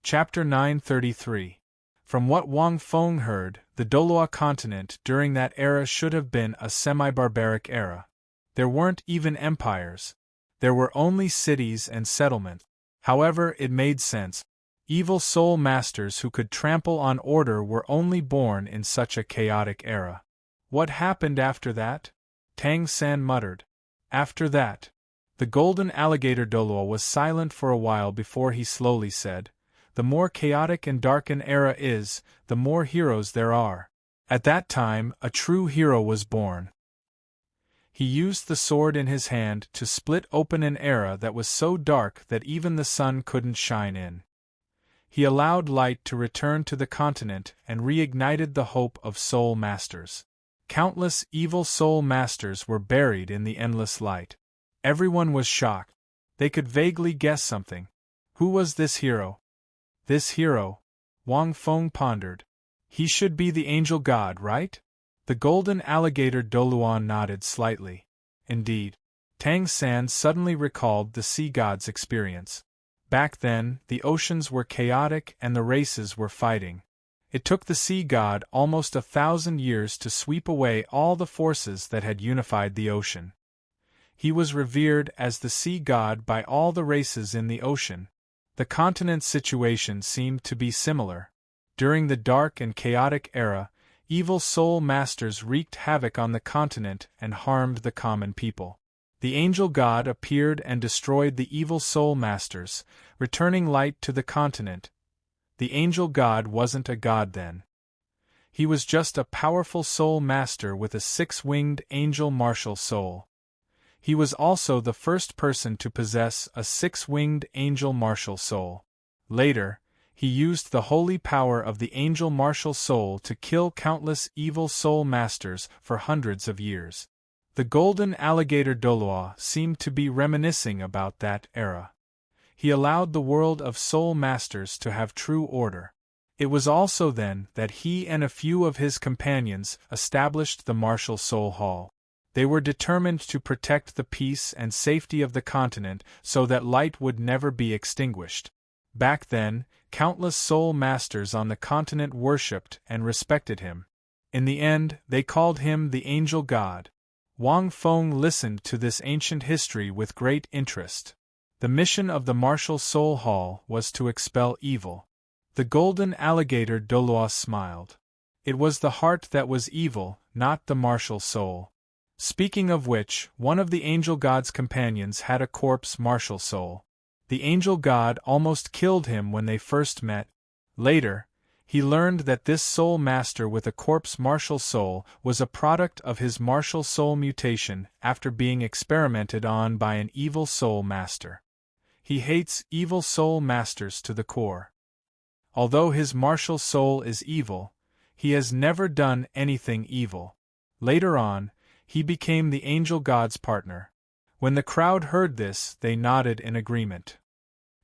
Chapter 933. From what Wang Feng heard, the Douluo continent during that era should have been a semi-barbaric era. There weren't even empires. There were only cities and settlements. However, it made sense. Evil soul masters who could trample on order were only born in such a chaotic era. What happened after that? Tang San muttered. After that. The golden alligator Douluo was silent for a while before he slowly said, "The more chaotic and dark an era is, the more heroes there are. At that time, a true hero was born." He used the sword in his hand to split open an era that was so dark that even the sun couldn't shine in. He allowed light to return to the continent and reignited the hope of soul masters. Countless evil soul masters were buried in the endless light. Everyone was shocked. They could vaguely guess something. Who was this hero? This hero? Wang Feng pondered. He should be the angel god, right? The golden alligator Douluo nodded slightly. Indeed. Tang San suddenly recalled the sea god's experience. Back then, the oceans were chaotic and the races were fighting. It took the sea god almost 1,000 years to sweep away all the forces that had unified the ocean. He was revered as the sea god by all the races in the ocean. The continent's situation seemed to be similar. During the dark and chaotic era, evil soul masters wreaked havoc on the continent and harmed the common people. The angel god appeared and destroyed the evil soul masters, returning light to the continent. The angel god wasn't a god then. He was just a powerful soul master with a 6-winged angel martial soul. He was also the first person to possess a 6-winged angel martial soul. Later, he used the holy power of the angel martial soul to kill countless evil soul masters for hundreds of years. The golden alligator Douluo seemed to be reminiscing about that era. He allowed the world of soul masters to have true order. It was also then that he and a few of his companions established the Martial Soul Hall. They were determined to protect the peace and safety of the continent so that light would never be extinguished. Back then, countless soul masters on the continent worshipped and respected him. In the end, they called him the Angel God. Wang Feng listened to this ancient history with great interest. The mission of the Martial Soul Hall was to expel evil. The golden alligator Douluo smiled. It was the heart that was evil, not the martial soul. Speaking of which, one of the angel god's companions had a corpse martial soul. The angel god almost killed him when they first met. Later, he learned that this soul master with a corpse martial soul was a product of his martial soul mutation after being experimented on by an evil soul master. He hates evil soul masters to the core. Although his martial soul is evil, he has never done anything evil. Later on, he became the angel god's partner. When the crowd heard this, they nodded in agreement.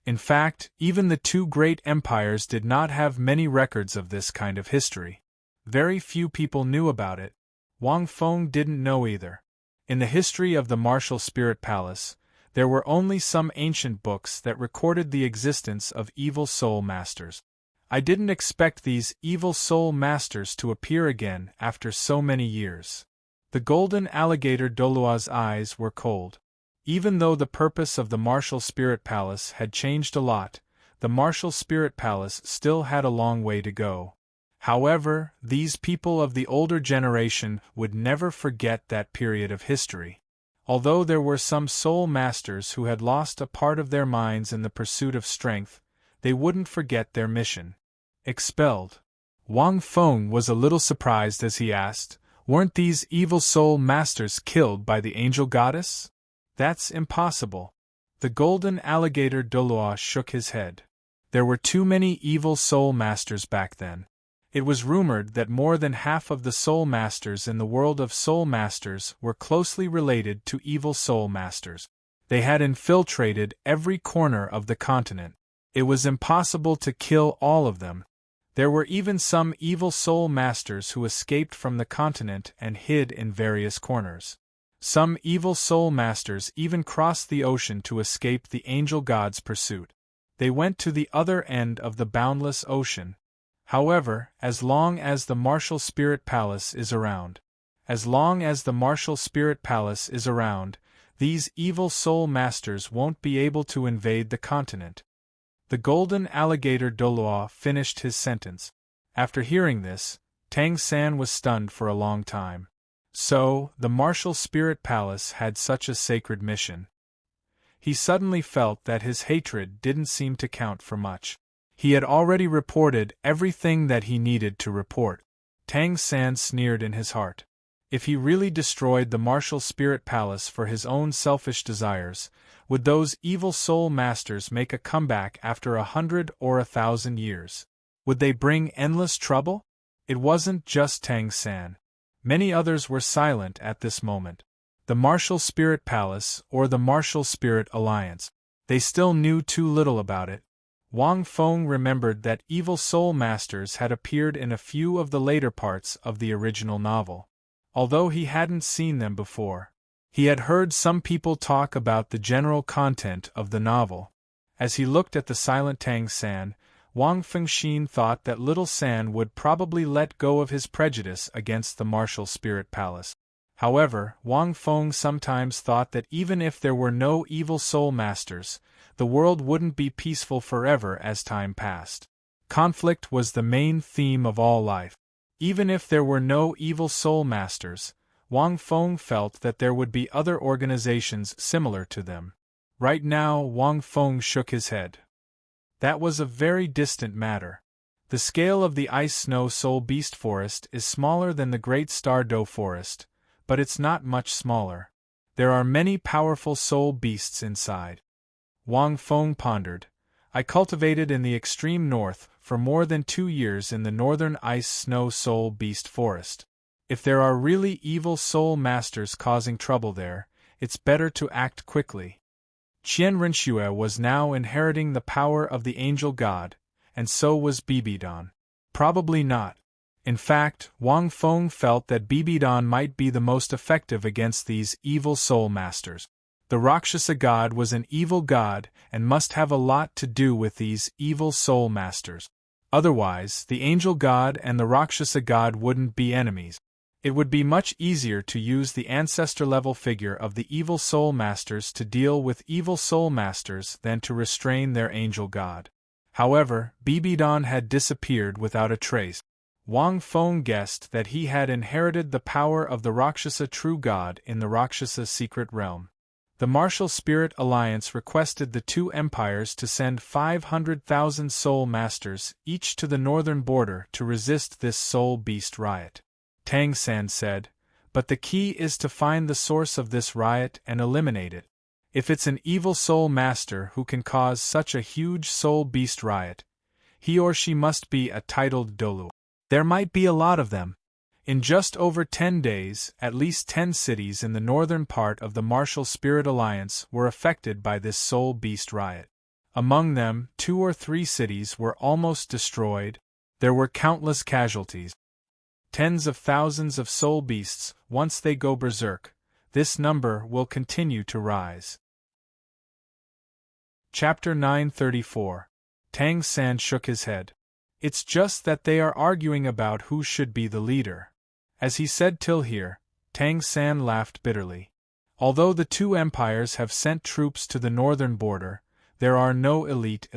In fact, even the two great empires did not have many records of this kind of history. Very few people knew about it. Wang Feng didn't know either. In the history of the Martial Spirit Palace, there were only some ancient books that recorded the existence of evil soul masters. I didn't expect these evil soul masters to appear again after so many years. The golden alligator Douluo's eyes were cold. Even though the purpose of the Martial Spirit Palace had changed a lot, the Martial Spirit Palace still had a long way to go. However, these people of the older generation would never forget that period of history. Although there were some soul masters who had lost a part of their minds in the pursuit of strength, they wouldn't forget their mission. Expelled. Wang Feng was a little surprised as he asked, "Weren't these evil soul masters killed by the angel goddess?" "That's impossible." The golden alligator Douluo shook his head. There were too many evil soul masters back then. It was rumored that more than half of the soul masters in the world of soul masters were closely related to evil soul masters. They had infiltrated every corner of the continent. It was impossible to kill all of them. There were even some evil soul masters who escaped from the continent and hid in various corners. Some evil soul masters even crossed the ocean to escape the angel god's pursuit. They went to the other end of the boundless ocean. However, as long as the martial spirit palace is around, these evil soul masters won't be able to invade the continent. The golden alligator Douluo finished his sentence. After hearing this, Tang San was stunned for a long time. So, the martial spirit palace had such a sacred mission. He suddenly felt that his hatred didn't seem to count for much. He had already reported everything that he needed to report. Tang San sneered in his heart. If he really destroyed the martial spirit palace for his own selfish desires, would those evil soul masters make a comeback after 100 or 1,000 years? Would they bring endless trouble? It wasn't just Tang San. Many others were silent at this moment. The martial spirit palace, or the martial spirit alliance. They still knew too little about it. Wang Feng remembered that evil soul masters had appeared in a few of the later parts of the original novel. Although he hadn't seen them before, he had heard some people talk about the general content of the novel. As he looked at the silent Tang San, Wang Fengxin thought that little San would probably let go of his prejudice against the martial spirit palace. However, Wang Feng sometimes thought that even if there were no evil soul masters, the world wouldn't be peaceful forever as time passed. Conflict was the main theme of all life. Even if there were no evil soul masters, Wang Feng felt that there would be other organizations similar to them. Right now, Wang Feng shook his head. That was a very distant matter. The scale of the ice-snow soul beast forest is smaller than the Great Star Doe forest, but it's not much smaller. There are many powerful soul beasts inside. Wang Feng pondered. I cultivated in the extreme north for more than 2 years in the northern ice-snow soul beast forest. If there are really evil soul masters causing trouble there, it's better to act quickly. Qian Renxue was now inheriting the power of the angel god, and so was Bibidan. Probably not. In fact, Wang Feng felt that Bibidan might be the most effective against these evil soul masters. The Rakshasa god was an evil god and must have a lot to do with these evil soul masters. Otherwise, the angel god and the Rakshasa god wouldn't be enemies. It would be much easier to use the ancestor-level figure of the evil soul masters to deal with evil soul masters than to restrain their angel god. However, Bibidan had disappeared without a trace. Wang Feng guessed that he had inherited the power of the Rakshasa true god in the Rakshasa secret realm. The Martial Spirit Alliance requested the two empires to send 500,000 soul masters each to the northern border to resist this soul beast riot. Tang San said, but the key is to find the source of this riot and eliminate it. If it's an evil soul master who can cause such a huge soul beast riot, he or she must be a titled Dalu. There might be a lot of them. In just over 10 days, at least 10 cities in the northern part of the Martial Spirit Alliance were affected by this soul beast riot. Among them, 2 or 3 cities were almost destroyed. There were countless casualties. Tens of thousands of soul beasts, once they go berserk, this number will continue to rise. Chapter 934. Tang San shook his head. It's just that they are arguing about who should be the leader. As he said till here, Tang San laughed bitterly. Although the two empires have sent troops to the northern border, there are no elite.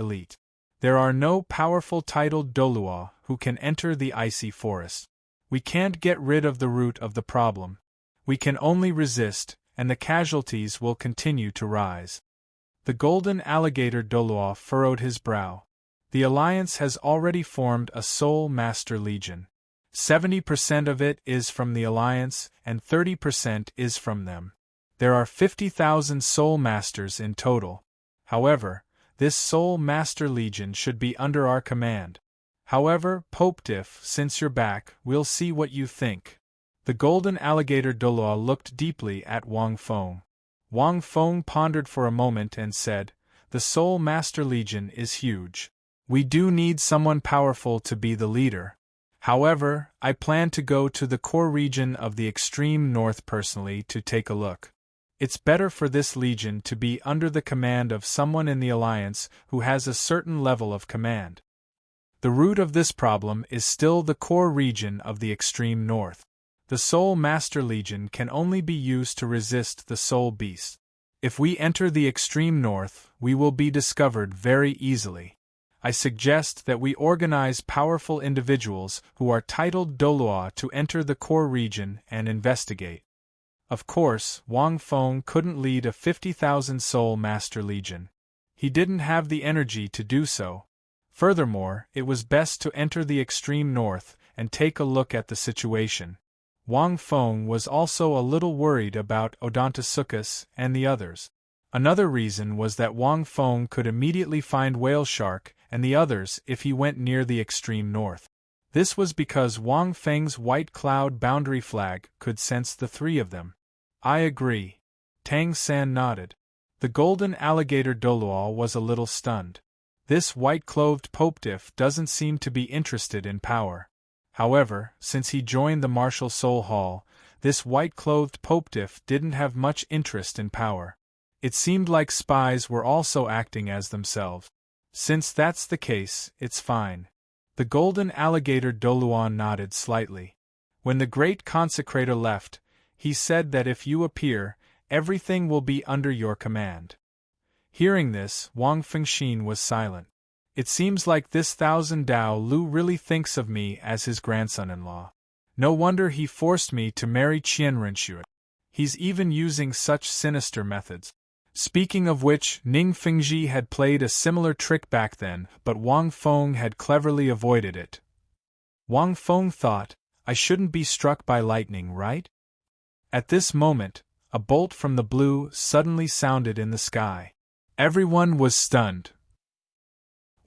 There are no powerful titled Douluo who can enter the icy forest. We can't get rid of the root of the problem. We can only resist, and the casualties will continue to rise. The golden alligator Douluo furrowed his brow. The alliance has already formed a soul master legion. 70% of it is from the alliance, and 30% is from them. There are 50,000 soul masters in total. However, this soul master legion should be under our command. However, Popediff, since you're back, we'll see what you think. The golden alligator Douluo looked deeply at Wang Feng. Wang Feng pondered for a moment and said, the Soul Master Legion is huge. We do need someone powerful to be the leader. However, I plan to go to the core region of the extreme north personally to take a look. It's better for this legion to be under the command of someone in the alliance who has a certain level of command. The root of this problem is still the core region of the extreme north. The Soul Master Legion can only be used to resist the Soul Beast. If we enter the extreme north, we will be discovered very easily. I suggest that we organize powerful individuals who are titled Douluo to enter the core region and investigate. Of course, Wang Feng couldn't lead a 50,000 Soul Master Legion. He didn't have the energy to do so. Furthermore, it was best to enter the extreme north and take a look at the situation. Wang Feng was also a little worried about Odontosuchus and the others. Another reason was that Wang Feng could immediately find Whale Shark and the others if he went near the extreme north. This was because Wang Feng's white cloud boundary flag could sense the three of them. I agree. Tang San nodded. The golden alligator Douluo was a little stunned. This white-clothed Popediff doesn't seem to be interested in power. However, since he joined the Martial Soul Hall, this white-clothed Popediff didn't have much interest in power. It seemed like spies were also acting as themselves. Since that's the case, it's fine. The golden alligator Douluo nodded slightly. When the great consecrator left, he said that if you appear, everything will be under your command. Hearing this, Wang Fengxin was silent. It seems like this Thousand Dalu really thinks of me as his grandson-in-law. No wonder he forced me to marry Qianrenshu. He's even using such sinister methods. Speaking of which, Ning Fengji had played a similar trick back then, but Wang Feng had cleverly avoided it. Wang Feng thought, I shouldn't be struck by lightning, right? At this moment, a bolt from the blue suddenly sounded in the sky. Everyone was stunned.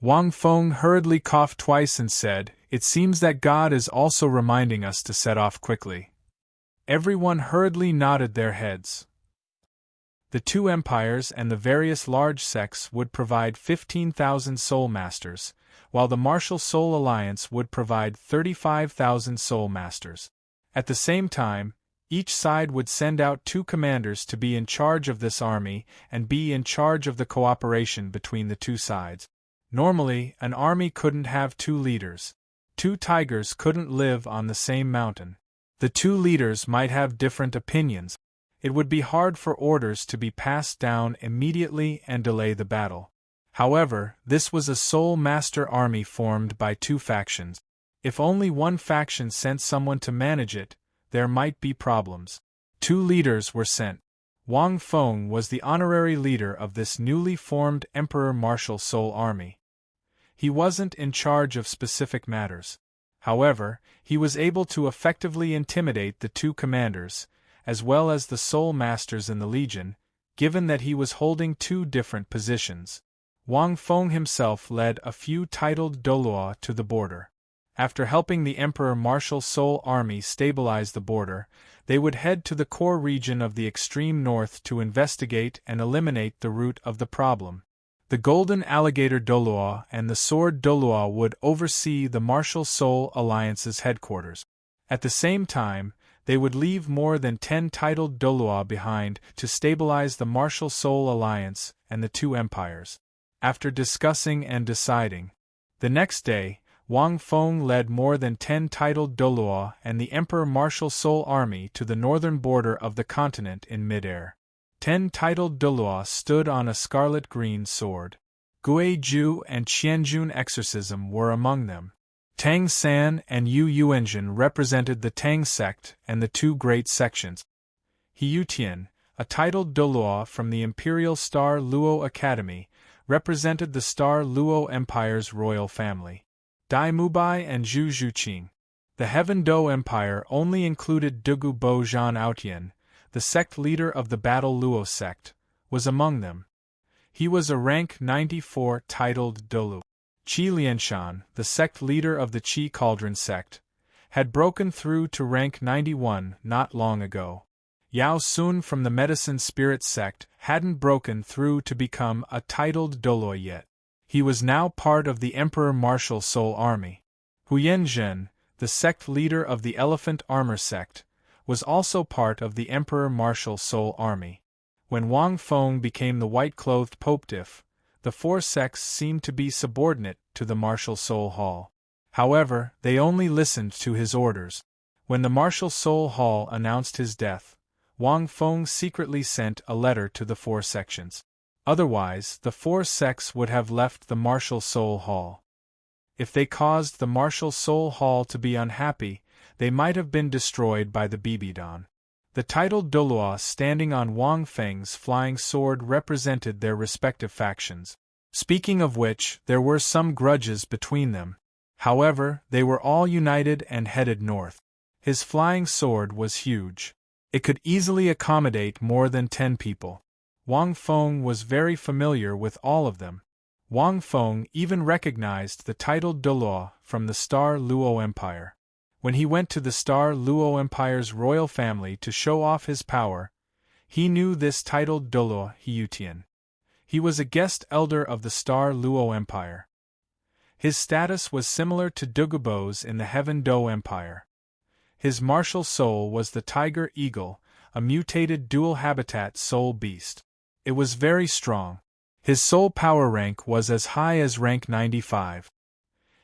Wang Feng hurriedly coughed twice and said, It seems that God is also reminding us to set off quickly. Everyone hurriedly nodded their heads. The two empires and the various large sects would provide 15,000 soul masters, while the Martial Soul Alliance would provide 35,000 soul masters. At the same time, each side would send out 2 commanders to be in charge of this army and be in charge of the cooperation between the 2 sides. Normally, an army couldn't have 2 leaders. 2 tigers couldn't live on the same mountain. The 2 leaders might have different opinions. It would be hard for orders to be passed down immediately and delay the battle. However, this was a Soul Master army formed by 2 factions. If only one faction sent someone to manage it, there might be problems. 2 leaders were sent. Wang Feng was the honorary leader of this newly formed Emperor Martial Soul Army. He wasn't in charge of specific matters. However, he was able to effectively intimidate the 2 commanders, as well as the Soul Masters in the Legion, given that he was holding 2 different positions. Wang Feng himself led a few titled Douluo to the border. After helping the Emperor Martial Soul Army stabilize the border, they would head to the core region of the extreme north to investigate and eliminate the root of the problem. The Golden Alligator Douluo and the Sword Douluo would oversee the Martial Soul Alliance's headquarters. At the same time, they would leave more than 10 titled Douluo behind to stabilize the Martial Soul Alliance and the 2 empires. After discussing and deciding, the next day, Wang Feng led more than 10 titled Douluo and the Emperor Martial Soul Army to the northern border of the continent in midair. 10 titled Douluo stood on a scarlet-green sword. Guizhu and Qianjun Exorcism were among them. Tang San and Yu Yuanjin represented the Tang sect and the 2 great sections. Hiyutian, a titled Douluo from the Imperial Star Luo Academy, represented the Star Luo Empire's royal family. Dai Mubai and Zhu Zhuqing. The Heaven Do Empire only included Dugu Bo Zhan Outian, the sect leader of the Battle Luo sect, was among them. He was a rank 94 titled Dalu. Qi Lianshan, the sect leader of the Qi Cauldron sect, had broken through to rank 91 not long ago. Yao Sun from the Medicine Spirit sect hadn't broken through to become a titled Douluo yet. He was now part of the Emperor Martial Soul Army. Huyen Zhen, the sect leader of the Elephant Armor sect, was also part of the Emperor Martial Soul Army. When Wang Feng became the white-clothed popediff, the four sects seemed to be subordinate to the martial soul hall. However, they only listened to his orders. When the martial soul hall announced his death, Wang Feng secretly sent a letter to the four sections. Otherwise, the four sects would have left the martial soul hall. If they caused the martial soul hall to be unhappy, they might have been destroyed by the Bibidan. The titled Douluo standing on Wang Feng's flying sword represented their respective factions. Speaking of which, there were some grudges between them. However, they were all united and headed north. His flying sword was huge. It could easily accommodate more than 10 people. Wang Feng was very familiar with all of them. Wang Feng even recognized the titled Douluo from the Star Luo Empire. When he went to the Star Luo Empire's royal family to show off his power, he knew this titled Douluo Hyutian. He was a guest elder of the Star Luo Empire. His status was similar to Dugubo's in the Heaven Do Empire. His martial soul was the Tiger Eagle, a mutated dual habitat soul beast. It was very strong. His soul power rank was as high as rank 95.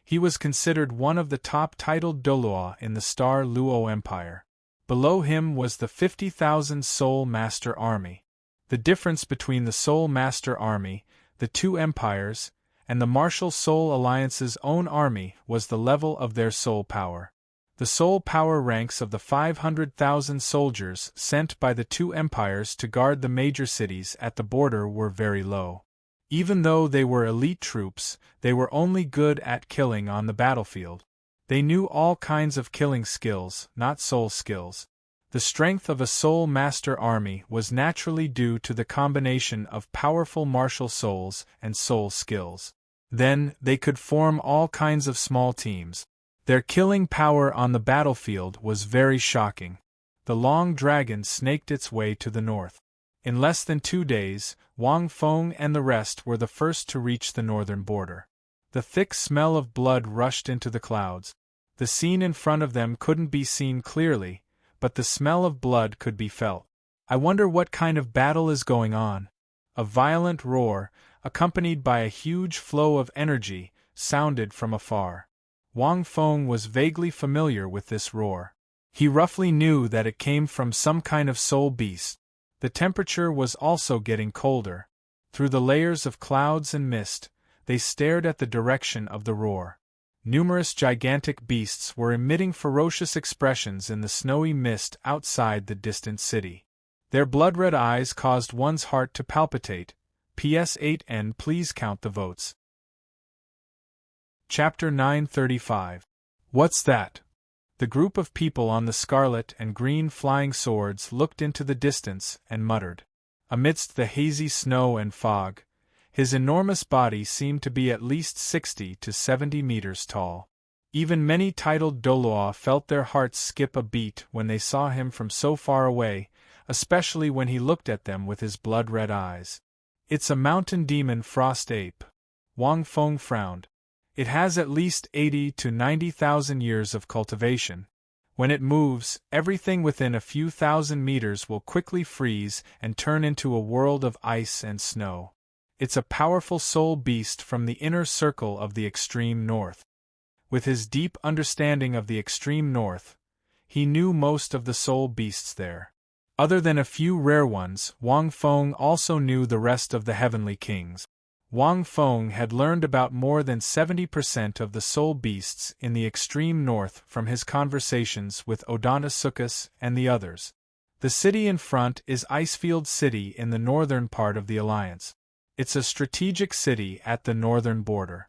He was considered one of the top titled Douluo in the Star Luo Empire. Below him was the 50,000 Soul Master Army. The difference between the Soul Master Army, the two empires, and the Martial Soul Alliance's own army was the level of their soul power. The soul power ranks of the 500,000 soldiers sent by the two empires to guard the major cities at the border were very low. Even though they were elite troops, they were only good at killing on the battlefield. They knew all kinds of killing skills, not soul skills. The strength of a soul master army was naturally due to the combination of powerful martial souls and soul skills. Then, they could form all kinds of small teams. Their killing power on the battlefield was very shocking. The long dragon snaked its way to the north. In less than 2 days, Wang Feng and the rest were the first to reach the northern border. The thick smell of blood rushed into the clouds. The scene in front of them couldn't be seen clearly, but the smell of blood could be felt. I wonder what kind of battle is going on. A violent roar, accompanied by a huge flow of energy, sounded from afar. Wang Feng was vaguely familiar with this roar. He roughly knew that it came from some kind of soul beast. The temperature was also getting colder. Through the layers of clouds and mist, they stared at the direction of the roar. Numerous gigantic beasts were emitting ferocious expressions in the snowy mist outside the distant city. Their blood-red eyes caused one's heart to palpitate. PS8N, please count the votes. Chapter 935. What's that? The group of people on the scarlet and green flying swords looked into the distance and muttered. Amidst the hazy snow and fog, his enormous body seemed to be at least 60 to 70 meters tall. Even many titled Douluo felt their hearts skip a beat when they saw him from so far away, especially when he looked at them with his blood-red eyes. It's a mountain demon frost ape. Wang Feng frowned. It has at least 80 to 90,000 years of cultivation. When it moves, everything within a few thousand meters will quickly freeze and turn into a world of ice and snow. It's a powerful soul beast from the inner circle of the extreme north. With his deep understanding of the extreme north, he knew most of the soul beasts there. Other than a few rare ones, Wang Feng also knew the rest of the heavenly kings. Wang Feng had learned about more than 70% of the soul beasts in the extreme north from his conversations with Odontosuchus and the others. The city in front is Icefield City in the northern part of the Alliance. It's a strategic city at the northern border.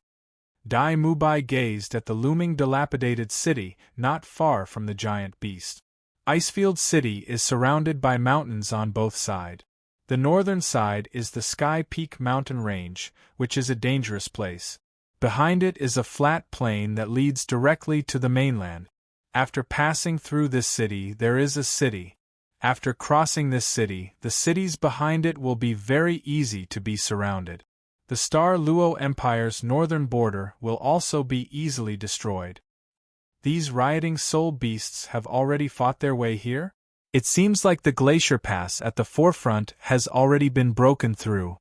Dai Mubai gazed at the looming dilapidated city not far from the giant beast. Icefield City is surrounded by mountains on both sides. The northern side is the Sky Peak mountain range, which is a dangerous place. Behind it is a flat plain that leads directly to the mainland. After passing through this city, there is a city. After crossing this city, the cities behind it will be very easy to be surrounded. The Star Luo Empire's northern border will also be easily destroyed. These rioting soul beasts have already fought their way here? It seems like the glacier pass at the forefront has already been broken through.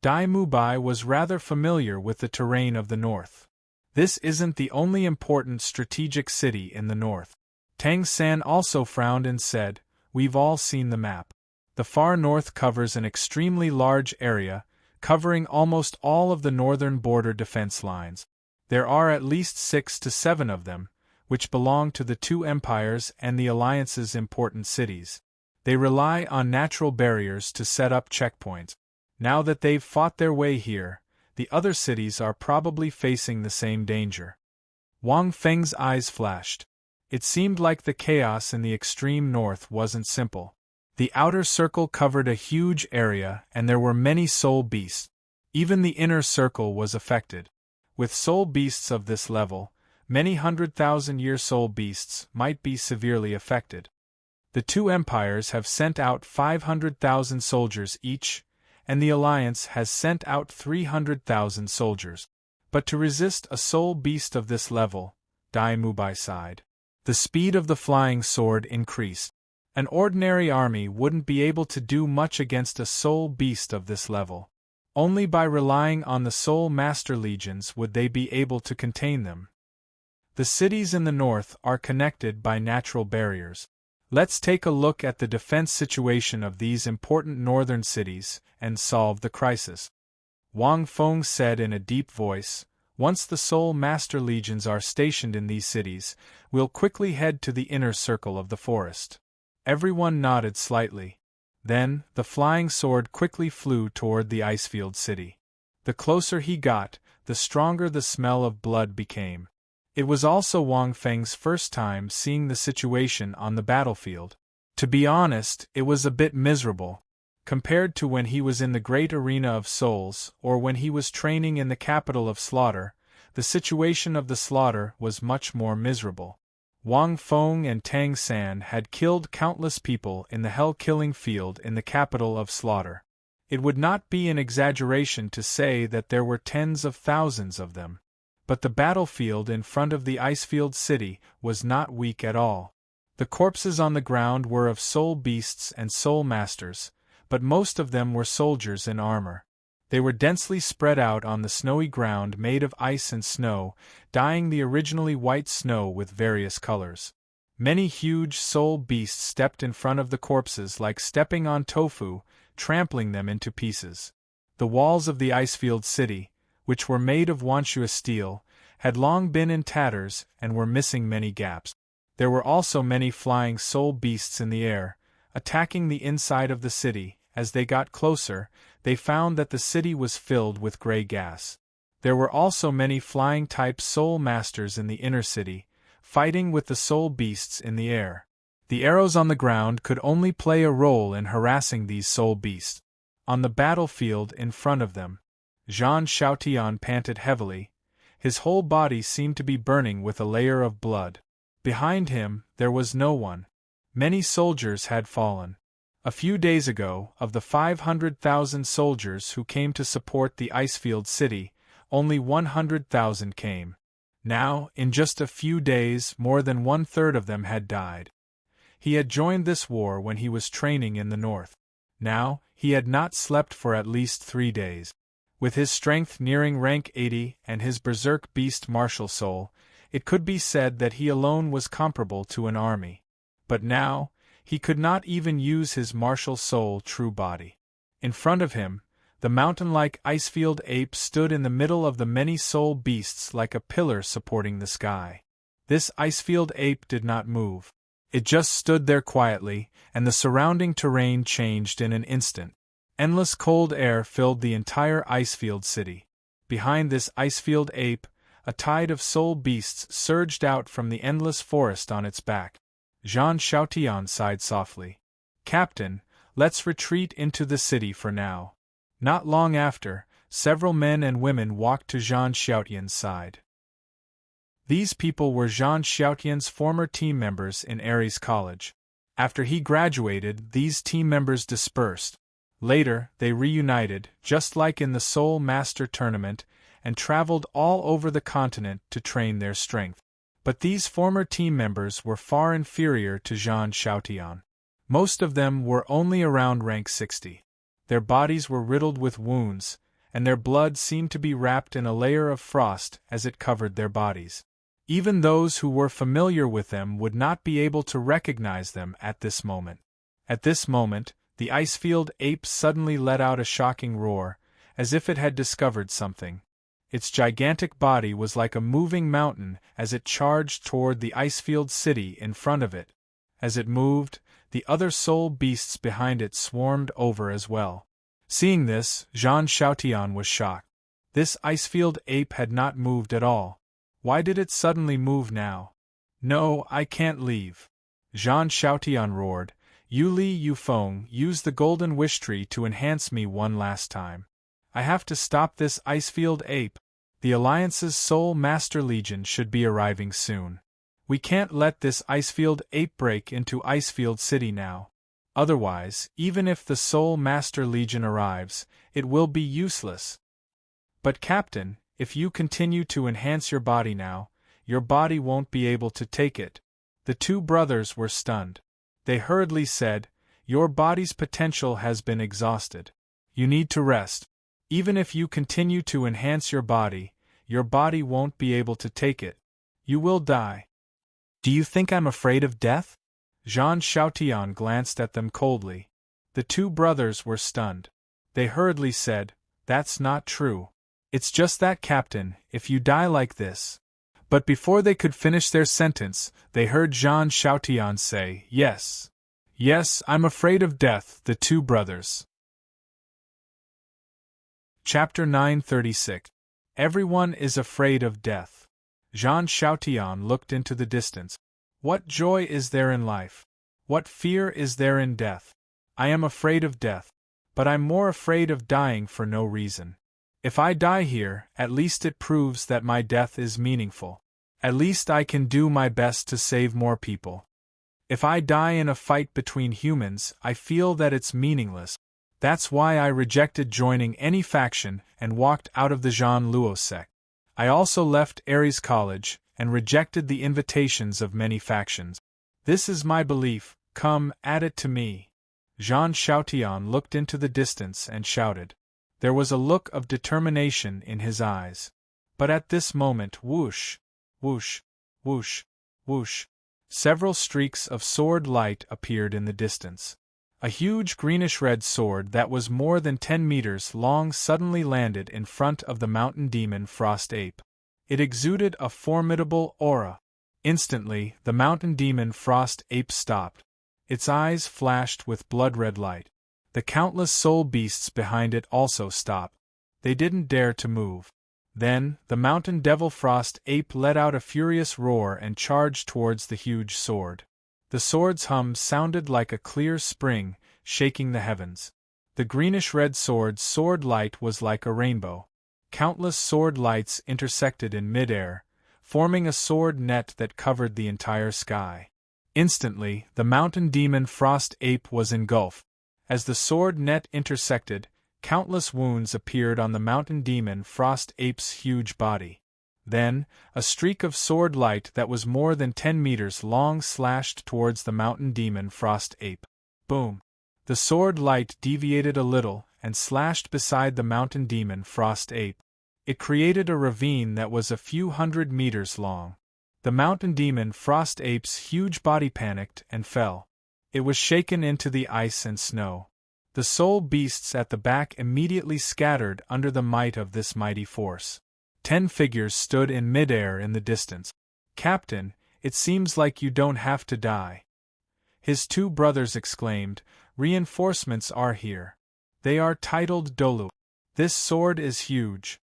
Dai Mubai was rather familiar with the terrain of the north. This isn't the only important strategic city in the north. Tang San also frowned and said, "We've all seen the map. The far north covers an extremely large area, covering almost all of the northern border defense lines. There are at least 6 to 7 of them, which belong to the two empires and the alliance's important cities. They rely on natural barriers to set up checkpoints. Now that they've fought their way here, the other cities are probably facing the same danger." Wang Feng's eyes flashed. It seemed like the chaos in the extreme north wasn't simple. The outer circle covered a huge area and there were many soul beasts. Even the inner circle was affected. With soul beasts of this level, many 100,000-year soul beasts might be severely affected. The two empires have sent out 500,000 soldiers each, and the alliance has sent out 300,000 soldiers. But to resist a soul beast of this level, Dai Mubai sighed. The speed of the flying sword increased. An ordinary army wouldn't be able to do much against a soul beast of this level. Only by relying on the soul master legions would they be able to contain them. The cities in the north are connected by natural barriers. Let's take a look at the defense situation of these important northern cities and solve the crisis. Wang Feng said in a deep voice, "Once the Soul Master Legions are stationed in these cities, we'll quickly head to the inner circle of the forest." Everyone nodded slightly. Then, the flying sword quickly flew toward the Icefield city. The closer he got, the stronger the smell of blood became. It was also Wang Feng's first time seeing the situation on the battlefield. To be honest, it was a bit miserable. Compared to when he was in the great arena of souls, or when he was training in the capital of slaughter, the situation of the slaughter was much more miserable. Wang Feng and Tang San had killed countless people in the hell-killing field in the capital of slaughter. It would not be an exaggeration to say that there were tens of thousands of them. But the battlefield in front of the Icefield city was not weak at all. The corpses on the ground were of soul beasts and soul masters, but most of them were soldiers in armor. They were densely spread out on the snowy ground made of ice and snow, dyeing the originally white snow with various colors. Many huge soul beasts stepped in front of the corpses like stepping on tofu, trampling them into pieces. The walls of the Icefield city, which were made of Wanshua steel, had long been in tatters and were missing many gaps. There were also many flying soul beasts in the air, attacking the inside of the city. As they got closer, they found that the city was filled with gray gas. There were also many flying-type soul masters in the inner city, fighting with the soul beasts in the air. The arrows on the ground could only play a role in harassing these soul beasts. On the battlefield in front of them, Zhang Xiaotian panted heavily. His whole body seemed to be burning with a layer of blood. Behind him, there was no one. Many soldiers had fallen. A few days ago, of the 500,000 soldiers who came to support the Icefield city, only 100,000 came. Now, in just a few days, more than 1/3 of them had died. He had joined this war when he was training in the north. Now, he had not slept for at least 3 days. With his strength nearing rank 80 and his berserk beast martial soul, it could be said that he alone was comparable to an army. But now, he could not even use his martial soul true body. In front of him, the mountain-like Icefield ape stood in the middle of the many soul beasts like a pillar supporting the sky. This Icefield ape did not move. It just stood there quietly, and the surrounding terrain changed in an instant. Endless cold air filled the entire Icefield city. Behind this Icefield ape, a tide of soul beasts surged out from the endless forest on its back. Zhang Xiaotian sighed softly. "Captain, let's retreat into the city for now." Not long after, several men and women walked to Zhang Xiaotian's side. These people were Zhang Xiaotian's former team members in Ares College. After he graduated, these team members dispersed. Later, they reunited, just like in the Soul Master Tournament, and traveled all over the continent to train their strength. But these former team members were far inferior to Zhang Xiaotian. Most of them were only around rank 60. Their bodies were riddled with wounds, and their blood seemed to be wrapped in a layer of frost as it covered their bodies. Even those who were familiar with them would not be able to recognize them at this moment. At this moment, the Icefield ape suddenly let out a shocking roar, as if it had discovered something. Its gigantic body was like a moving mountain as it charged toward the Icefield city in front of it. As it moved, the other soul beasts behind it swarmed over as well. Seeing this, Jean Chautian was shocked. This Icefield ape had not moved at all. Why did it suddenly move now? No, I can't leave. Jean Chautian roared. Yu Li Yu Feng, use the golden wish tree to enhance me one last time. I have to stop this Icefield ape. The Alliance's Soul Master Legion should be arriving soon. We can't let this Icefield ape break into Icefield City now. Otherwise, even if the Soul Master Legion arrives, it will be useless. But Captain, if you continue to enhance your body now, your body won't be able to take it. The two brothers were stunned. They hurriedly said, your body's potential has been exhausted. You need to rest. Even if you continue to enhance your body won't be able to take it. You will die. Do you think I'm afraid of death? Jean Chautian glanced at them coldly. The two brothers were stunned. They hurriedly said, that's not true. It's just that, Captain, if you die like this. But before they could finish their sentence, they heard Jean Chautian say, yes. Yes, I'm afraid of death, the two brothers. Chapter 936. Everyone is afraid of death. Jean Chautian looked into the distance. What joy is there in life? What fear is there in death? I am afraid of death, but I'm more afraid of dying for no reason. If I die here, at least it proves that my death is meaningful. At least I can do my best to save more people. If I die in a fight between humans, I feel that it's meaningless. That's why I rejected joining any faction and walked out of the Jean Luo sect. I also left Ares College and rejected the invitations of many factions. This is my belief, come, add it to me. Jean Chautian looked into the distance and shouted. There was a look of determination in his eyes. But at this moment, whoosh, whoosh, whoosh, whoosh, several streaks of sword light appeared in the distance. A huge greenish-red sword that was more than 10 meters long suddenly landed in front of the mountain demon Frost Ape. It exuded a formidable aura. Instantly, the mountain demon Frost Ape stopped. Its eyes flashed with blood-red light. The countless soul beasts behind it also stopped. They didn't dare to move. Then, the mountain devil Frost Ape let out a furious roar and charged towards the huge sword. The sword's hum sounded like a clear spring, shaking the heavens. The greenish-red sword's sword light was like a rainbow. Countless sword lights intersected in mid-air, forming a sword net that covered the entire sky. Instantly, the mountain demon Frost Ape was engulfed. As the sword net intersected, countless wounds appeared on the mountain demon Frost Ape's huge body. Then, a streak of sword light that was more than 10 meters long slashed towards the mountain demon Frost Ape. Boom! The sword light deviated a little and slashed beside the mountain demon Frost Ape. It created a ravine that was a few hundred meters long. The mountain demon Frost Ape's huge body panicked and fell. It was shaken into the ice and snow. The soul beasts at the back immediately scattered under the might of this mighty force. 10 figures stood in midair in the distance. Captain, it seems like you don't have to die. His two brothers exclaimed, reinforcements are here. They are titled Doulu. This sword is huge.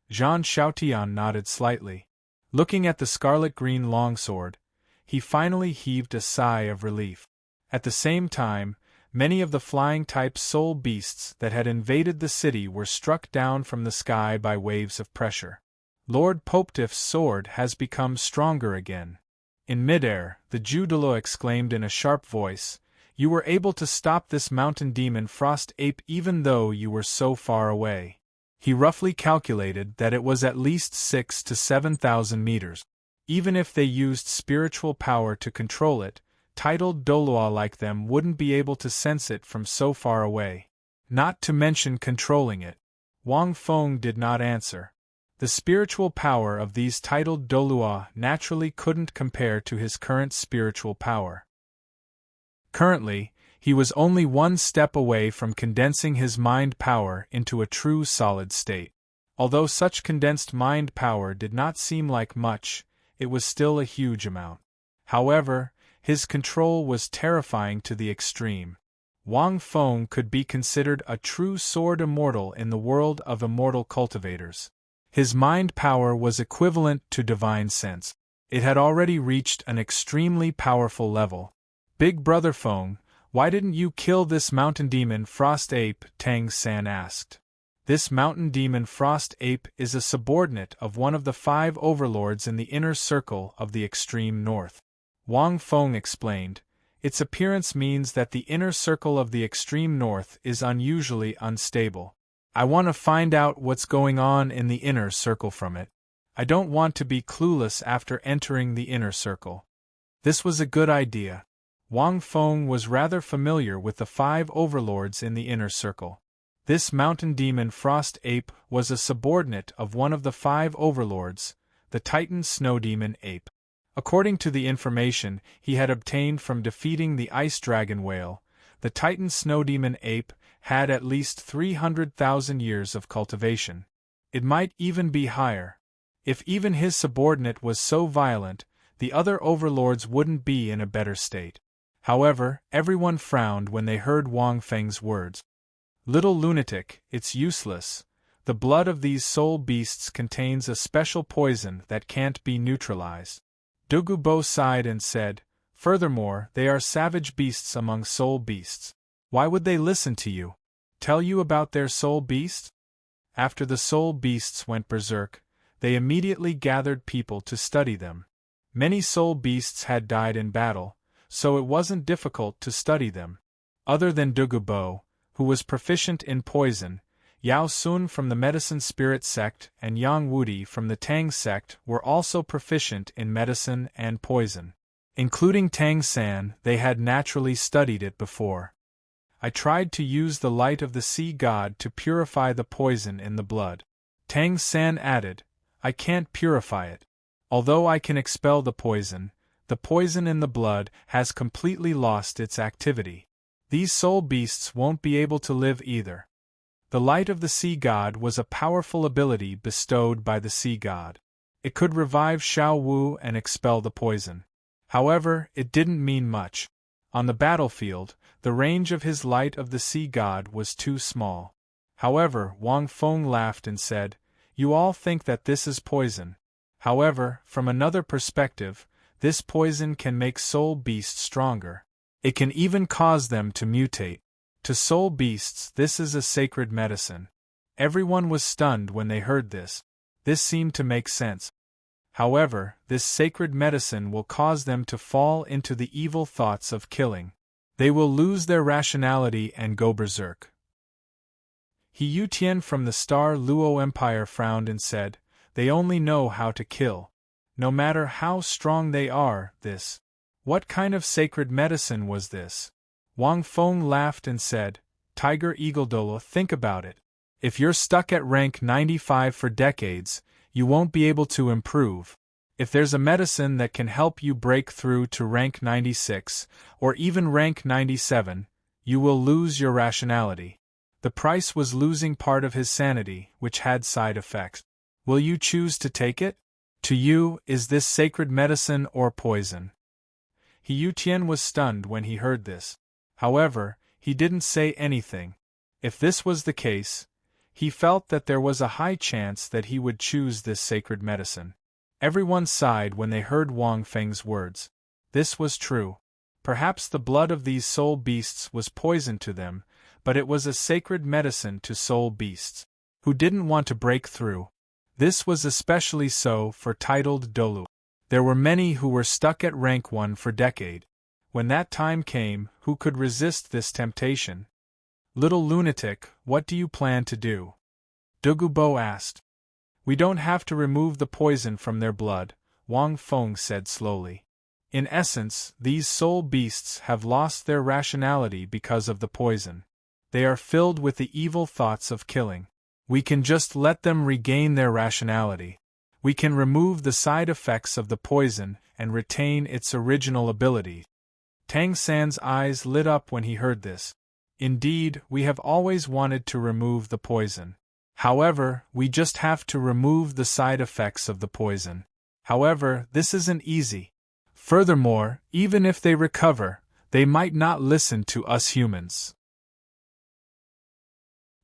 Jean Chautian nodded slightly. Looking at the scarlet-green longsword, he finally heaved a sigh of relief. At the same time, many of the flying-type soul beasts that had invaded the city were struck down from the sky by waves of pressure. Lord Popetiff's sword has become stronger again. In midair, the Jew Douluo exclaimed in a sharp voice, you were able to stop this mountain demon Frost Ape even though you were so far away. He roughly calculated that it was at least 6,000 to 7,000 meters. Even if they used spiritual power to control it, titled Douluo like them wouldn't be able to sense it from so far away. Not to mention controlling it. Wang Feng did not answer. The spiritual power of these titled Douluo naturally couldn't compare to his current spiritual power. Currently, he was only one step away from condensing his mind power into a true solid state. Although such condensed mind power did not seem like much, it was still a huge amount. However, his control was terrifying to the extreme. Wang Feng could be considered a true sword immortal in the world of immortal cultivators. His mind power was equivalent to divine sense. It had already reached an extremely powerful level. Big Brother Feng, why didn't you kill this mountain demon Frost Ape? Tang San asked. This mountain demon Frost Ape is a subordinate of one of the 5 overlords in the inner circle of the extreme north. Wang Feng explained. Its appearance means that the inner circle of the extreme north is unusually unstable. I want to find out what's going on in the inner circle from it. I don't want to be clueless after entering the inner circle. This was a good idea. Wang Feng was rather familiar with the 5 overlords in the inner circle. This mountain demon Frost Ape was a subordinate of one of the 5 overlords, the Titan Snow Demon Ape. According to the information he had obtained from defeating the Ice Dragon Whale, the Titan Snow Demon Ape had at least 300,000 years of cultivation. It might even be higher. If even his subordinate was so violent, the other overlords wouldn't be in a better state. However, everyone frowned when they heard Wang Feng's words. Little lunatic, it's useless. The blood of these soul beasts contains a special poison that can't be neutralized. Douluo sighed and said, furthermore, they are savage beasts among soul beasts. Why would they listen to you? Tell you about their soul beast? After the soul beasts went berserk, they immediately gathered people to study them. Many soul beasts had died in battle, so it wasn't difficult to study them. Other than Douluo, who was proficient in poison, Yao Sun from the Medicine Spirit sect and Yang Wudi from the Tang sect were also proficient in medicine and poison. Including Tang San, they had naturally studied it before. I tried to use the light of the sea god to purify the poison in the blood. Tang San added, I can't purify it. Although I can expel the poison in the blood has completely lost its activity. These soul beasts won't be able to live either. The light of the sea god was a powerful ability bestowed by the sea god. It could revive Xiao Wu and expel the poison. However, it didn't mean much. On the battlefield, the range of his light of the sea god was too small. However, Wang Feng laughed and said, you all think that this is poison. However, from another perspective, this poison can make soul beasts stronger. It can even cause them to mutate. To soul beasts, this is a sacred medicine. Everyone was stunned when they heard this. This seemed to make sense. However, this sacred medicine will cause them to fall into the evil thoughts of killing. They will lose their rationality and go berserk. He Yutian from the Star Luo Empire frowned and said, they only know how to kill. No matter how strong they are, this. What kind of sacred medicine was this? Wang Feng laughed and said, Tiger Eagle Douluo, think about it. If you're stuck at rank 95 for decades, you won't be able to improve. If there's a medicine that can help you break through to rank 96, or even rank 97, you will lose your rationality. The price was losing part of his sanity, which had side effects. Will you choose to take it? To you, is this sacred medicine or poison? He Yutian was stunned when he heard this. However, he didn't say anything. If this was the case, he felt that there was a high chance that he would choose this sacred medicine. Everyone sighed when they heard Wang Feng's words. This was true. Perhaps the blood of these soul beasts was poison to them, but it was a sacred medicine to soul beasts, who didn't want to break through. This was especially so for titled Douluo. There were many who were stuck at rank 1 for decade. When that time came, who could resist this temptation? Little lunatic, what do you plan to do? Douluo asked. We don't have to remove the poison from their blood, Wang Feng said slowly. In essence, these soul beasts have lost their rationality because of the poison. They are filled with the evil thoughts of killing. We can just let them regain their rationality. We can remove the side effects of the poison and retain its original ability. Tang San's eyes lit up when he heard this. Indeed, we have always wanted to remove the poison. However, we just have to remove the side effects of the poison. However, this isn't easy. Furthermore, even if they recover, they might not listen to us humans.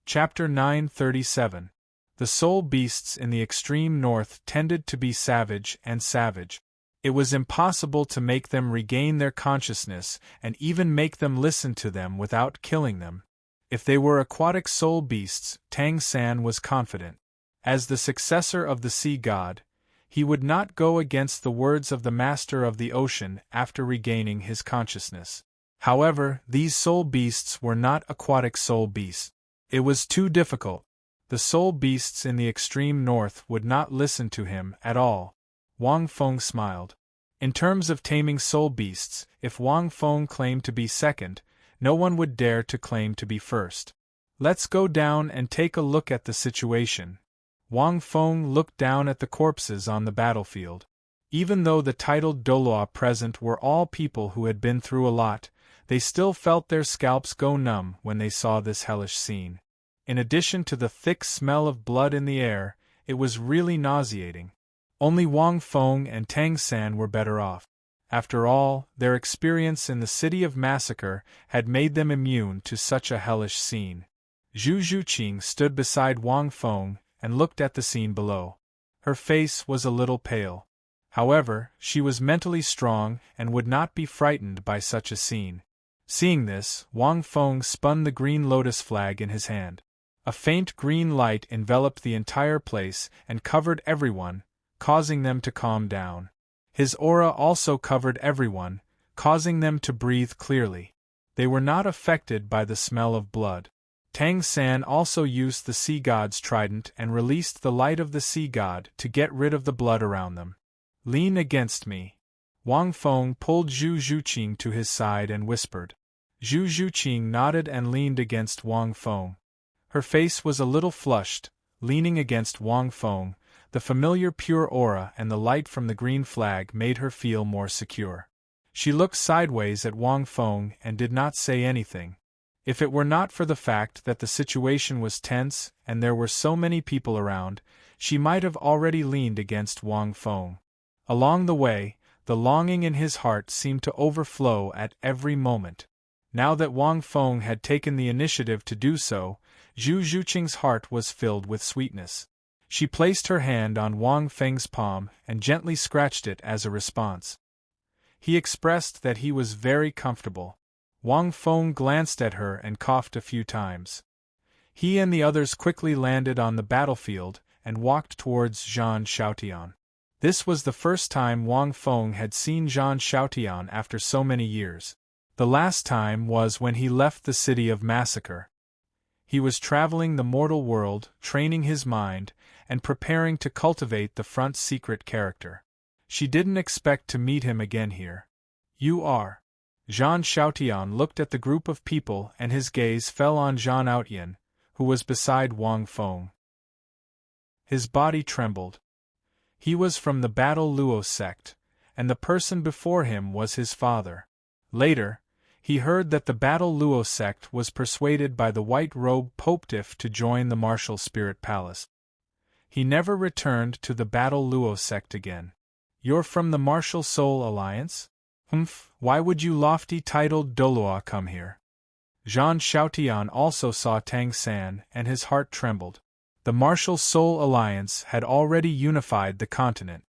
Chapter 937. The soul beasts in the extreme north tended to be savage and savage. It was impossible to make them regain their consciousness and even make them listen to them without killing them. If they were aquatic soul beasts, Tang San was confident. As the successor of the sea god, he would not go against the words of the master of the ocean after regaining his consciousness. However, these soul beasts were not aquatic soul beasts. It was too difficult. The soul beasts in the extreme north would not listen to him at all. Wang Feng smiled. In terms of taming soul beasts, if Wang Feng claimed to be second, no one would dare to claim to be first. Let's go down and take a look at the situation. Wang Feng looked down at the corpses on the battlefield. Even though the titled Douluo present were all people who had been through a lot, they still felt their scalps go numb when they saw this hellish scene. In addition to the thick smell of blood in the air, it was really nauseating. Only Wang Feng and Tang San were better off. After all, their experience in the City of Massacre had made them immune to such a hellish scene. Zhu Zhuqing stood beside Wang Feng and looked at the scene below. Her face was a little pale. However, she was mentally strong and would not be frightened by such a scene. Seeing this, Wang Feng spun the green lotus flag in his hand. A faint green light enveloped the entire place and covered everyone, causing them to calm down. His aura also covered everyone, causing them to breathe clearly. They were not affected by the smell of blood. Tang San also used the sea god's trident and released the light of the sea god to get rid of the blood around them. Lean against me. Wang Feng pulled Zhu Zhuqing to his side and whispered. Zhu Zhuqing nodded and leaned against Wang Feng. Her face was a little flushed, leaning against Wang Feng. The familiar pure aura and the light from the green flag made her feel more secure. She looked sideways at Wang Feng and did not say anything. If it were not for the fact that the situation was tense and there were so many people around, she might have already leaned against Wang Feng. Along the way, the longing in his heart seemed to overflow at every moment. Now that Wang Feng had taken the initiative to do so, Zhu Zhuqing's heart was filled with sweetness. She placed her hand on Wang Feng's palm and gently scratched it as a response. He expressed that he was very comfortable. Wang Feng glanced at her and coughed a few times. He and the others quickly landed on the battlefield and walked towards Zhan Xiaotian. This was the first time Wang Feng had seen Zhan Xiaotian after so many years. The last time was when he left the City of Massacre. He was traveling the mortal world, training his mind, and preparing to cultivate the front secret character. She didn't expect to meet him again here. You are. Zhan Xiaotian looked at the group of people and his gaze fell on Zhan Outyan, who was beside Wang Feng. His body trembled. He was from the Dalu sect, and the person before him was his father. Later, he heard that the Dalu sect was persuaded by the white-robed Popedif to join the martial spirit palace. He never returned to the Dalu sect again. You're from the Martial Soul Alliance? Why would you lofty-titled Douluo come here? Zhan Xiaotian also saw Tang San and his heart trembled. The Martial Soul Alliance had already unified the continent.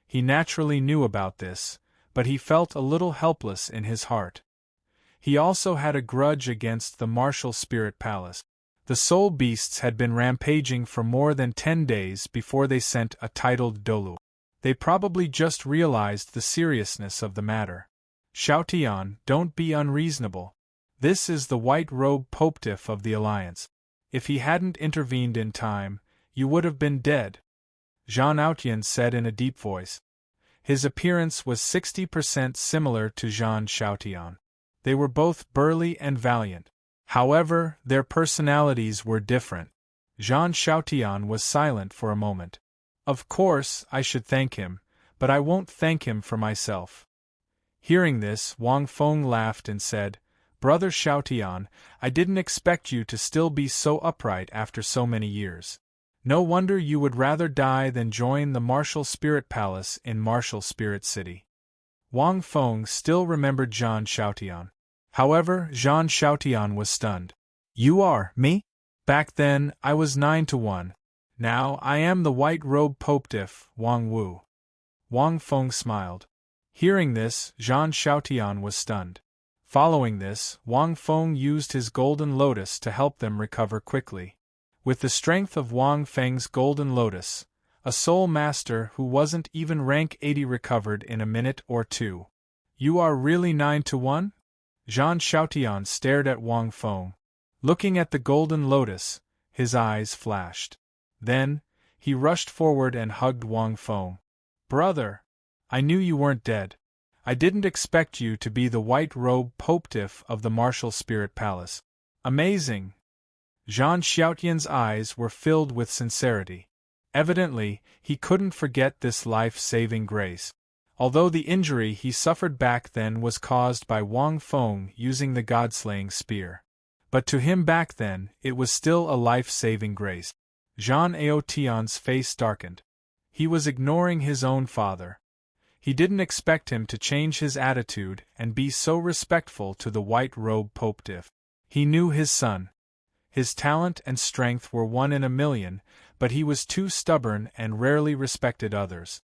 He naturally knew about this, but he felt a little helpless in his heart. He also had a grudge against the Martial Spirit Palace. The soul beasts had been rampaging for more than 10 days before they sent a titled Douluo. They probably just realized the seriousness of the matter. Xiaotian, don't be unreasonable. This is the white-robed Popedif of the Alliance. If he hadn't intervened in time, you would have been dead, Zhan Outyan said in a deep voice. His appearance was 60% similar to Zhang Xiaotian. They were both burly and valiant. However, their personalities were different. Zhang Xiaotian was silent for a moment. Of course, I should thank him, but I won't thank him for myself. Hearing this, Wang Feng laughed and said, Brother Xiaotian, I didn't expect you to still be so upright after so many years. No wonder you would rather die than join the Martial Spirit Palace in Martial Spirit City. Wang Feng still remembered Zhang Xiaotian. However, Zhang Xiaotian was stunned. You are, me? Back then, I was 9-1. Now, I am the white-robed Popediff, Wang Wu. Wang Feng smiled. Hearing this, Zhang Xiaotian was stunned. Following this, Wang Feng used his golden lotus to help them recover quickly. With the strength of Wang Feng's golden lotus, a soul master who wasn't even rank 80 recovered in a minute or two. You are really 9-1? Zhang Xiaotian stared at Wang Feng. Looking at the golden lotus, his eyes flashed. Then, he rushed forward and hugged Wang Feng. Brother! I knew you weren't dead. I didn't expect you to be the white-robed Popediff of the Martial Spirit Palace. Amazing! Zhang Xiaotian's eyes were filled with sincerity. Evidently, he couldn't forget this life-saving grace. Although the injury he suffered back then was caused by Wang Feng using the god-slaying spear. But to him back then, it was still a life-saving grace. Zhang Aotian's face darkened. He was ignoring his own father. He didn't expect him to change his attitude and be so respectful to the white-robed Popediff. He knew his son. His talent and strength were 1 in a million, but he was too stubborn and rarely respected others.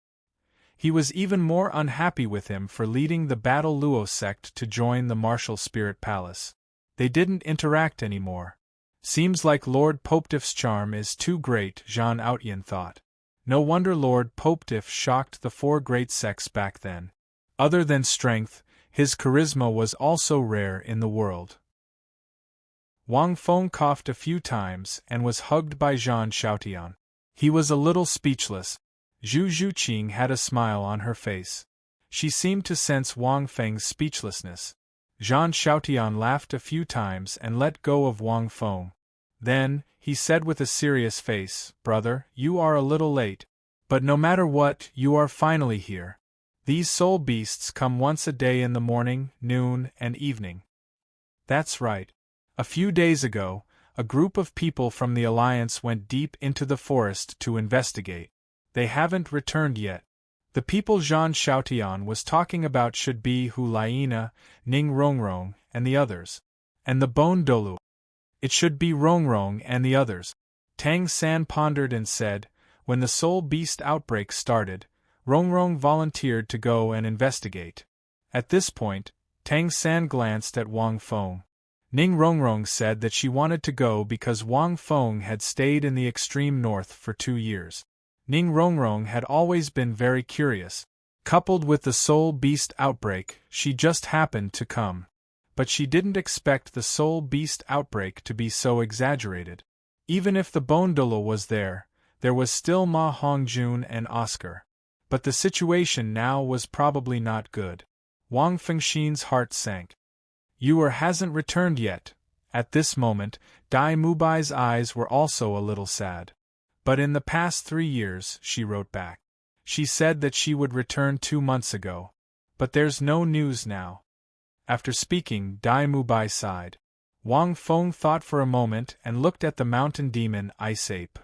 He was even more unhappy with him for leading the Dalu sect to join the Martial Spirit Palace. They didn't interact anymore. Seems like Lord Popediff's charm is too great, Zhang Aotian thought. No wonder Lord Popediff shocked the 4 great sects back then. Other than strength, his charisma was also rare in the world. Wang Feng coughed a few times and was hugged by Zhang Xiaotian. He was a little speechless. Zhu Zhuqing had a smile on her face. She seemed to sense Wang Feng's speechlessness. Zhang Xiaotian laughed a few times and let go of Wang Feng. Then, he said with a serious face, Brother, you are a little late. But no matter what, you are finally here. These soul beasts come once a day in the morning, noon, and evening. That's right. A few days ago, a group of people from the Alliance went deep into the forest to investigate. They haven't returned yet. The people Zhang Xiaotian was talking about should be Hu Liena, Ning Rongrong, and the others. And the bone Douluo. It should be Rongrong and the others. Tang San pondered and said, when the soul beast outbreak started, Rongrong volunteered to go and investigate. At this point, Tang San glanced at Wang Feng. Ning Rongrong said that she wanted to go because Wang Feng had stayed in the extreme north for 2 years. Ning Rongrong had always been very curious. Coupled with the soul beast outbreak, she just happened to come. But she didn't expect the soul beast outbreak to be so exaggerated. Even if the bone Douluo was there was still Ma Hongjun and Oscar. But the situation now was probably not good. Wang Fengxin's heart sank. Yuer hasn't returned yet. At this moment, Dai Mubai's eyes were also a little sad. But in the past 3 years, she wrote back. She said that she would return 2 months ago. But there's no news now. After speaking, Dai Mubai sighed. Wang Feng thought for a moment and looked at the mountain demon Ice Ape.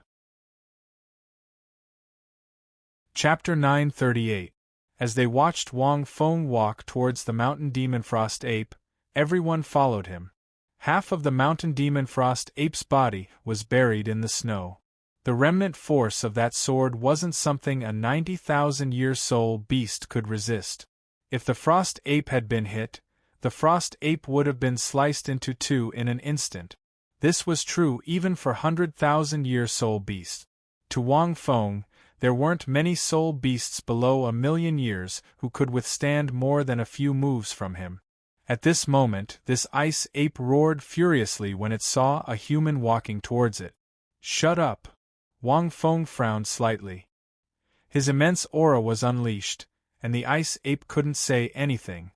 Chapter 938. As they watched Wang Feng walk towards the mountain demon Frost Ape, everyone followed him. Half of the mountain demon Frost Ape's body was buried in the snow. The remnant force of that sword wasn't something a 90,000-year soul beast could resist. If the Frost Ape had been hit, the Frost Ape would have been sliced into 2 in an instant. This was true even for 100,000-year soul beasts. To Wang Feng, there weren't many soul beasts below 1,000,000 years who could withstand more than a few moves from him. At this moment, this ice ape roared furiously when it saw a human walking towards it. Shut up! Wang Feng frowned slightly. His immense aura was unleashed, and the ice ape couldn't say anything.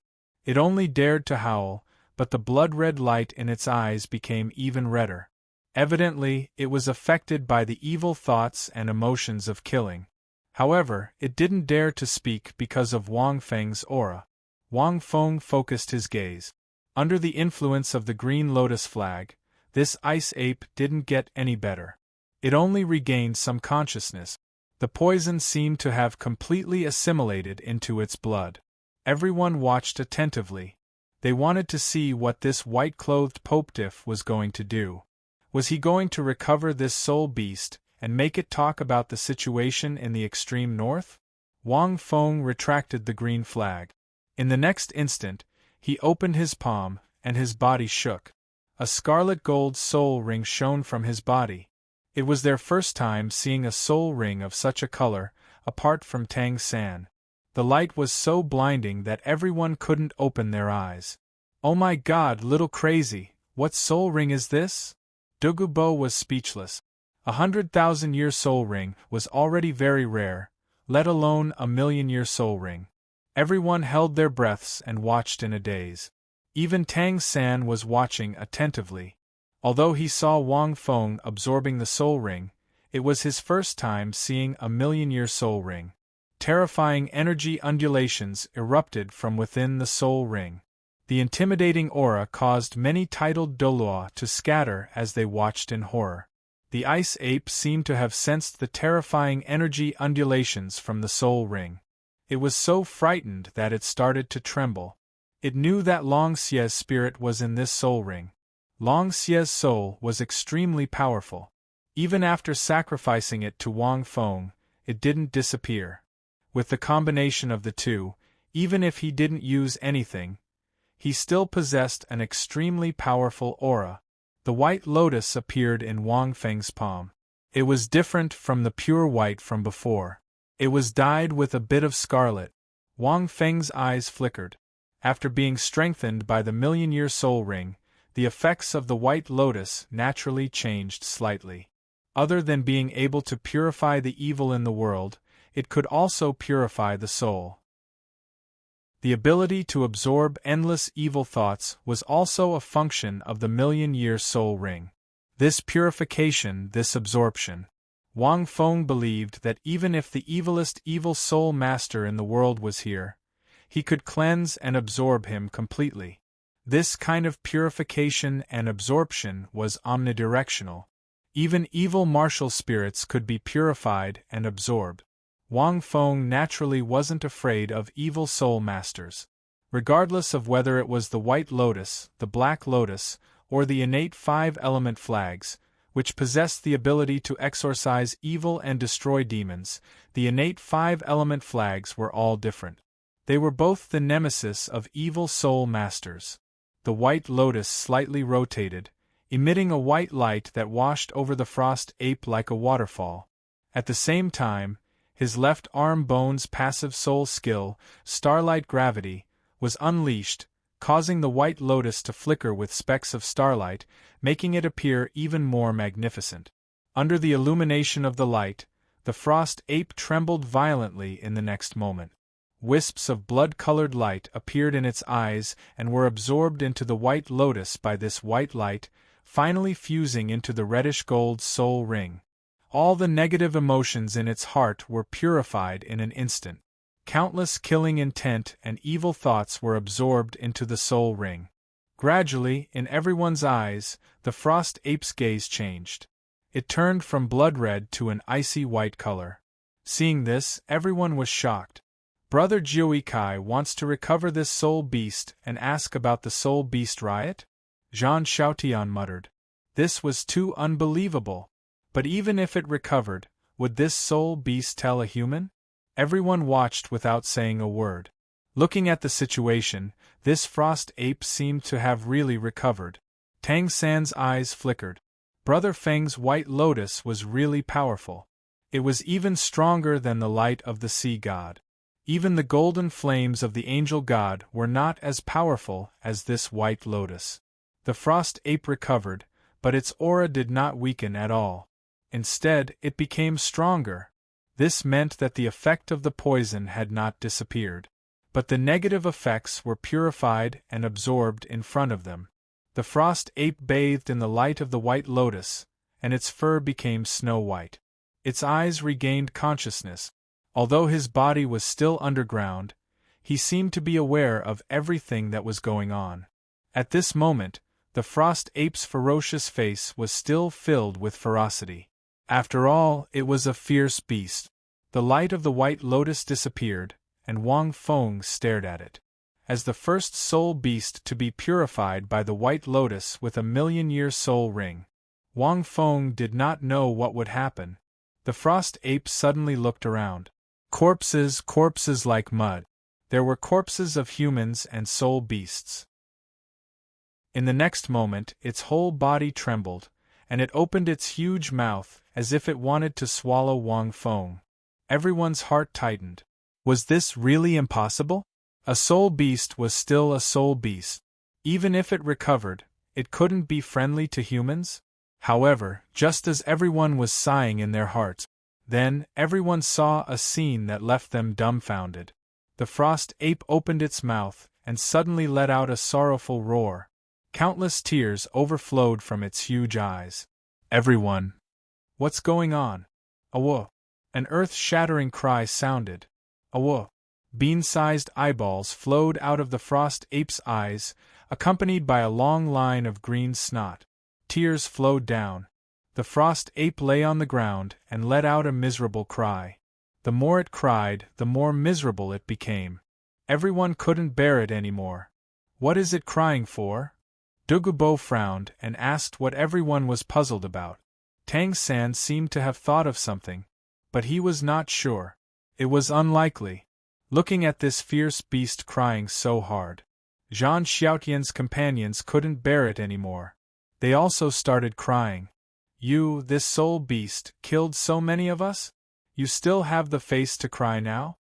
It only dared to howl, but the blood-red light in its eyes became even redder. Evidently, it was affected by the evil thoughts and emotions of killing. However, it didn't dare to speak because of Wang Feng's aura. Wang Feng focused his gaze. Under the influence of the green lotus flag, this ice ape didn't get any better. It only regained some consciousness. The poison seemed to have completely assimilated into its blood. Everyone watched attentively. They wanted to see what this white-clothed popetiff was going to do. Was he going to recover this soul beast and make it talk about the situation in the extreme north? Wang Feng retracted the green flag. In the next instant, he opened his palm, and his body shook. A scarlet gold soul ring shone from his body. It was their first time seeing a soul ring of such a color, apart from Tang San. The light was so blinding that everyone couldn't open their eyes. "Oh my God, little crazy, what soul ring is this?" Douluo was speechless. 100,000-year soul ring was already very rare, let alone a million-year soul ring. Everyone held their breaths and watched in a daze. Even Tang San was watching attentively. Although he saw Wang Feng absorbing the soul ring, it was his first time seeing a million-year soul ring. Terrifying energy undulations erupted from within the soul ring. The intimidating aura caused many titled Douluo to scatter as they watched in horror. The ice ape seemed to have sensed the terrifying energy undulations from the soul ring. It was so frightened that it started to tremble. It knew that Long Xie's spirit was in this soul ring. Long Xie's soul was extremely powerful. Even after sacrificing it to Wang Feng, it didn't disappear. With the combination of the two, even if he didn't use anything, he still possessed an extremely powerful aura. The white lotus appeared in Wang Feng's palm. It was different from the pure white from before. It was dyed with a bit of scarlet. Wang Feng's eyes flickered. After being strengthened by the million-year soul ring, the effects of the white lotus naturally changed slightly. Other than being able to purify the evil in the world, it could also purify the soul. The ability to absorb endless evil thoughts was also a function of the million-year soul ring. This purification, this absorption. Wang Feng believed that even if the evilest evil soul master in the world was here, he could cleanse and absorb him completely. This kind of purification and absorption was omnidirectional. Even evil martial spirits could be purified and absorbed. Wang Feng naturally wasn't afraid of evil soul masters. Regardless of whether it was the white lotus, the black lotus, or the innate five-element flags, which possessed the ability to exorcise evil and destroy demons, the innate five-element flags were all different. They were both the nemesis of evil soul masters. The white lotus slightly rotated, emitting a white light that washed over the frost ape like a waterfall. At the same time, his left arm bone's passive soul skill, starlight gravity, was unleashed, causing the white lotus to flicker with specks of starlight, making it appear even more magnificent. Under the illumination of the light, the frost ape trembled violently in the next moment. Wisps of blood-colored light appeared in its eyes and were absorbed into the white lotus by this white light, finally fusing into the reddish-gold soul ring. All the negative emotions in its heart were purified in an instant. Countless killing intent and evil thoughts were absorbed into the soul ring. Gradually, in everyone's eyes, the frost ape's gaze changed. It turned from blood-red to an icy white color. Seeing this, everyone was shocked. Brother Jiuikai wants to recover this soul beast and ask about the soul beast riot? Zhang Xiaotian muttered. This was too unbelievable. But even if it recovered, would this soul beast tell a human? Everyone watched without saying a word. Looking at the situation, this frost ape seemed to have really recovered. Tang San's eyes flickered. Brother Feng's white lotus was really powerful. It was even stronger than the light of the sea god. Even the golden flames of the angel god were not as powerful as this white lotus. The frost ape recovered, but its aura did not weaken at all. Instead, it became stronger. This meant that the effect of the poison had not disappeared. But the negative effects were purified and absorbed in front of them. The frost ape bathed in the light of the white lotus, and its fur became snow white. Its eyes regained consciousness. Although his body was still underground, he seemed to be aware of everything that was going on. At this moment, the frost ape's ferocious face was still filled with ferocity. After all, it was a fierce beast. The light of the white lotus disappeared, and Wang Feng stared at it. As the first soul beast to be purified by the white lotus with a million-year soul ring, Wang Feng did not know what would happen. The frost ape suddenly looked around. Corpses like mud. There were corpses of humans and soul beasts. In the next moment, its whole body trembled, and it opened its huge mouth as if it wanted to swallow Wang Feng. Everyone's heart tightened. Was this really impossible? A soul beast was still a soul beast. Even if it recovered, it couldn't be friendly to humans? However, just as everyone was sighing in their hearts, then everyone saw a scene that left them dumbfounded. The frost ape opened its mouth and suddenly let out a sorrowful roar. Countless tears overflowed from its huge eyes. Everyone. What's going on? Awo! An earth-shattering cry sounded. Awo! Bean-sized eyeballs flowed out of the frost ape's eyes, accompanied by a long line of green snot. Tears flowed down. The frost ape lay on the ground and let out a miserable cry. The more it cried, the more miserable it became. Everyone couldn't bear it anymore. What is it crying for? Douluo frowned and asked what everyone was puzzled about. Tang San seemed to have thought of something, but he was not sure. It was unlikely. Looking at this fierce beast crying so hard, Zhang Xiaotian's companions couldn't bear it anymore. They also started crying. You, this soul beast, killed so many of us? You still have the face to cry now?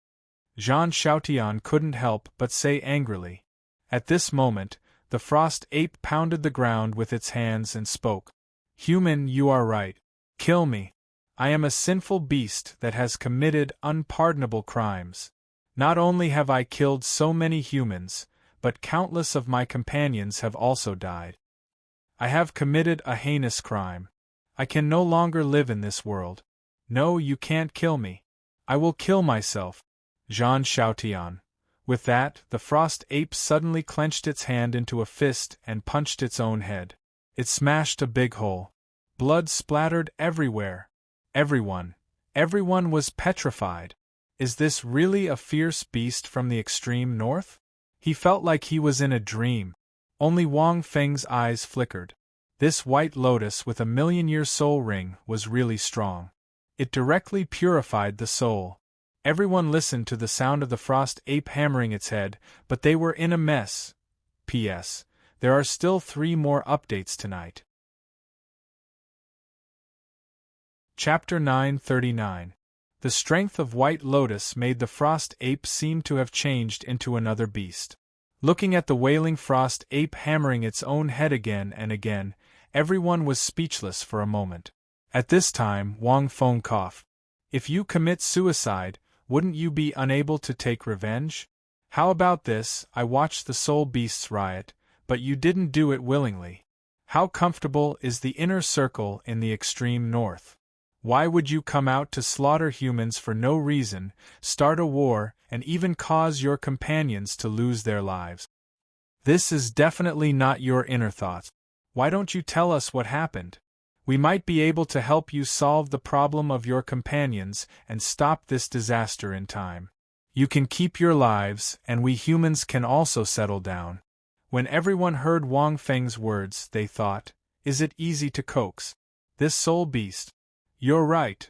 Zhang Xiaotian couldn't help but say angrily. At this moment, the frost ape pounded the ground with its hands and spoke. Human, you are right. Kill me. I am a sinful beast that has committed unpardonable crimes. Not only have I killed so many humans, but countless of my companions have also died. I have committed a heinous crime. I can no longer live in this world. No, you can't kill me. I will kill myself. Zhang Xiaotian. With that, the frost ape suddenly clenched its hand into a fist and punched its own head. It smashed a big hole. Blood splattered everywhere. Everyone was petrified. Is this really a fierce beast from the extreme north? He felt like he was in a dream. Only Wang Feng's eyes flickered. This white lotus with a million-year soul ring was really strong. It directly purified the soul. Everyone listened to the sound of the frost ape hammering its head, but they were in a mess. P.S. There are still 3 more updates tonight. Chapter 939. The strength of White Lotus made the frost ape seem to have changed into another beast. Looking at the wailing frost ape hammering its own head again and again, everyone was speechless for a moment. At this time, Wang Feng coughed. If you commit suicide, wouldn't you be unable to take revenge? How about this? I watched the soul beasts riot, but you didn't do it willingly. How comfortable is the inner circle in the extreme north? Why would you come out to slaughter humans for no reason, start a war, and even cause your companions to lose their lives? This is definitely not your inner thoughts. Why don't you tell us what happened? We might be able to help you solve the problem of your companions and stop this disaster in time. You can keep your lives, and we humans can also settle down. When everyone heard Wang Feng's words, they thought, is it easy to coax this soul beast? You're right.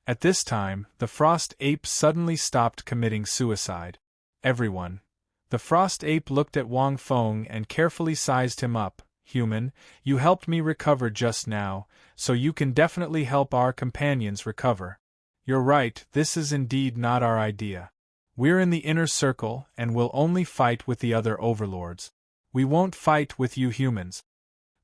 At this time, the frost ape suddenly stopped committing suicide. Everyone. The frost ape looked at Wang Feng and carefully sized him up. Human, you helped me recover just now, so you can definitely help our companions recover. You're right, this is indeed not our idea. We're in the inner circle and will only fight with the other overlords. We won't fight with you humans.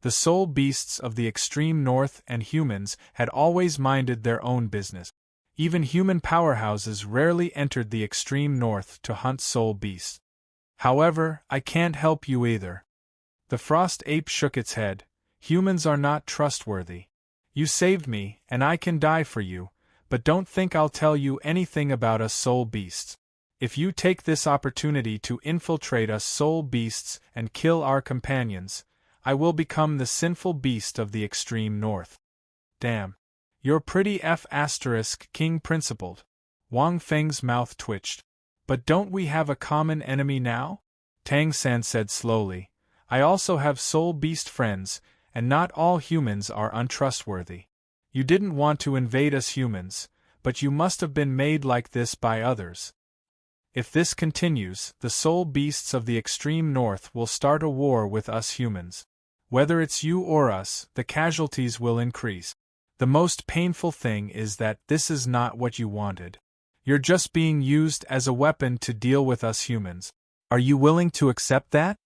The soul beasts of the extreme north and humans had always minded their own business. Even human powerhouses rarely entered the extreme north to hunt soul beasts. However, I can't help you either. The frost ape shook its head. Humans are not trustworthy. You saved me, and I can die for you, but don't think I'll tell you anything about us soul beasts. If you take this opportunity to infiltrate us soul beasts and kill our companions, I will become the sinful beast of the extreme north. Damn. You're pretty king principled. Wang Feng's mouth twitched. But don't we have a common enemy now? Tang San said slowly. I also have soul beast friends, and not all humans are untrustworthy. You didn't want to invade us humans, but you must have been made like this by others. If this continues, the soul beasts of the extreme north will start a war with us humans. Whether it's you or us, the casualties will increase. The most painful thing is that this is not what you wanted. You're just being used as a weapon to deal with us humans. Are you willing to accept that?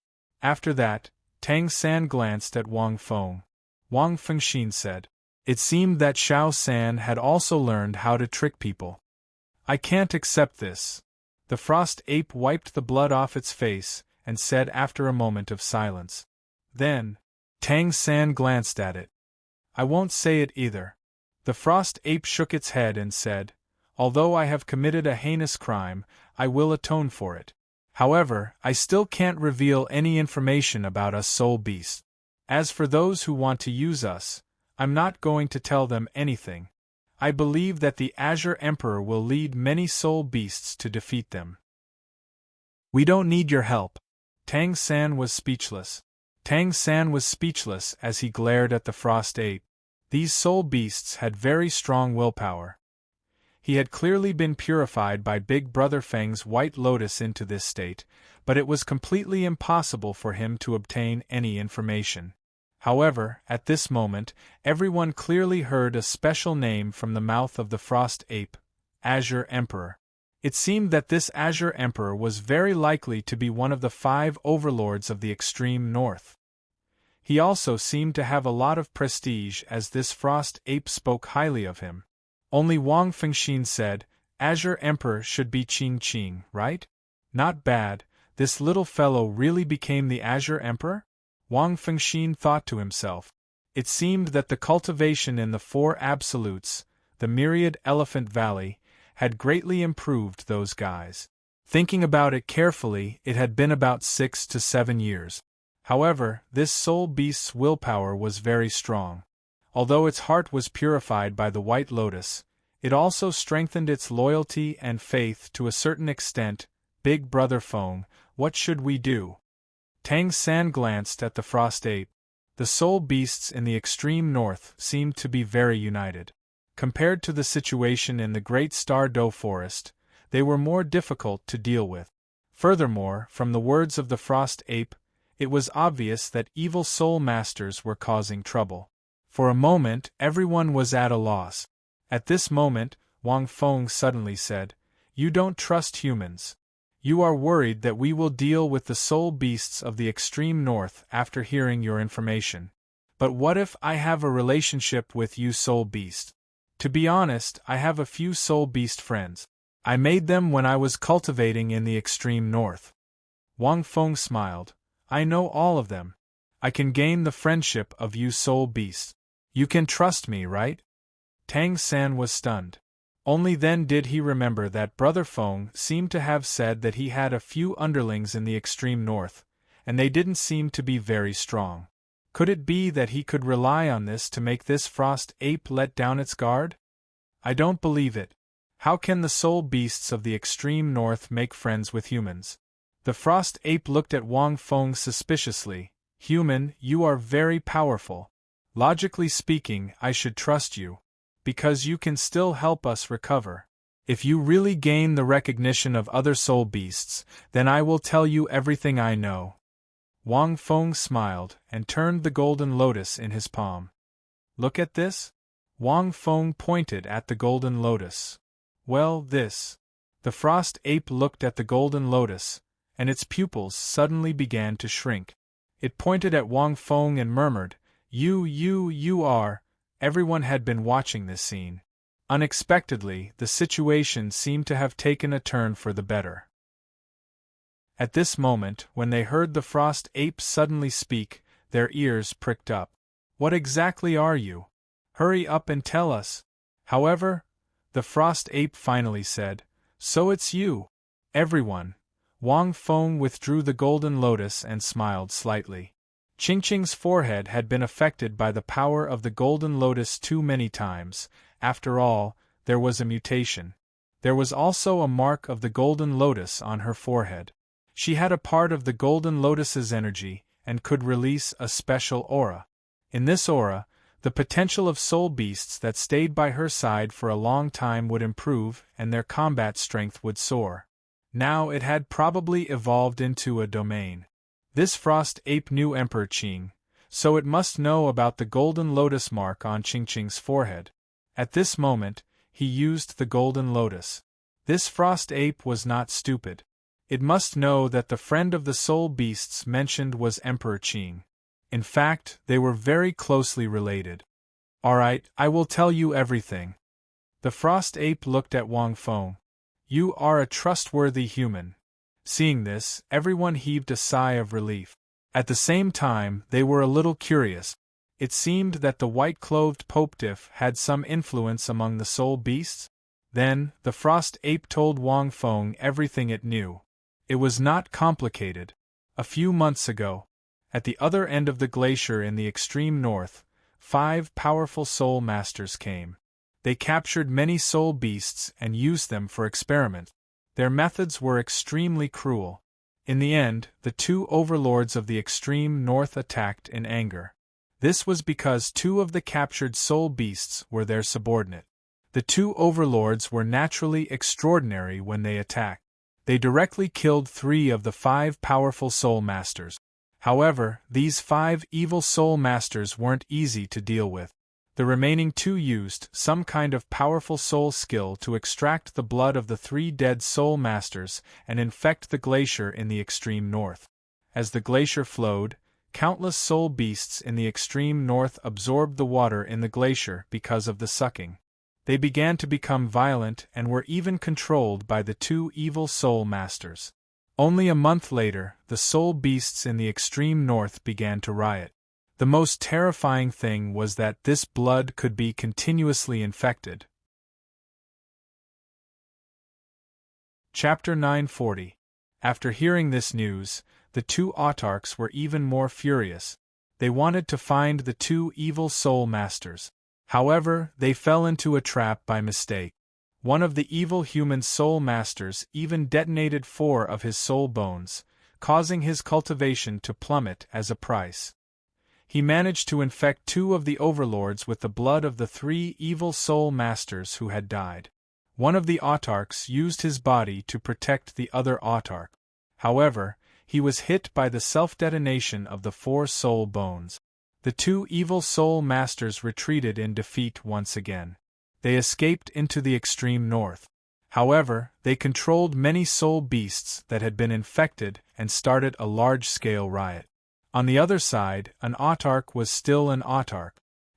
After that, Tang San glanced at Wang Feng. Wang Fengxin said. It seemed that Xiao San had also learned how to trick people. I can't accept this. The frost ape wiped the blood off its face and said after a moment of silence. Then, Tang San glanced at it. I won't say it either. The frost ape shook its head and said, although I have committed a heinous crime, I will atone for it. However, I still can't reveal any information about us soul beasts. As for those who want to use us, I'm not going to tell them anything. I believe that the Azure Emperor will lead many soul beasts to defeat them. We don't need your help. Tang San was speechless. Tang San was speechless as he glared at the frost ape. These soul beasts had very strong willpower. He had clearly been purified by Big Brother Feng's White Lotus into this state, but it was completely impossible for him to obtain any information. However, at this moment, everyone clearly heard a special name from the mouth of the frost ape, Azure Emperor. It seemed that this Azure Emperor was very likely to be one of the 5 overlords of the extreme north. He also seemed to have a lot of prestige as this frost ape spoke highly of him. Only Wang Fengxin said, Azure Emperor should be Qing, right? Not bad, this little fellow really became the Azure Emperor? Wang Fengxin thought to himself. It seemed that the cultivation in the 4 absolutes, the myriad Elephant Valley, had greatly improved those guys. Thinking about it carefully, it had been about 6 to 7 years. However, this soul beast's willpower was very strong. Although its heart was purified by the White Lotus, it also strengthened its loyalty and faith to a certain extent. Big Brother Feng, what should we do? Tang San glanced at the frost ape. The soul beasts in the extreme north seemed to be very united. Compared to the situation in the Great Star Do Forest, they were more difficult to deal with. Furthermore, from the words of the frost ape, it was obvious that evil soul masters were causing trouble. For a moment, everyone was at a loss. At this moment, Wang Feng suddenly said, You don't trust humans. You are worried that we will deal with the soul beasts of the extreme north after hearing your information. But what if I have a relationship with you soul beast? To be honest, I have a few soul beast friends. I made them when I was cultivating in the extreme north. Wang Feng smiled. I know all of them. I can gain the friendship of you soul beasts. You can trust me, right? Tang San was stunned. Only then did he remember that Brother Feng seemed to have said that he had a few underlings in the extreme north, and they didn't seem to be very strong. Could it be that he could rely on this to make this frost ape let down its guard? I don't believe it. How can the soul beasts of the extreme north make friends with humans? The frost ape looked at Wang Feng suspiciously. Human, you are very powerful. Logically speaking, I should trust you. Because you can still help us recover. If you really gain the recognition of other soul beasts, then I will tell you everything I know. Wang Feng smiled and turned the golden lotus in his palm. Look at this? Wang Feng pointed at the golden lotus. Well, this. The frost ape looked at the golden lotus, and its pupils suddenly began to shrink. It pointed at Wang Feng and murmured, You are. Everyone had been watching this scene. Unexpectedly, the situation seemed to have taken a turn for the better. At this moment, when they heard the frost apes suddenly speak, their ears pricked up. "What exactly are you? Hurry up and tell us." However, the frost ape finally said, "So it's you, everyone." Wang Feng withdrew the golden lotus and smiled slightly. Qingqing's forehead had been affected by the power of the golden lotus too many times. After all, there was a mutation. There was also a mark of the golden lotus on her forehead. She had a part of the golden lotus's energy, and could release a special aura. In this aura, the potential of soul beasts that stayed by her side for a long time would improve and their combat strength would soar. Now it had probably evolved into a domain. This frost ape knew Emperor Qing, so it must know about the golden lotus mark on Qingqing's forehead. At this moment, he used the golden lotus. This frost ape was not stupid. It must know that the friend of the soul beasts mentioned was Emperor Qing. In fact, they were very closely related. "Alright, I will tell you everything." The frost ape looked at Wang Feng. "You are a trustworthy human." Seeing this, everyone heaved a sigh of relief. At the same time, they were a little curious. It seemed that the white-clothed Popediff had some influence among the soul beasts. Then, the frost ape told Wang Feng everything it knew. It was not complicated. A few months ago, at the other end of the glacier in the extreme north, 5 powerful soul masters came. They captured many soul beasts and used them for experiments. Their methods were extremely cruel. In the end, the 2 overlords of the extreme north attacked in anger. This was because 2 of the captured soul beasts were their subordinate. The 2 overlords were naturally extraordinary when they attacked. They directly killed 3 of the 5 powerful soul masters. However, these 5 evil soul masters weren't easy to deal with. The remaining 2 used some kind of powerful soul skill to extract the blood of the 3 dead soul masters and infect the glacier in the extreme north. As the glacier flowed, countless soul beasts in the extreme north absorbed the water in the glacier because of the sucking. They began to become violent and were even controlled by the 2 evil soul masters. Only a month later, the soul beasts in the extreme north began to riot. The most terrifying thing was that this blood could be continuously infected. Chapter 940. After hearing this news, the 2 autarchs were even more furious. They wanted to find the 2 evil soul masters. However, they fell into a trap by mistake. One of the evil human soul masters even detonated 4 of his soul bones, causing his cultivation to plummet as a price. He managed to infect 2 of the overlords with the blood of the 3 evil soul masters who had died. One of the autarchs used his body to protect the other autarch. However, he was hit by the self-detonation of the 4 soul bones. The 2 evil soul masters retreated in defeat once again. They escaped into the extreme north. However, they controlled many soul beasts that had been infected and started a large-scale riot. On the other side, an autarch was still an autarch.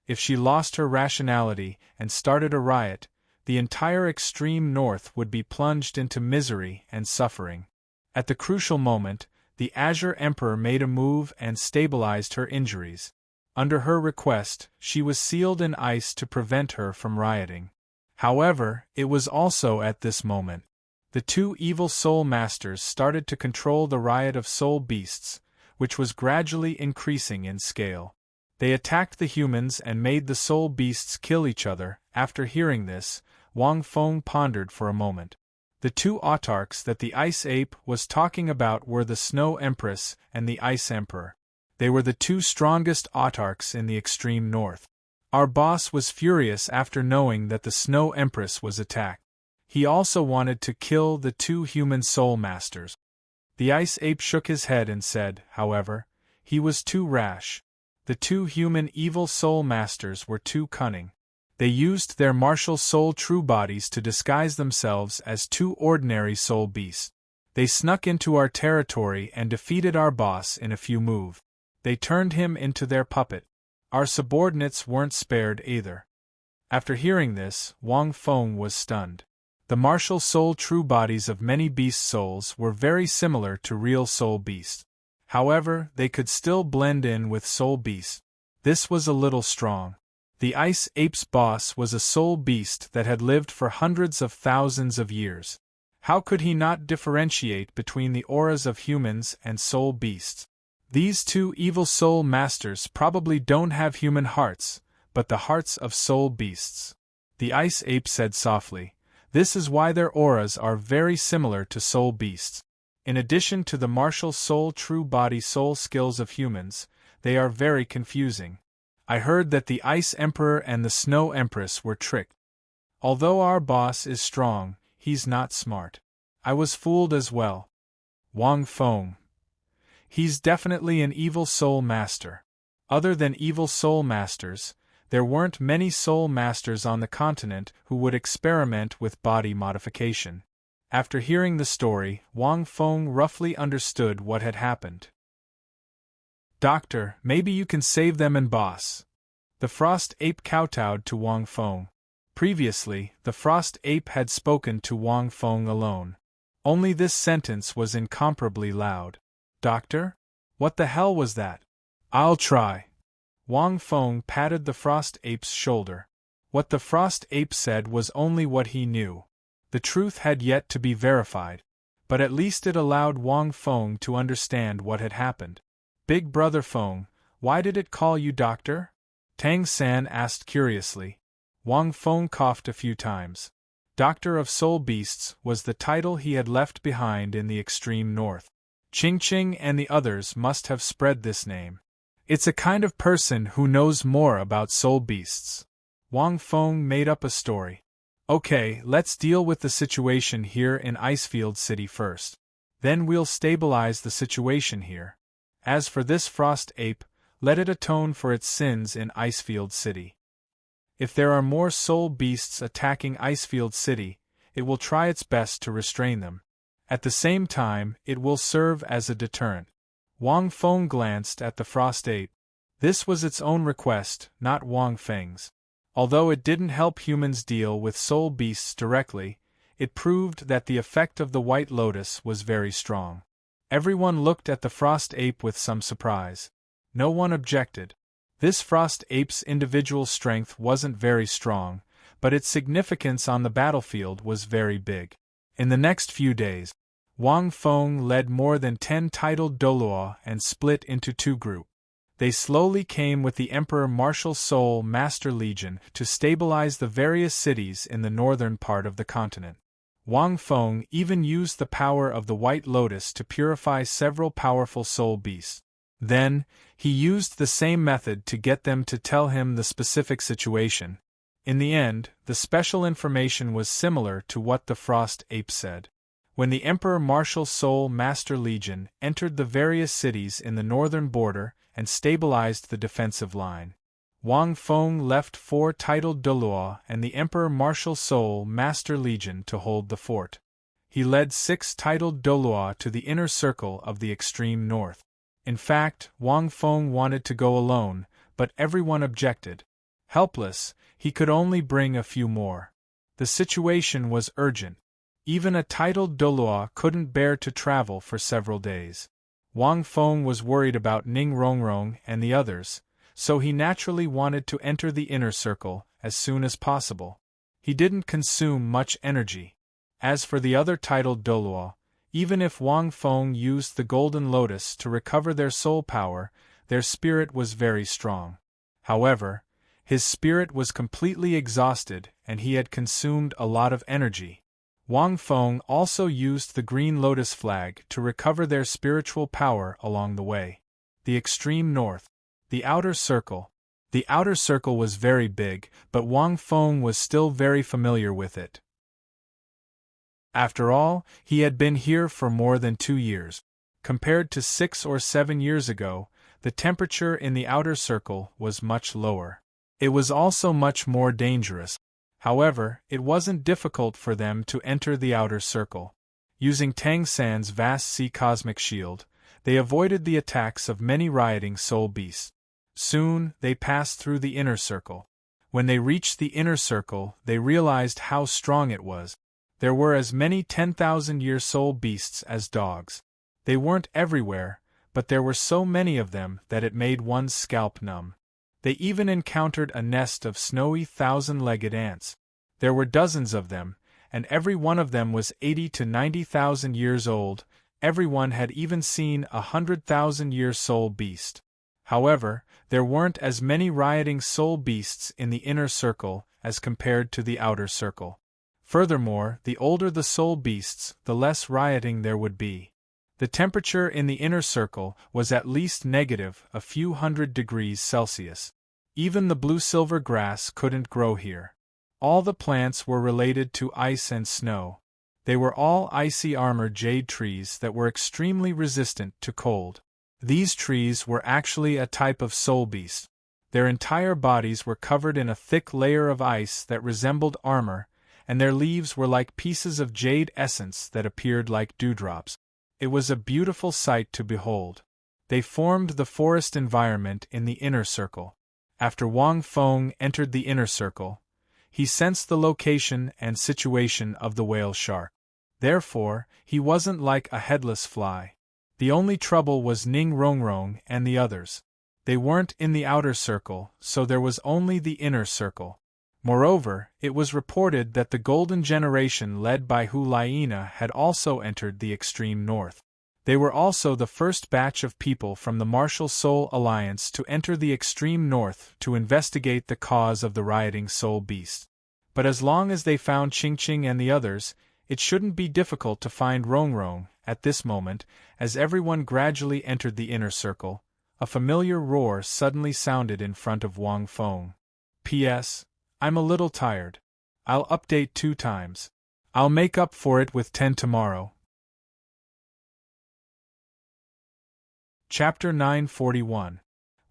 If she lost her rationality and started a riot, the entire extreme north would be plunged into misery and suffering. At the crucial moment, the Azure Emperor made a move and stabilized her injuries. Under her request, she was sealed in ice to prevent her from rioting. However, it was also at this moment. The 2 evil soul masters started to control the riot of soul beasts, which was gradually increasing in scale. They attacked the humans and made the soul beasts kill each other. After hearing this, Wang Feng pondered for a moment. The 2 autarchs that the Ice Ape was talking about were the Snow Empress and the Ice Emperor. They were the 2 strongest autarchs in the extreme north. Our boss was furious after knowing that the Snow Empress was attacked. He also wanted to kill the 2 human soul masters. The Ice Ape shook his head and said, however, he was too rash. The 2 human evil soul masters were too cunning. They used their martial soul true bodies to disguise themselves as 2 ordinary soul beasts. They snuck into our territory and defeated our boss in a few moves. They turned him into their puppet. Our subordinates weren't spared either. After hearing this, Wang Feng was stunned. The martial soul true bodies of many beast souls were very similar to real soul beasts. However, they could still blend in with soul beasts. This was a little strong. The Ice Ape's boss was a soul beast that had lived for hundreds of thousands of years. How could he not differentiate between the auras of humans and soul beasts? These two evil soul masters probably don't have human hearts, but the hearts of soul beasts. The Ice Ape said softly, "This is why their auras are very similar to soul beasts. In addition to the martial soul true body soul skills of humans, they are very confusing. I heard that the Ice Emperor and the Snow Empress were tricked. Although our boss is strong, he's not smart. I was fooled as well. Wang Feng. He's definitely an evil soul master. Other than evil soul masters, there weren't many soul masters on the continent who would experiment with body modification." After hearing the story, Wang Feng roughly understood what had happened. "Doctor, maybe you can save them and boss." The Frost Ape kowtowed to Wang Feng. Previously, the Frost Ape had spoken to Wang Feng alone. Only this sentence was incomparably loud. "Doctor? What the hell was that?" "I'll try." Wang Feng patted the Frost Ape's shoulder. What the Frost Ape said was only what he knew. The truth had yet to be verified, but at least it allowed Wang Feng to understand what had happened. "Big Brother Feng, why did it call you doctor?" Tang San asked curiously. Wang Feng coughed a few times. Doctor of Soul Beasts was the title he had left behind in the extreme north. Ching Ching and the others must have spread this name. It's a kind of person who knows more about soul beasts. Wang Feng made up a story. "Okay, let's deal with the situation here in Icefield City first. Then we'll stabilize the situation here. As for this Frost Ape, let it atone for its sins in Icefield City. If there are more soul beasts attacking Icefield City, it will try its best to restrain them. At the same time, it will serve as a deterrent." Wang Feng glanced at the Frost Ape. This was its own request, not Wang Feng's. Although it didn't help humans deal with soul beasts directly, it proved that the effect of the White Lotus was very strong. Everyone looked at the Frost Ape with some surprise. No one objected. This Frost Ape's individual strength wasn't very strong, but its significance on the battlefield was very big. In the next few days, Wang Feng led more than 10 titled Douluo and split into 2 groups. They slowly came with the Emperor Martial Soul Master Legion to stabilize the various cities in the northern part of the continent. Wang Feng even used the power of the White Lotus to purify several powerful soul beasts. Then, he used the same method to get them to tell him the specific situation. In the end, the special information was similar to what the Frost Ape said. When the Emperor Martial Soul Master Legion entered the various cities in the northern border and stabilized the defensive line, Wang Feng left 4 titled Douluo and the Emperor Martial Soul Master Legion to hold the fort. He led 6 titled Douluo to the inner circle of the extreme north. In fact, Wang Feng wanted to go alone, but everyone objected. Helpless, he could only bring a few more. The situation was urgent. Even a titled Douluo couldn't bear to travel for several days. Wang Feng was worried about Ning Rongrong and the others, so he naturally wanted to enter the inner circle as soon as possible. He didn't consume much energy. As for the other titled Douluo, even if Wang Feng used the Golden Lotus to recover their soul power, their spirit was very strong. However, his spirit was completely exhausted and he had consumed a lot of energy. Wang Feng also used the Green Lotus flag to recover their spiritual power along the way. The extreme north. The outer circle. The outer circle was very big, but Wang Feng was still very familiar with it. After all, he had been here for more than 2 years. Compared to 6 or 7 years ago, the temperature in the outer circle was much lower. It was also much more dangerous. However, it wasn't difficult for them to enter the outer circle. Using Tang San's vast sea cosmic shield, they avoided the attacks of many rioting soul beasts. Soon, they passed through the inner circle. When they reached the inner circle, they realized how strong it was. There were as many 10,000-year soul beasts as dogs. They weren't everywhere, but there were so many of them that it made one's scalp numb. They even encountered a nest of snowy 1,000-legged ants. There were dozens of them, and every one of them was 80 to 90,000 years old. Everyone had even seen a 100,000-year soul beast. However, there weren't as many rioting soul beasts in the inner circle as compared to the outer circle. Furthermore, the older the soul beasts, the less rioting there would be. The temperature in the inner circle was at least negative a few hundred degrees Celsius. Even the blue-silver grass couldn't grow here. All the plants were related to ice and snow. They were all icy armor jade trees that were extremely resistant to cold. These trees were actually a type of soul beast. Their entire bodies were covered in a thick layer of ice that resembled armor, and their leaves were like pieces of jade essence that appeared like dewdrops. It was a beautiful sight to behold. They formed the forest environment in the inner circle. After Wang Feng entered the inner circle, he sensed the location and situation of the whale shark. Therefore, he wasn't like a headless fly. The only trouble was Ning Rongrong and the others. They weren't in the outer circle, so there was only the inner circle. Moreover, it was reported that the Golden Generation led by Hu Liena had also entered the extreme north. They were also the first batch of people from the Martial Soul Alliance to enter the extreme north to investigate the cause of the rioting soul beast. But as long as they found Qingqing and the others, it shouldn't be difficult to find Rongrong. At this moment, as everyone gradually entered the inner circle, a familiar roar suddenly sounded in front of Wang Feng. P.S. I'm a little tired. I'll update 2 times. I'll make up for it with 10 tomorrow. Chapter 941.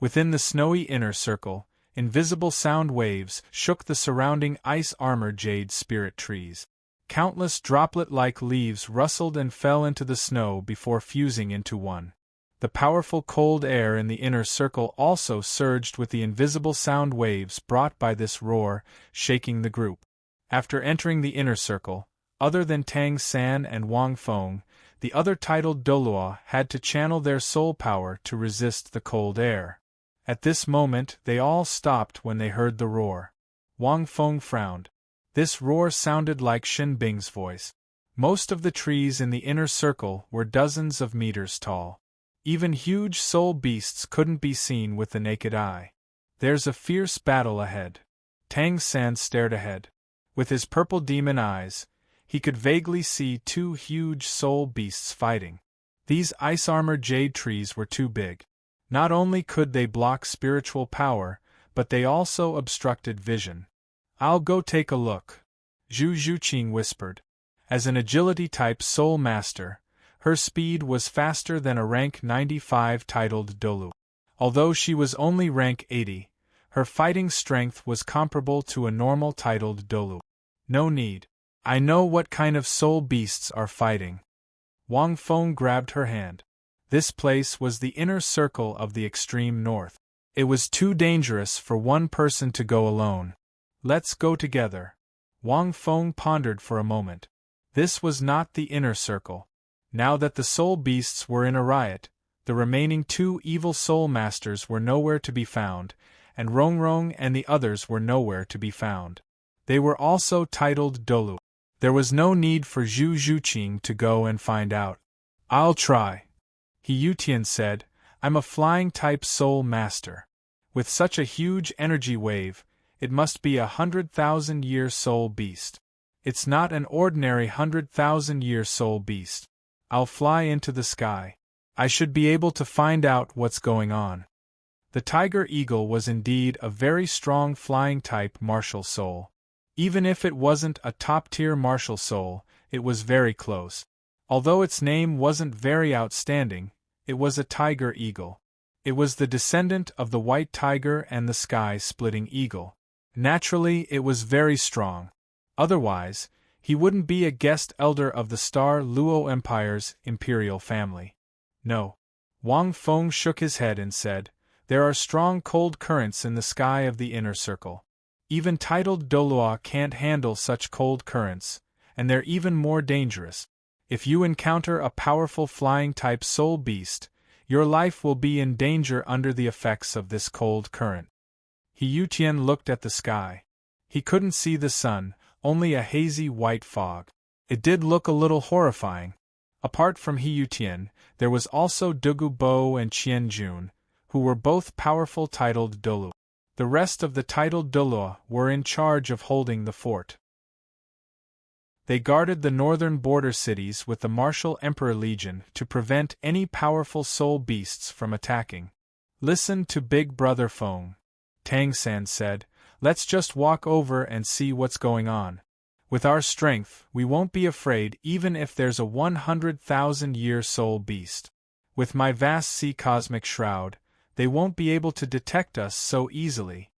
Within the snowy inner circle, invisible sound waves shook the surrounding ice armor jade spirit trees. Countless droplet-like leaves rustled and fell into the snow before fusing into one. The powerful cold air in the inner circle also surged with the invisible sound waves brought by this roar, shaking the group. After entering the inner circle, other than Tang San and Wang Feng, the other titled Douluo had to channel their soul power to resist the cold air. At this moment they all stopped when they heard the roar. Wang Feng frowned. This roar sounded like Shen Bing's voice. Most of the trees in the inner circle were dozens of meters tall. Even huge soul beasts couldn't be seen with the naked eye. There's a fierce battle ahead. Tang San stared ahead. With his purple demon eyes, he could vaguely see 2 huge soul beasts fighting. These ice-armor jade trees were too big. Not only could they block spiritual power, but they also obstructed vision. I'll go take a look, Zhu Zhuqing whispered. As an agility-type soul master, her speed was faster than a rank 95 titled Dalu. Although she was only rank 80, her fighting strength was comparable to a normal titled Dalu. No need. I know what kind of soul beasts are fighting. Wang Feng grabbed her hand. This place was the inner circle of the extreme north. It was too dangerous for one person to go alone. Let's go together. Wang Feng pondered for a moment. This was not the inner circle. Now that the soul beasts were in a riot, the remaining 2 evil soul masters were nowhere to be found, and Rongrong and the others were nowhere to be found. They were also titled Dalu. There was no need for Zhu Zhuqing to go and find out. I'll try. He Yutian said, I'm a flying-type soul master. With such a huge energy wave, it must be a 100,000-year soul beast. It's not an ordinary 100,000-year soul beast. I'll fly into the sky. I should be able to find out what's going on. The tiger eagle was indeed a very strong flying-type martial soul. Even if it wasn't a top-tier martial soul, it was very close. Although its name wasn't very outstanding, it was a tiger eagle. It was the descendant of the white tiger and the sky-splitting eagle. Naturally, it was very strong. Otherwise, he wouldn't be a guest elder of the Star Luo Empire's imperial family. No. Wang Feng shook his head and said, there are strong cold currents in the sky of the inner circle. Even titled Douluo can't handle such cold currents, and they're even more dangerous. If you encounter a powerful flying-type soul beast, your life will be in danger under the effects of this cold current. Hiyutian looked at the sky. He couldn't see the sun, only a hazy white fog. It did look a little horrifying. Apart from Hiyutian, there was also Douluo and Qianjun, who were both powerful titled Dalu. The rest of the titled Douluo were in charge of holding the fort. They guarded the northern border cities with the martial Emperor Legion to prevent any powerful soul beasts from attacking. "Listen to Big Brother Feng," Tang San said. "Let's just walk over and see what's going on. With our strength, we won't be afraid even if there's a 100,000-year soul beast. With my vast sea cosmic shroud, they won't be able to detect us so easily."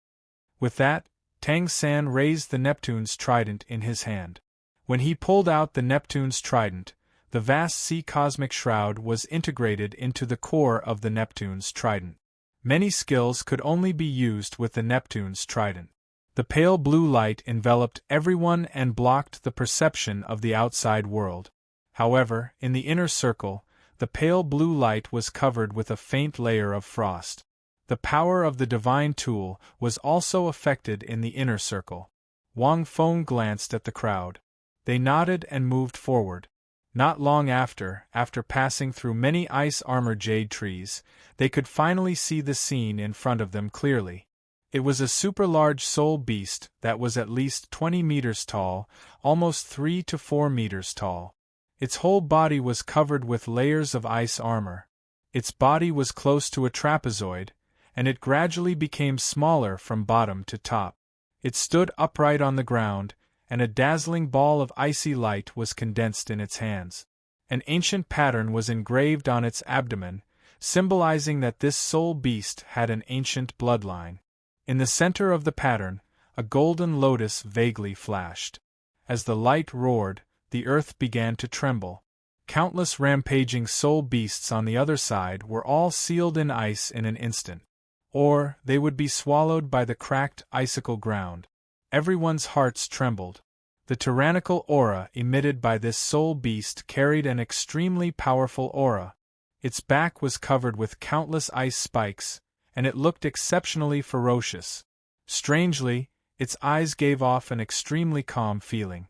With that, Tang San raised the Neptune's trident in his hand. When he pulled out the Neptune's trident, the vast sea cosmic shroud was integrated into the core of the Neptune's trident. Many skills could only be used with the Neptune's trident. The pale blue light enveloped everyone and blocked the perception of the outside world. However, in the inner circle, the pale blue light was covered with a faint layer of frost. The power of the divine tool was also affected in the inner circle. Wang Feng glanced at the crowd. They nodded and moved forward. Not long after passing through many ice-armor jade trees, they could finally see the scene in front of them clearly. It was a super-large soul beast that was at least 20 meters tall, almost 3 to 4 meters tall. Its whole body was covered with layers of ice armor. Its body was close to a trapezoid, and it gradually became smaller from bottom to top. It stood upright on the ground, and a dazzling ball of icy light was condensed in its hands. An ancient pattern was engraved on its abdomen, symbolizing that this soul beast had an ancient bloodline. In the center of the pattern, a golden lotus vaguely flashed. As the light roared, the earth began to tremble. Countless rampaging soul beasts on the other side were all sealed in ice in an instant. Or they would be swallowed by the cracked icicle ground. Everyone's hearts trembled. The tyrannical aura emitted by this soul beast carried an extremely powerful aura. Its back was covered with countless ice spikes, and it looked exceptionally ferocious. Strangely, its eyes gave off an extremely calm feeling.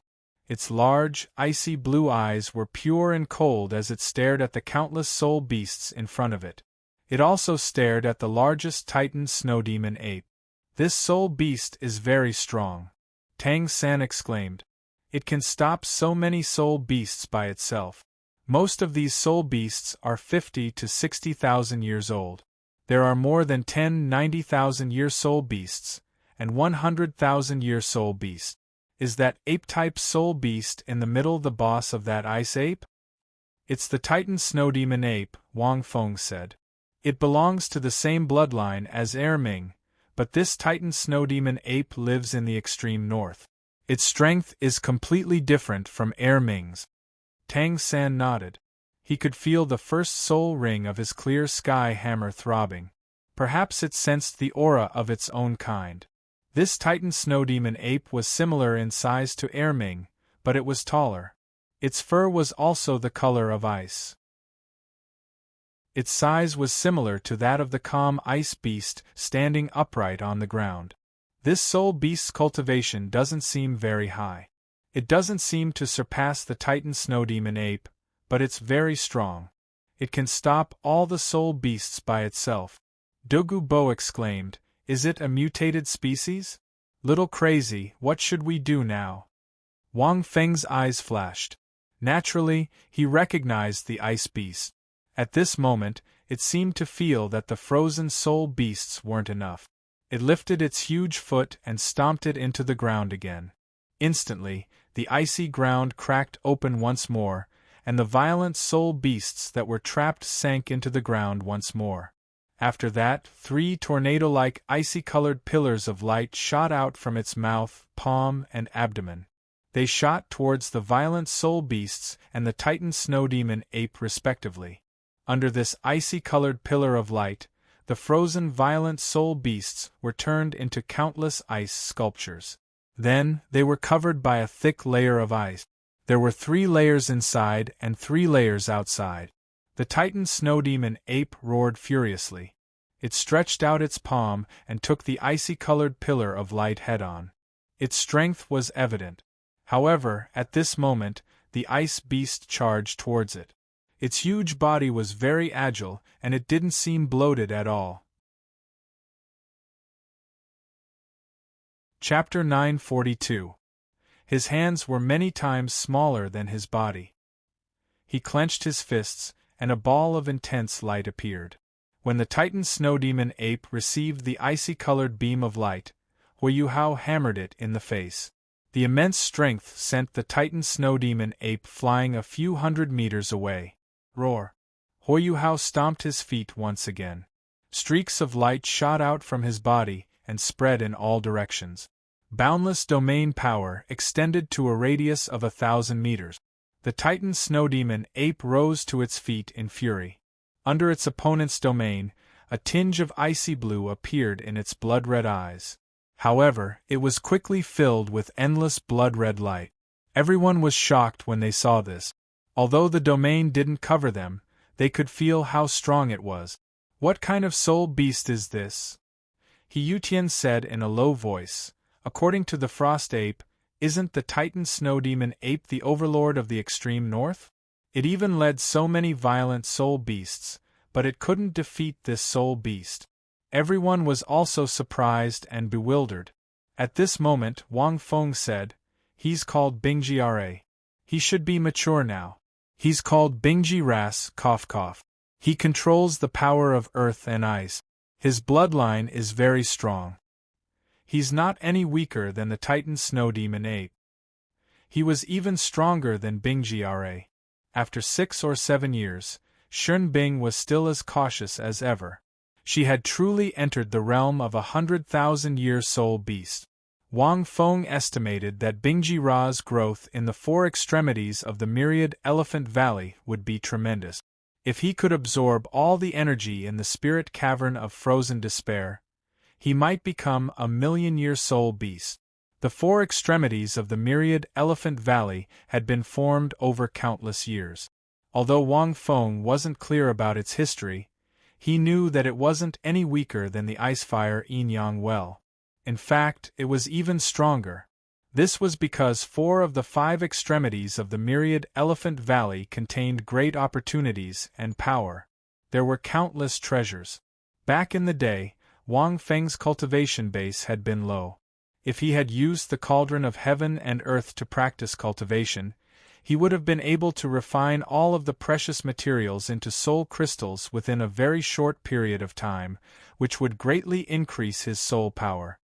Its large, icy blue eyes were pure and cold as it stared at the countless soul beasts in front of it. It also stared at the largest Titan snow demon ape. "This soul beast is very strong," Tang San exclaimed. "It can stop so many soul beasts by itself. Most of these soul beasts are 50 to 60,000 years old. There are more than 90,000-year soul beasts, and 100,000-year soul beasts. Is that ape-type soul beast in the middle the boss of that ice ape?" "It's the Titan snow demon ape," Wang Feng said. "It belongs to the same bloodline as Erming, but this Titan snow demon ape lives in the extreme north. Its strength is completely different from Erming's." Tang San nodded. He could feel the first soul ring of his clear sky hammer throbbing. Perhaps it sensed the aura of its own kind. This Titan snow demon ape was similar in size to Erming, but it was taller. Its fur was also the color of ice. Its size was similar to that of the calm ice beast standing upright on the ground. This soul beast's cultivation doesn't seem very high. It doesn't seem to surpass the Titan snow demon ape, but it's very strong. It can stop all the soul beasts by itself. Douluo exclaimed, "Is it a mutated species? Little crazy, what should we do now?" Wang Feng's eyes flashed. Naturally, he recognized the ice beast. At this moment, it seemed to feel that the frozen soul beasts weren't enough. It lifted its huge foot and stomped it into the ground again. Instantly, the icy ground cracked open once more, and the violent soul beasts that were trapped sank into the ground once more. After that, 3 tornado-like icy-colored pillars of light shot out from its mouth, palm, and abdomen. They shot towards the violent soul beasts and the Titan snow demon ape respectively. Under this icy-colored pillar of light, the frozen violent soul beasts were turned into countless ice sculptures. Then, they were covered by a thick layer of ice. There were 3 layers inside and 3 layers outside. The Titan snow demon ape roared furiously. It stretched out its palm and took the icy-colored pillar of light head-on. Its strength was evident. However, at this moment, the ice beast charged towards it. Its huge body was very agile, and it didn't seem bloated at all. Chapter 942. His hands were many times smaller than his body. He clenched his fists, and a ball of intense light appeared. When the Titan snow demon ape received the icy-colored beam of light, Huiyuhao hammered it in the face. The immense strength sent the Titan snow demon ape flying a few hundred meters away. Roar! Huiyuhao stomped his feet once again. Streaks of light shot out from his body and spread in all directions. Boundless domain power extended to a radius of 1,000 meters. The Titan snow demon ape rose to its feet in fury. Under its opponent's domain, a tinge of icy blue appeared in its blood-red eyes. However, it was quickly filled with endless blood-red light. Everyone was shocked when they saw this. Although the domain didn't cover them, they could feel how strong it was. "What kind of soul beast is this?" Yutian said in a low voice. "According to the frost ape, isn't the Titan snow demon ape the overlord of the extreme north? It even led so many violent soul beasts, but it couldn't defeat this soul beast." Everyone was also surprised and bewildered. At this moment Wang Feng said, "He's called Bingji Ra. He should be mature now. He's called Bingji Ras, cough cough. He controls the power of earth and ice. His bloodline is very strong. He's not any weaker than the Titan snow demon ape. He was even stronger than Bingji Ra." After 6 or 7 years, Shun Bing was still as cautious as ever. She had truly entered the realm of 100,000-year soul beast. Wang Feng estimated that Bingji Ra's growth in the 4 extremities of the myriad Elephant Valley would be tremendous. If he could absorb all the energy in the spirit cavern of frozen despair, he might become a 1,000,000-year soul beast. The 4 extremities of the myriad Elephant Valley had been formed over countless years. Although Wang Feng wasn't clear about its history, he knew that it wasn't any weaker than the Icefire Yin-Yang Well. In fact, it was even stronger. This was because 4 of the 5 extremities of the myriad Elephant Valley contained great opportunities and power. There were countless treasures. Back in the day, Wang Feng's cultivation base had been low. If he had used the cauldron of heaven and earth to practice cultivation, he would have been able to refine all of the precious materials into soul crystals within a very short period of time, which would greatly increase his soul power.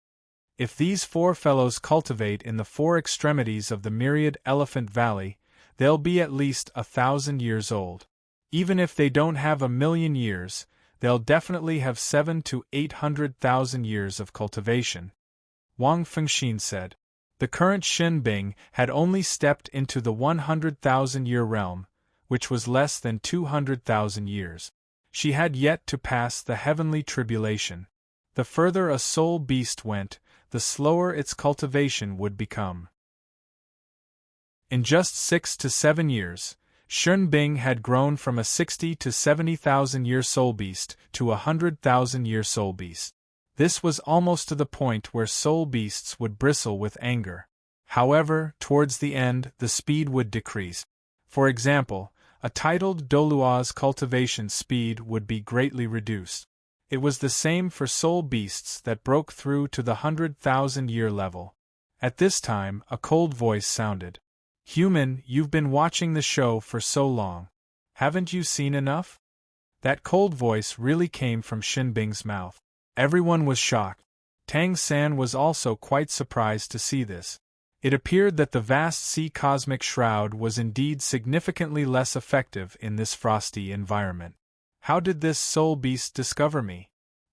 If these 4 fellows cultivate in the 4 extremities of the myriad Elephant Valley, they'll be at least 1,000 years old. Even if they don't have 1,000,000 years, they'll definitely have 700,000 to 800,000 years of cultivation. Wang Fengxin said. The current Shin Bing had only stepped into the 100,000-year realm, which was less than 200,000 years. She had yet to pass the heavenly tribulation. The further a soul beast went, the slower its cultivation would become. In just 6 to 7 years, Shun Bing had grown from a 60 to 70,000-year soul beast to a 100,000-year soul beast. This was almost to the point where soul beasts would bristle with anger. However, towards the end, the speed would decrease. For example, a titled Douluo's cultivation speed would be greatly reduced. It was the same for soul beasts that broke through to the 100,000-year level. At this time, a cold voice sounded. "Human, you've been watching the show for so long. Haven't you seen enough?" That cold voice really came from Shin Bing's mouth. Everyone was shocked. Tang San was also quite surprised to see this. It appeared that the vast sea cosmic shroud was indeed significantly less effective in this frosty environment. How did this soul beast discover me?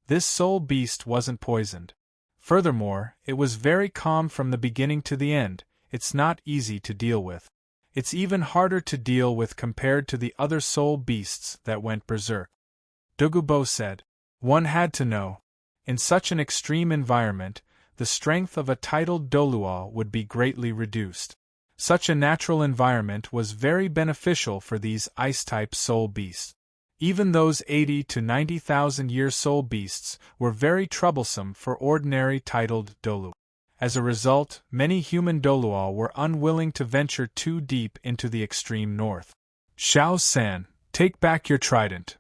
This soul beast wasn't poisoned. Furthermore, it was very calm from the beginning to the end. It's not easy to deal with. It's even harder to deal with compared to the other soul beasts that went berserk. Dogubo said. One had to know. In such an extreme environment, the strength of a titled Douluo would be greatly reduced. Such a natural environment was very beneficial for these ice-type soul beasts. Even those 80 to 90,000 year soul beasts were very troublesome for ordinary titled Douluo. As a result, many human Douluo were unwilling to venture too deep into the extreme north. "Xiao-san, take back your trident,"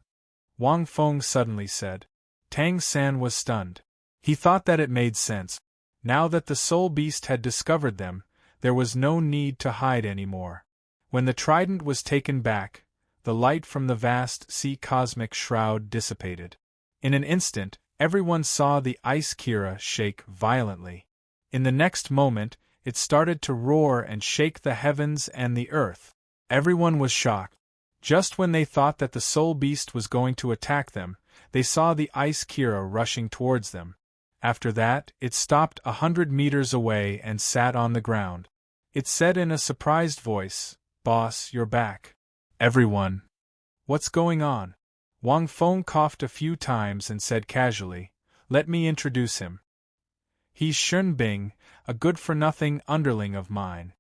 Wang Feng suddenly said. Tang San was stunned. He thought that it made sense. Now that the soul beast had discovered them, there was no need to hide anymore. When the trident was taken back, the light from the vast sea cosmic shroud dissipated. In an instant, everyone saw the ice Kira shake violently. In the next moment, it started to roar and shake the heavens and the earth. Everyone was shocked. Just when they thought that the soul beast was going to attack them, they saw the ice Kira rushing towards them. After that, it stopped 100 meters away and sat on the ground. It said in a surprised voice, "Boss, you're back." Everyone. "What's going on?" Wang Feng coughed a few times and said casually, "Let me introduce him. He's Shunbing, a good-for-nothing underling of mine."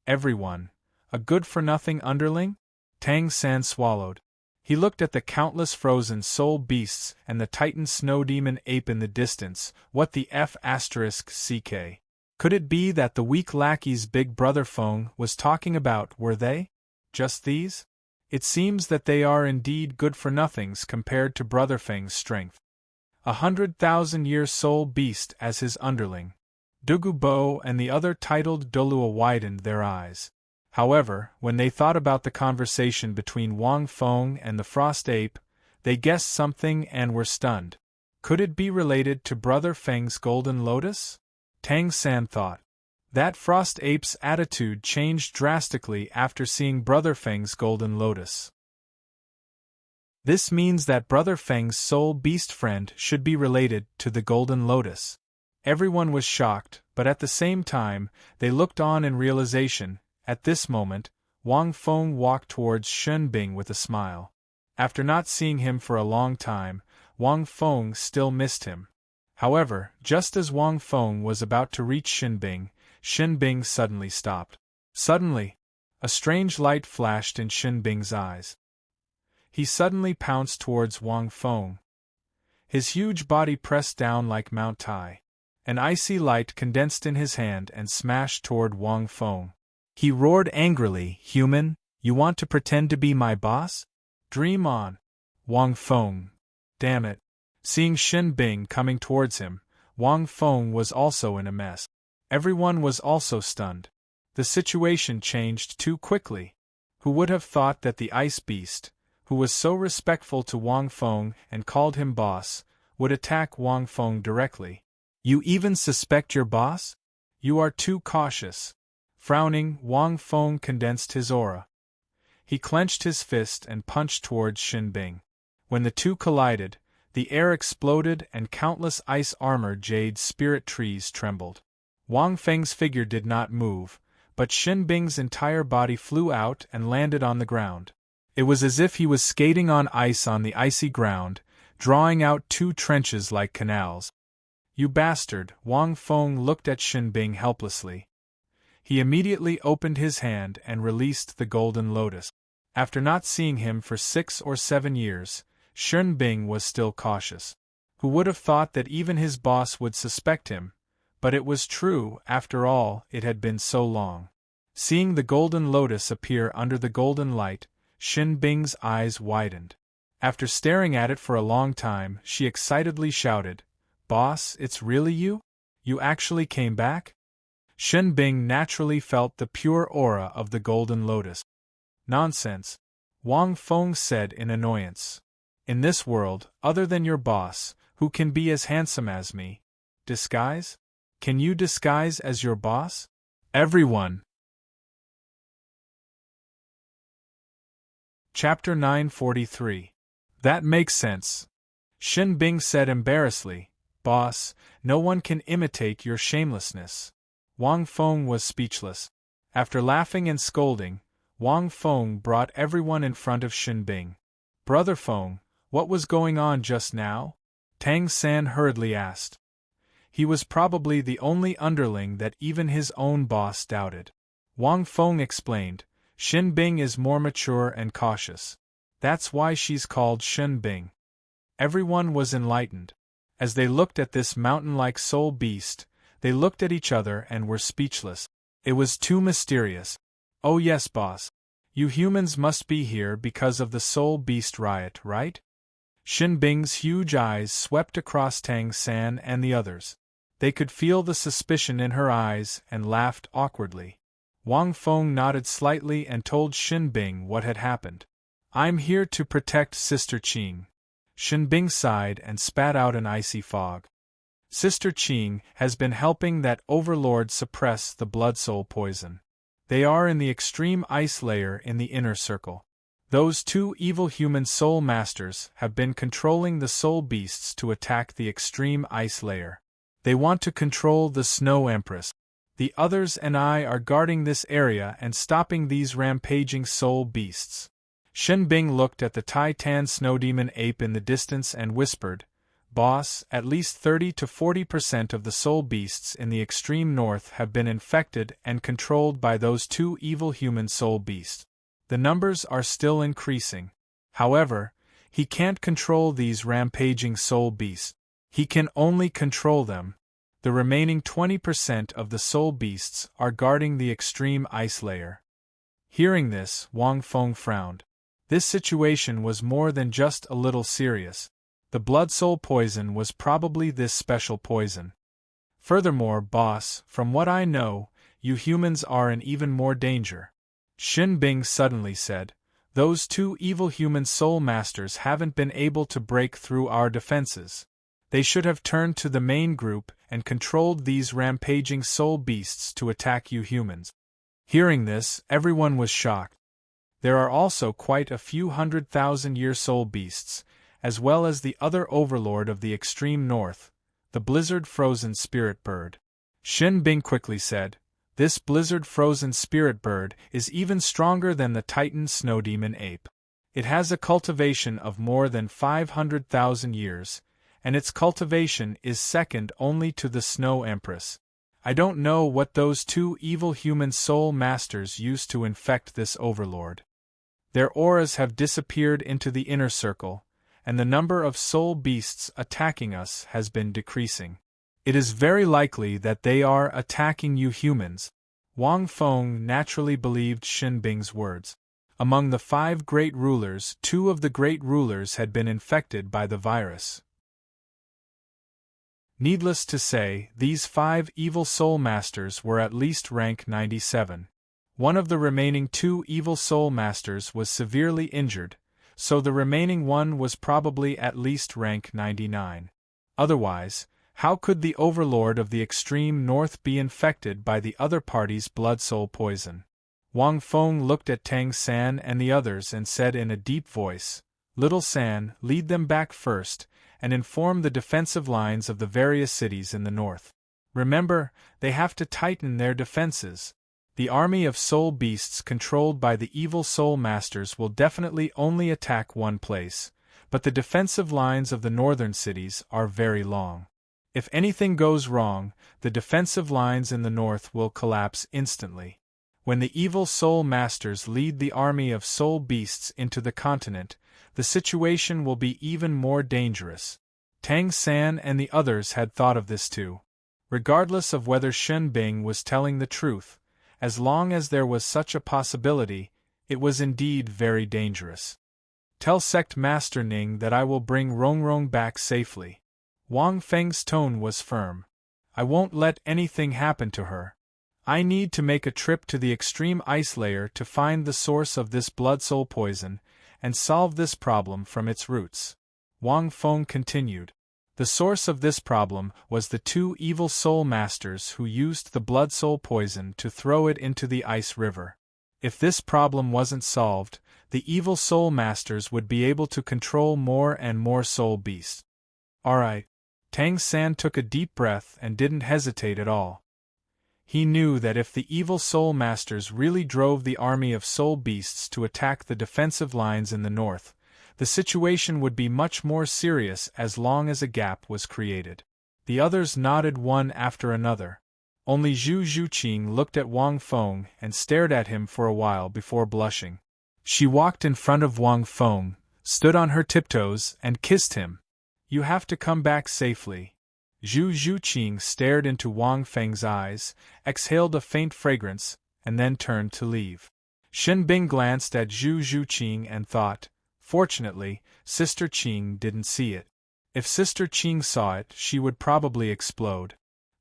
Everyone. A good-for-nothing underling? Tang San swallowed. He looked at the countless frozen soul beasts and the Titan snow demon ape in the distance. What the F***ck? Could it be that the weak lackeys Big Brother Feng was talking about were they? Just these? It seems that they are indeed good-for-nothings compared to Brother Feng's strength. 100,000-year soul beast as his underling. Dugu Bo and the other titled Douluo widened their eyes. However, when they thought about the conversation between Wang Feng and the Frost Ape, they guessed something and were stunned. Could it be related to Brother Feng's Golden Lotus? Tang San thought. That Frost Ape's attitude changed drastically after seeing Brother Feng's Golden Lotus. This means that Brother Feng's soul beast friend should be related to the Golden Lotus. Everyone was shocked, but at the same time, they looked on in realization. At this moment, Wang Feng walked towards Shunbing with a smile. After not seeing him for a long time, Wang Feng still missed him. However, just as Wang Feng was about to reach Shunbing suddenly stopped. Suddenly, a strange light flashed in Shunbing's eyes. He suddenly pounced towards Wang Feng. His huge body pressed down like Mount Tai. An icy light condensed in his hand and smashed toward Wang Feng. He roared angrily, "Human, you want to pretend to be my boss? Dream on." Wang Feng. Damn it. Seeing Shunbing coming towards him, Wang Feng was also in a mess. Everyone was also stunned. The situation changed too quickly. Who would have thought that the ice beast, who was so respectful to Wang Feng and called him boss, would attack Wang Feng directly? "You even suspect your boss? You are too cautious." Frowning, Wang Feng condensed his aura. He clenched his fist and punched towards Shunbing. When the two collided, the air exploded and countless ice-armor jade spirit trees trembled. Wang Feng's figure did not move, but Shunbing's entire body flew out and landed on the ground. It was as if he was skating on ice on the icy ground, drawing out two trenches like canals. "You bastard!" Wang Feng looked at Shunbing helplessly. He immediately opened his hand and released the Golden Lotus. After not seeing him for 6 or 7 years, Shunbing was still cautious. Who would have thought that even his boss would suspect him? But it was true, after all, it had been so long. Seeing the Golden Lotus appear under the golden light, Shunbing's eyes widened. After staring at it for a long time, she excitedly shouted, "Boss, it's really you? You actually came back?" Shunbing naturally felt the pure aura of the Golden Lotus. "Nonsense," Wang Feng said in annoyance. "In this world, other than your boss, who can be as handsome as me? Disguise? Can you disguise as your boss?" Everyone. Chapter 943. That makes sense. Shunbing said embarrassedly, "Boss, no one can imitate your shamelessness." Wang Feng was speechless. After laughing and scolding, Wang Feng brought everyone in front of Shunbing. "Brother Feng, what was going on just now?" Tang San hurriedly asked. He was probably the only underling that even his own boss doubted. Wang Feng explained, Shen Bing is more mature and cautious. That's why she's called Shen Bing. Everyone was enlightened. As they looked at this mountain-like soul beast, they looked at each other and were speechless. It was too mysterious. Oh yes, boss. You humans must be here because of the soul beast riot, right? Shen Bing's huge eyes swept across Tang San and the others. They could feel the suspicion in her eyes and laughed awkwardly. Wang Feng nodded slightly and told Shen Bing what had happened. I'm here to protect Sister Qing. Shen Bing sighed and spat out an icy fog. Sister Qing has been helping that overlord suppress the blood soul poison. They are in the extreme ice layer in the inner circle. Those two evil human soul masters have been controlling the soul beasts to attack the extreme ice layer. They want to control the Snow Empress. The others and I are guarding this area and stopping these rampaging soul beasts. Shen Bing looked at the Titan snow demon ape in the distance and whispered, Boss, at least 30 to 40% of the soul beasts in the extreme north have been infected and controlled by those two evil human soul beasts. The numbers are still increasing. However, he can't control these rampaging soul beasts. He can only control them. The remaining 20% of the soul beasts are guarding the extreme ice layer. Hearing this, Wang Feng frowned. This situation was more than just a little serious. The blood soul poison was probably this special poison. Furthermore, boss, from what I know, you humans are in even more danger. Shen Bing suddenly said, those two evil human soul masters haven't been able to break through our defenses. They should have turned to the main group and controlled these rampaging soul beasts to attack you humans. Hearing this, everyone was shocked. There are also quite a few 100,000-year soul beasts, as well as the other overlord of the extreme north, the blizzard-frozen spirit bird. Shen Bing quickly said, this blizzard-frozen spirit bird is even stronger than the Titan snow demon ape. It has a cultivation of more than 500,000 years, and its cultivation is second only to the Snow Empress. I don't know what those two evil human soul masters used to infect this overlord. Their auras have disappeared into the inner circle, and the number of soul beasts attacking us has been decreasing. It is very likely that they are attacking you humans. Wang Feng naturally believed Shen Bing's words. Among the 5 great rulers, 2 of the great rulers had been infected by the virus. Needless to say, these 5 evil soul masters were at least rank 97. One of the remaining 2 evil soul masters was severely injured, so the remaining one was probably at least rank 99. Otherwise, how could the overlord of the extreme north be infected by the other party's blood soul poison? Wang Feng looked at Tang San and the others and said in a deep voice, Little San, lead them back first, and inform the defensive lines of the various cities in the north. Remember, they have to tighten their defenses. The army of soul beasts controlled by the evil soul masters will definitely only attack one place, but the defensive lines of the northern cities are very long. If anything goes wrong, the defensive lines in the north will collapse instantly. When the evil soul masters lead the army of soul beasts into the continent, the situation will be even more dangerous. Tang San and the others had thought of this too. Regardless of whether Shen Bing was telling the truth, as long as there was such a possibility, it was indeed very dangerous. Tell Sect Master Ning that I will bring Rongrong back safely. Wang Feng's tone was firm. I won't let anything happen to her. I need to make a trip to the extreme ice layer to find the source of this blood soul poison, and solve this problem from its roots. Wang Feng continued. The source of this problem was the 2 evil soul masters who used the blood soul poison to throw it into the ice river. If this problem wasn't solved, the evil soul masters would be able to control more and more soul beasts. Alright. Tang San took a deep breath and didn't hesitate at all. He knew that if the evil soul masters really drove the army of soul beasts to attack the defensive lines in the north, the situation would be much more serious as long as a gap was created. The others nodded one after another. Only Zhu Zhuqing looked at Wang Feng and stared at him for a while before blushing. She walked in front of Wang Feng, stood on her tiptoes, and kissed him. "You have to come back safely." Zhu Zhuqing stared into Wang Feng's eyes, exhaled a faint fragrance, and then turned to leave. Shen Bing glanced at Zhu Zhuqing and thought, fortunately, Sister Qing didn't see it. If Sister Qing saw it, she would probably explode.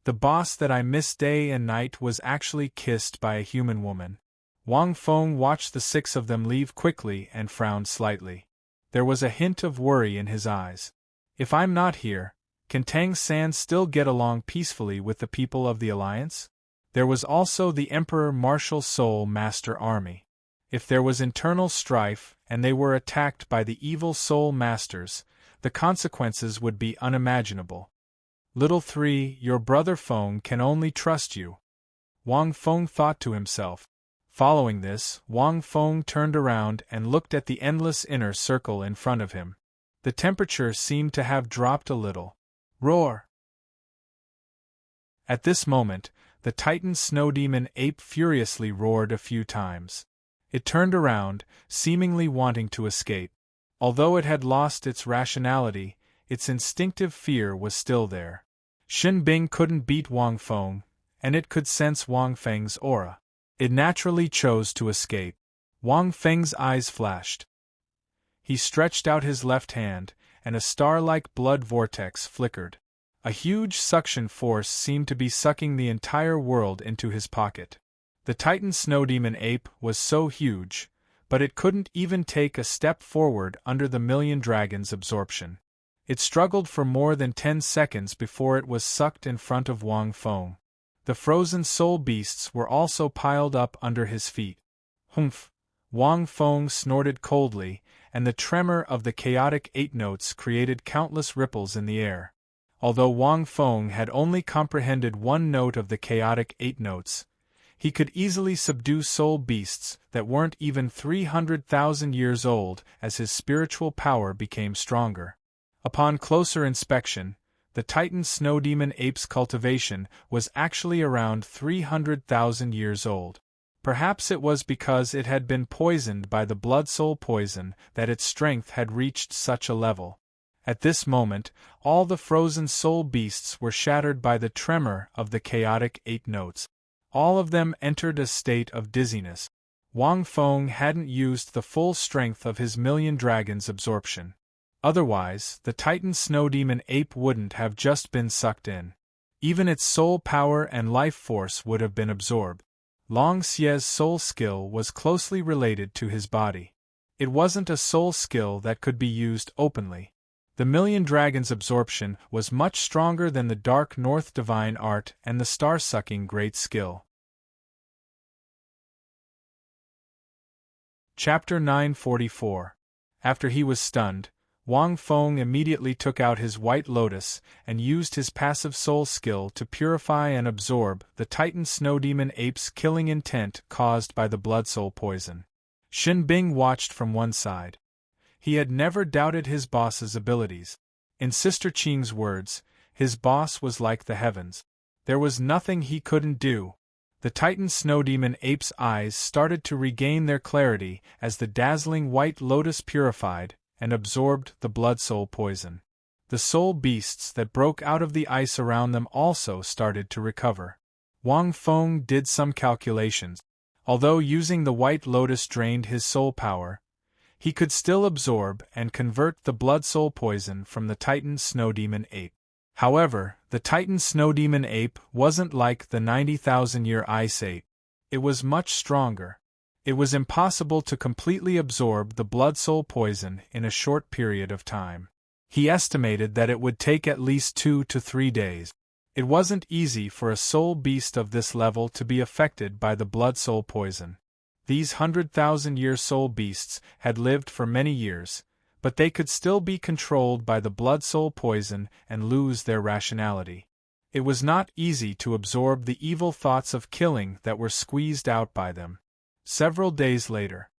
The boss that I miss day and night was actually kissed by a human woman. Wang Feng watched the six of them leave quickly and frowned slightly. There was a hint of worry in his eyes. If I'm not here, can Tang San still get along peacefully with the people of the Alliance? There was also the Emperor Martial Soul Master Army. If there was internal strife and they were attacked by the evil Soul Masters, the consequences would be unimaginable. "Little Three, your brother Feng can only trust you," Wang Feng thought to himself. Following this, Wang Feng turned around and looked at the endless inner circle in front of him. The temperature seemed to have dropped a little. Roar! At this moment, the Titan Snow Demon Ape furiously roared a few times. It turned around, seemingly wanting to escape. Although it had lost its rationality, its instinctive fear was still there. Shen Bing couldn't beat Wang Feng, and it could sense Wang Feng's aura. It naturally chose to escape. Wang Feng's eyes flashed. He stretched out his left hand, and a star-like blood vortex flickered. A huge suction force seemed to be sucking the entire world into his pocket. The Titan Snow Demon Ape was so huge, but it couldn't even take a step forward under the Million Dragons' absorption. It struggled for more than 10 seconds before it was sucked in front of Wang Feng. The frozen soul beasts were also piled up under his feet. Humph! Wang Feng snorted coldly, and the tremor of the chaotic 8 notes created countless ripples in the air. Although Wang Feng had only comprehended one note of the chaotic 8 notes, he could easily subdue soul beasts that weren't even 300,000 years old as his spiritual power became stronger. Upon closer inspection, the Titan Snow Demon Ape's cultivation was actually around 300,000 years old. Perhaps it was because it had been poisoned by the blood soul poison that its strength had reached such a level. At this moment, all the frozen soul beasts were shattered by the tremor of the chaotic 8 notes. All of them entered a state of dizziness. Wang Feng hadn't used the full strength of his Million Dragons' absorption. Otherwise, the Titan Snow Demon Ape wouldn't have just been sucked in. Even its soul power and life force would have been absorbed. Long Xie's soul skill was closely related to his body. It wasn't a soul skill that could be used openly. The Million Dragons' absorption was much stronger than the Dark North Divine Art and the Star-Sucking Great Skill. Chapter 944. After he was stunned, Wang Feng immediately took out his White Lotus and used his passive soul skill to purify and absorb the Titan Snow Demon Ape's killing intent caused by the blood soul poison. Shen Bing watched from one side. He had never doubted his boss's abilities. In Sister Qing's words, his boss was like the heavens. There was nothing he couldn't do. The Titan Snow Demon Ape's eyes started to regain their clarity as the dazzling White Lotus purified and absorbed the blood soul poison. The soul beasts that broke out of the ice around them also started to recover. Wang Feng did some calculations. Although using the White Lotus drained his soul power, he could still absorb and convert the blood soul poison from the Titan Snow Demon Ape. However, the Titan Snow Demon Ape wasn't like the 90,000-year Ice Ape. It was much stronger. It was impossible to completely absorb the blood soul poison in a short period of time. He estimated that it would take at least 2 to 3 days. It wasn't easy for a soul beast of this level to be affected by the blood soul poison. These 100,000-year soul beasts had lived for many years, but they could still be controlled by the blood soul poison and lose their rationality. It was not easy to absorb the evil thoughts of killing that were squeezed out by them. Several days later,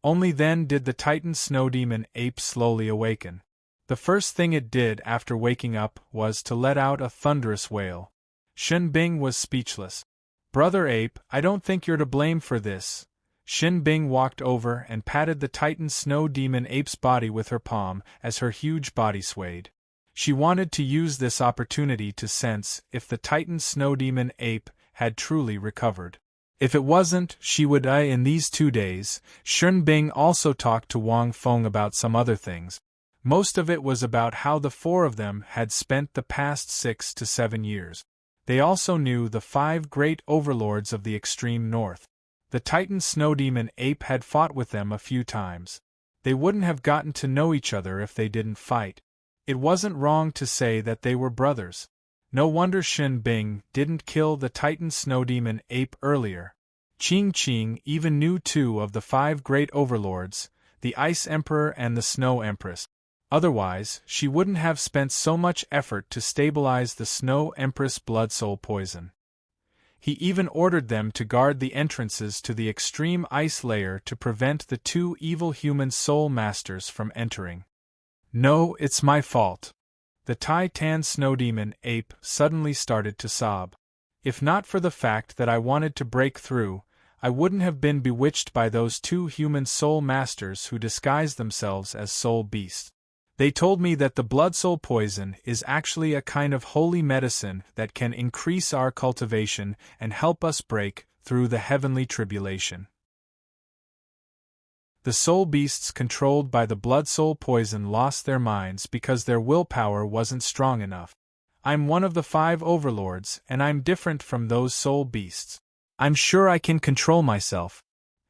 Only then did the Titan snow demon ape slowly awaken. The first thing it did after waking up was to let out a thunderous wail. Shen Bing was speechless. "Brother ape, I don't think you're to blame for this." Shen Bing walked over and patted the Titan snow demon ape's body with her palm as her huge body swayed. She wanted to use this opportunity to sense if the Titan snow demon ape had truly recovered. If it wasn't, she would die in these 2 days. Shen Bing also talked to Wang Feng about some other things. Most of it was about how the 4 of them had spent the past 6 to 7 years. They also knew the 5 great overlords of the extreme north. The Titan snow demon ape had fought with them a few times. They wouldn't have gotten to know each other if they didn't fight. It wasn't wrong to say that they were brothers. No wonder Shen Bing didn't kill the Titan snow demon ape earlier. Qing even knew 2 of the 5 great overlords, the Ice Emperor and the Snow Empress. Otherwise, she wouldn't have spent so much effort to stabilize the Snow Empress blood soul poison. He even ordered them to guard the entrances to the extreme ice layer to prevent the 2 evil human soul masters from entering. "No, it's my fault." The Titan snow demon ape suddenly started to sob. "If not for the fact that I wanted to break through, I wouldn't have been bewitched by those 2 human soul masters who disguised themselves as soul beasts. They told me that the blood soul poison is actually a kind of holy medicine that can increase our cultivation and help us break through the heavenly tribulation. The soul beasts controlled by the blood soul poison lost their minds because their willpower wasn't strong enough. I'm one of the 5 overlords, and I'm different from those soul beasts. I'm sure I can control myself."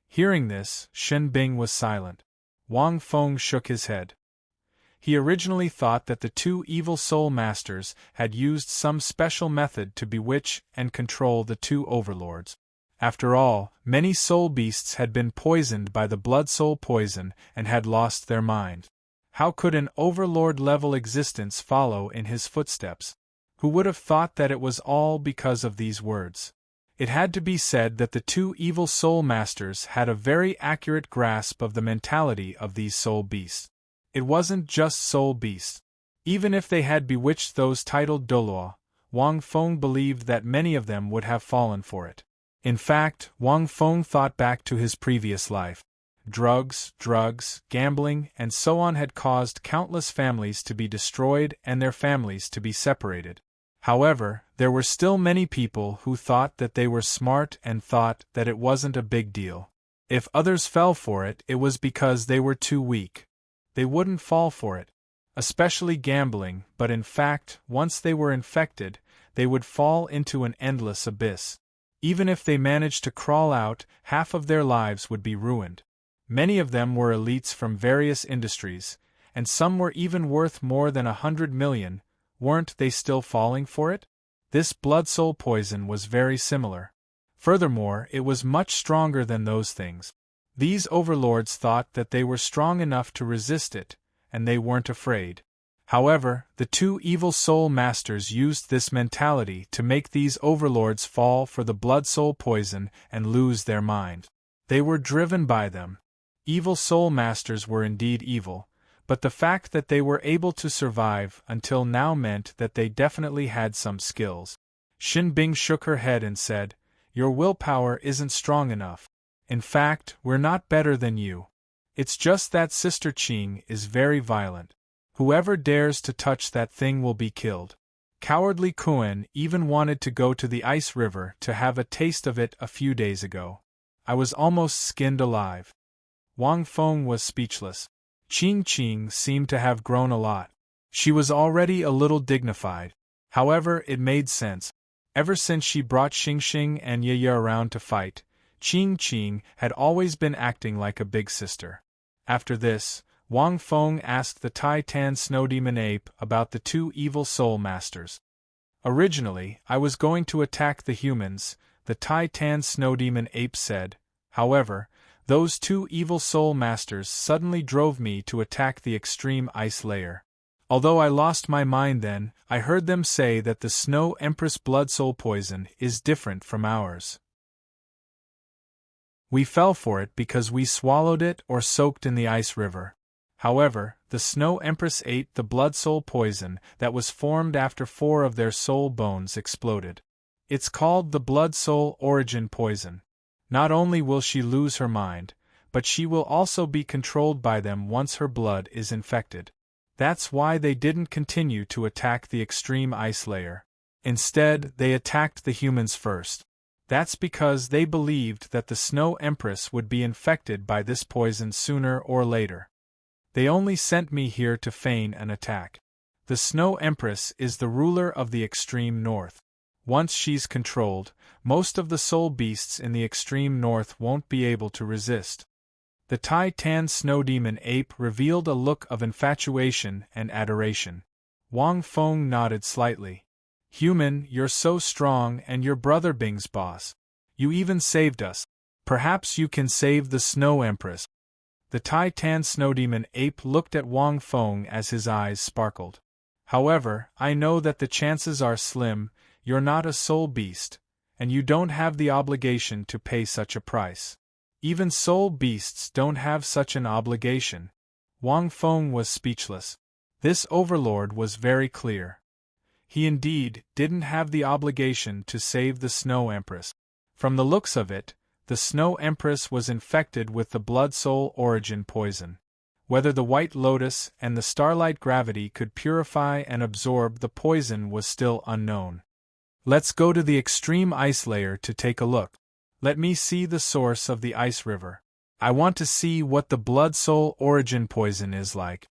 Hearing this, Shen Bing was silent. Wang Feng shook his head. He originally thought that the 2 evil soul masters had used some special method to bewitch and control the 2 overlords. After all, many soul beasts had been poisoned by the blood soul poison and had lost their mind. How could an overlord-level existence follow in his footsteps? Who would have thought that it was all because of these words? It had to be said that the 2 evil soul masters had a very accurate grasp of the mentality of these soul beasts. It wasn't just soul beasts. Even if they had bewitched those titled Douluo, Wang Feng believed that many of them would have fallen for it. In fact, Wang Feng thought back to his previous life. Drugs, gambling, and so on had caused countless families to be destroyed and their families to be separated. However, there were still many people who thought that they were smart and thought that it wasn't a big deal. If others fell for it, it was because they were too weak. They wouldn't fall for it, especially gambling, but in fact, once they were infected, they would fall into an endless abyss. Even if they managed to crawl out, half of their lives would be ruined. Many of them were elites from various industries, and some were even worth more than 100 million. Weren't they still falling for it? This blood soul poison was very similar. Furthermore, it was much stronger than those things. These overlords thought that they were strong enough to resist it, and they weren't afraid. However, the 2 evil soul masters used this mentality to make these overlords fall for the blood soul poison and lose their mind. They were driven by them. Evil soul masters were indeed evil, but the fact that they were able to survive until now meant that they definitely had some skills. Shen Bing shook her head and said, "Your willpower isn't strong enough. In fact, we're not better than you. It's just that Sister Qing is very violent. Whoever dares to touch that thing will be killed." Cowardly Kuan even wanted to go to the ice river to have a taste of it a few days ago. I was almost skinned alive. Wang Feng was speechless. Qing seemed to have grown a lot. She was already a little dignified. However, it made sense. Ever since she brought Xingxing and Ye around to fight, Qing had always been acting like a big sister. After this, Wang Feng asked the Titan snow demon ape about the 2 evil soul masters. "Originally, I was going to attack the humans," the Titan snow demon ape said. "However, those 2 evil soul masters suddenly drove me to attack the extreme ice layer. Although I lost my mind then, I heard them say that the Snow Empress blood soul poison is different from ours. We fell for it because we swallowed it or soaked in the ice river. However, the Snow Empress ate the blood soul poison that was formed after 4 of their soul bones exploded. It's called the blood soul origin poison. Not only will she lose her mind, but she will also be controlled by them once her blood is infected. That's why they didn't continue to attack the extreme ice layer. Instead, they attacked the humans first. That's because they believed that the Snow Empress would be infected by this poison sooner or later. They only sent me here to feign an attack. The Snow Empress is the ruler of the extreme north. Once she's controlled, most of the soul beasts in the extreme north won't be able to resist. The Tai-Tan Snow Demon Ape revealed a look of infatuation and adoration. Wang Feng nodded slightly. Human, you're so strong and you're Brother Bing's boss. You even saved us. Perhaps you can save the Snow Empress. The Tai-Tan Snow Demon Ape looked at Wang Feng as his eyes sparkled. However, I know that the chances are slim. You're not a soul beast, and you don't have the obligation to pay such a price. Even soul beasts don't have such an obligation. Wang Feng was speechless. This overlord was very clear. He indeed didn't have the obligation to save the Snow Empress. From the looks of it, the Snow Empress was infected with the blood soul origin poison. Whether the White Lotus and the Starlight Gravity could purify and absorb the poison was still unknown. Let's go to the extreme ice layer to take a look. Let me see the source of the ice river. I want to see what the blood soul origin poison is like.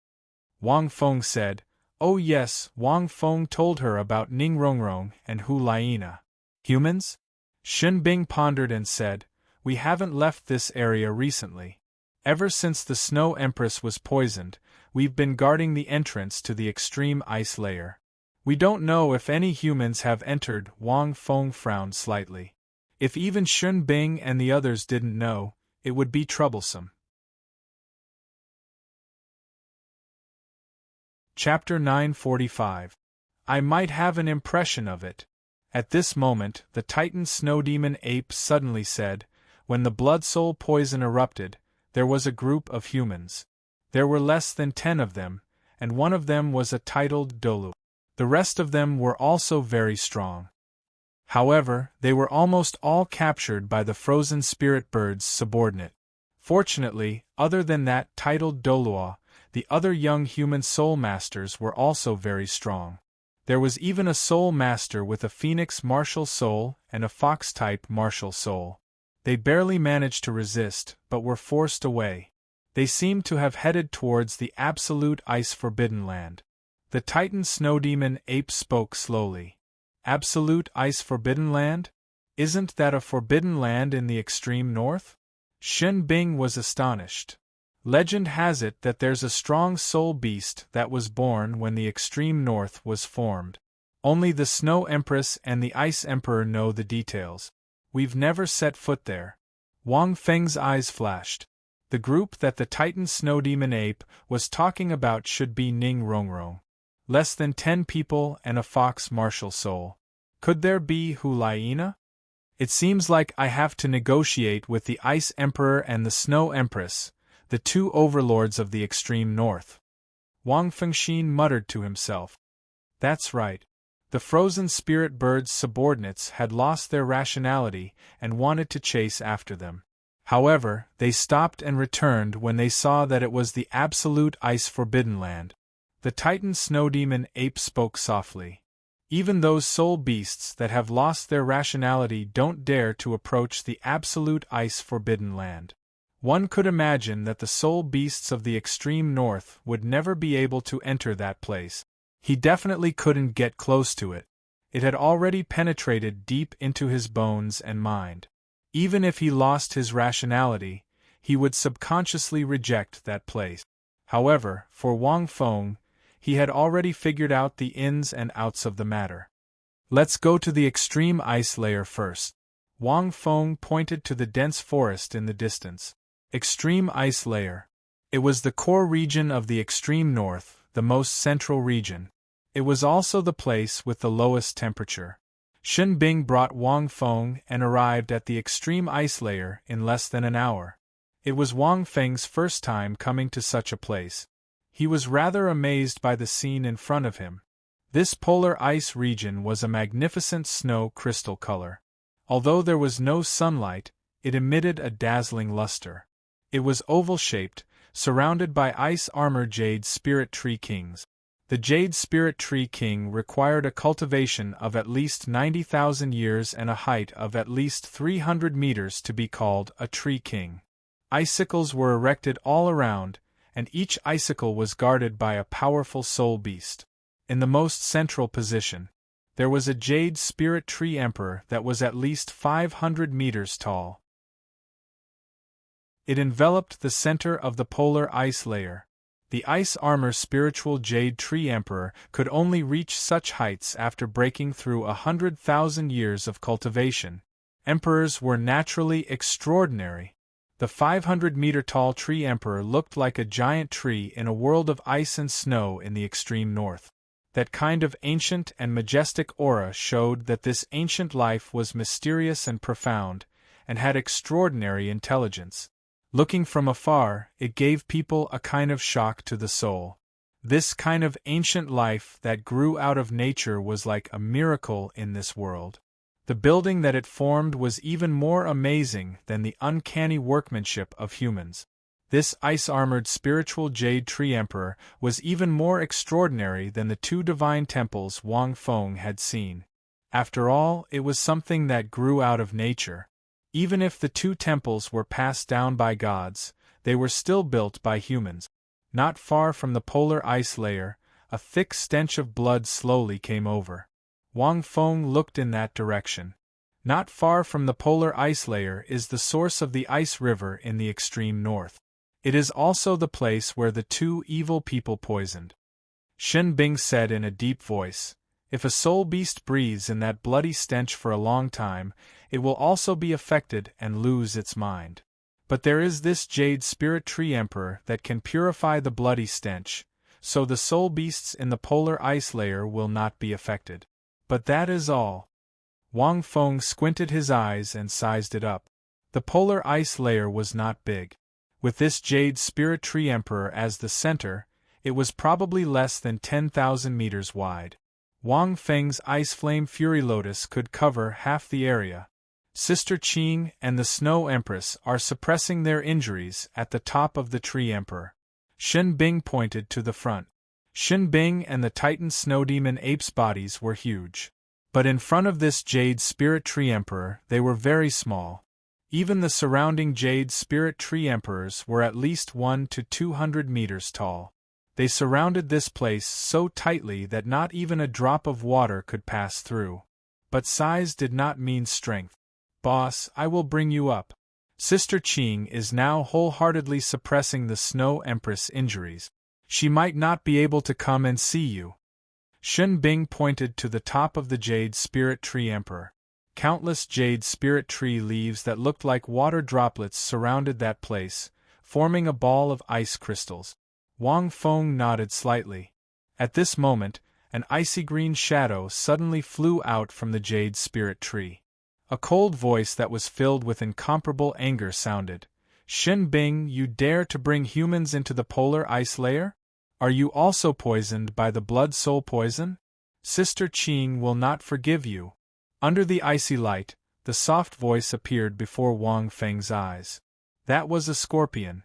Wang Feng said. Oh yes, Wang Feng told her about Ning Rongrong and Hu Laina. Humans? Shen Bing pondered and said, we haven't left this area recently. Ever since the Snow Empress was poisoned, we've been guarding the entrance to the extreme ice layer. We don't know if any humans have entered. Wang Feng frowned slightly. If even Shen Bing and the others didn't know, it would be troublesome. Chapter 945. I might have an impression of it. At this moment, the Titan Snow Demon Ape suddenly said, when the blood soul poison erupted, there was a group of humans. There were less than 10 of them, and one of them was a titled Doulu. The rest of them were also very strong. However, they were almost all captured by the frozen spirit bird's subordinate. Fortunately, other than that titled Douluo, the other young human soul masters were also very strong. There was even a soul master with a phoenix martial soul and a fox-type martial soul. They barely managed to resist, but were forced away. They seemed to have headed towards the absolute ice forbidden land. The Titan Snow Demon Ape spoke slowly. Absolute ice forbidden land? Isn't that a forbidden land in the extreme north? Shen Bing was astonished. Legend has it that there's a strong soul beast that was born when the extreme north was formed. Only the Snow Empress and the Ice Emperor know the details. We've never set foot there. Wang Feng's eyes flashed. The group that the Titan Snow Demon Ape was talking about should be Ning Rongrong. Less than 10 people and a fox martial soul. Could there be Hu Laina? It seems like I have to negotiate with the Ice Emperor and the Snow Empress, the 2 overlords of the extreme north. Wang Fengxin muttered to himself. That's right. The frozen spirit bird's subordinates had lost their rationality and wanted to chase after them. However, they stopped and returned when they saw that it was the absolute ice forbidden land. The Titan Snow Demon Ape spoke softly. Even those soul beasts that have lost their rationality don't dare to approach the absolute ice forbidden land. One could imagine that the soul beasts of the extreme north would never be able to enter that place. He definitely couldn't get close to it. It had already penetrated deep into his bones and mind. Even if he lost his rationality, he would subconsciously reject that place. However, for Wang Feng, he had already figured out the ins and outs of the matter. Let's go to the extreme ice layer first. Wang Feng pointed to the dense forest in the distance. Extreme ice layer. It was the core region of the extreme north, the most central region. It was also the place with the lowest temperature. Shen Bing brought Wang Feng and arrived at the extreme ice layer in less than an hour. It was Wang Feng's first time coming to such a place. He was rather amazed by the scene in front of him. This polar ice region was a magnificent snow crystal color. Although there was no sunlight, it emitted a dazzling luster. It was oval-shaped, surrounded by ice-armor Jade Spirit Tree Kings. The Jade Spirit Tree King required a cultivation of at least 90,000 years and a height of at least 300 meters to be called a Tree King. Icicles were erected all around, and each icicle was guarded by a powerful soul beast. In the most central position, there was a Jade Spirit Tree Emperor that was at least 500 meters tall. It enveloped the center of the polar ice layer. The ice armor spiritual Jade Tree Emperor could only reach such heights after breaking through 100,000 years of cultivation. Emperors were naturally extraordinary. The 500-meter-tall Tree Emperor looked like a giant tree in a world of ice and snow in the extreme north. That kind of ancient and majestic aura showed that this ancient life was mysterious and profound, and had extraordinary intelligence. Looking from afar, it gave people a kind of shock to the soul. This kind of ancient life that grew out of nature was like a miracle in this world. The building that it formed was even more amazing than the uncanny workmanship of humans. This ice-armored spiritual Jade Tree Emperor was even more extraordinary than the two divine temples Wang Feng had seen. After all, it was something that grew out of nature. Even if the two temples were passed down by gods, they were still built by humans. Not far from the polar ice layer, a thick stench of blood slowly came over. Wang Feng looked in that direction. Not far from the polar ice layer is the source of the ice river in the extreme north. It is also the place where the two evil people poisoned. Shen Bing said in a deep voice, "If a soul beast breathes in that bloody stench for a long time, it will also be affected and lose its mind. But there is this Jade Spirit Tree Emperor that can purify the bloody stench, so the soul beasts in the polar ice layer will not be affected. But that is all." Wang Feng squinted his eyes and sized it up. The polar ice layer was not big. With this Jade Spirit Tree Emperor as the center, it was probably less than 10,000 meters wide. Wang Feng's Ice Flame Fury Lotus could cover half the area. Sister Qing and the Snow Empress are suppressing their injuries at the top of the Tree Emperor. Shen Bing pointed to the front. Shen Bing and the Titan Snow Demon Ape's bodies were huge. But in front of this Jade Spirit Tree Emperor, they were very small. Even the surrounding Jade Spirit Tree Emperors were at least 1 to 200 meters tall. They surrounded this place so tightly that not even a drop of water could pass through. But size did not mean strength. "Boss, I will bring you up." Sister Qing is now wholeheartedly suppressing the Snow Empress' injuries. She might not be able to come and see you. Shen Bing pointed to the top of the Jade Spirit Tree Emperor. Countless Jade Spirit Tree leaves that looked like water droplets surrounded that place, forming a ball of ice crystals. Wang Feng nodded slightly. At this moment, an icy green shadow suddenly flew out from the Jade Spirit Tree. A cold voice that was filled with incomparable anger sounded. "Shen Bing, you dare to bring humans into the polar ice layer? Are you also poisoned by the blood-soul poison? Sister Qing will not forgive you." Under the icy light, the soft voice appeared before Wang Feng's eyes. That was a scorpion.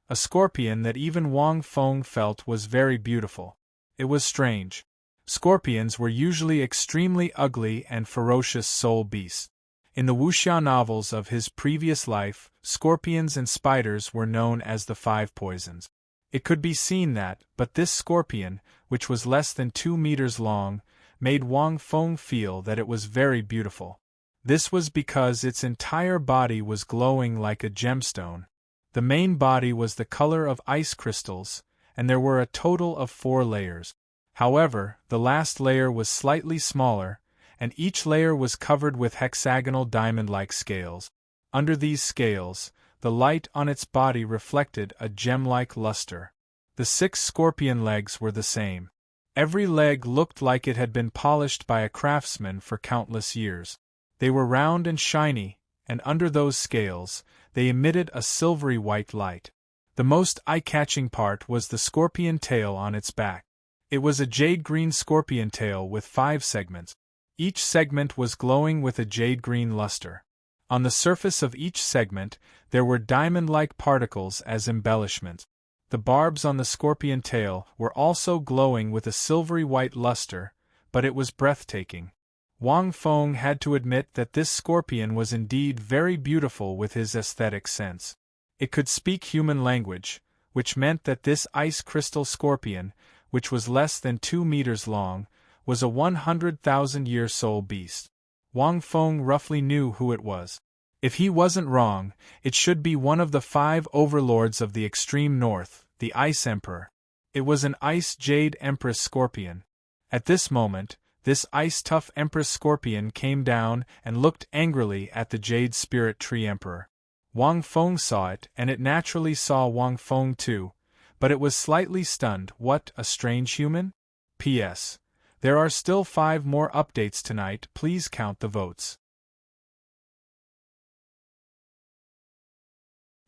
A scorpion that even Wang Feng felt was very beautiful. It was strange. Scorpions were usually extremely ugly and ferocious soul beasts. In the wuxia novels of his previous life, scorpions and spiders were known as the 5 poisons. It could be seen that, but this scorpion, which was less than 2 meters long, made Wang Feng feel that it was very beautiful. This was because its entire body was glowing like a gemstone. The main body was the color of ice crystals, and there were a total of 4 layers. However, the last layer was slightly smaller, and each layer was covered with hexagonal diamond-like scales. Under these scales, the light on its body reflected a gem-like luster. The 6 scorpion legs were the same. Every leg looked like it had been polished by a craftsman for countless years. They were round and shiny, and under those scales, they emitted a silvery white light. The most eye-catching part was the scorpion tail on its back. It was a jade-green scorpion tail with 5 segments. Each segment was glowing with a jade-green luster. On the surface of each segment, there were diamond-like particles as embellishments. The barbs on the scorpion tail were also glowing with a silvery white luster, but it was breathtaking. Wang Feng had to admit that this scorpion was indeed very beautiful with his aesthetic sense. It could speak human language, which meant that this ice crystal scorpion, which was less than 2 meters long, was a 100,000-year soul beast. Wang Feng roughly knew who it was. If he wasn't wrong, it should be one of the 5 overlords of the extreme north, the Ice Emperor. It was an Ice Jade Empress Scorpion. At this moment, this ice-tough Empress Scorpion came down and looked angrily at the Jade Spirit Tree Emperor. Wang Feng saw it, and it naturally saw Wang Feng too, but it was slightly stunned. What, a strange human? P.S. There are still 5 more updates tonight, please count the votes.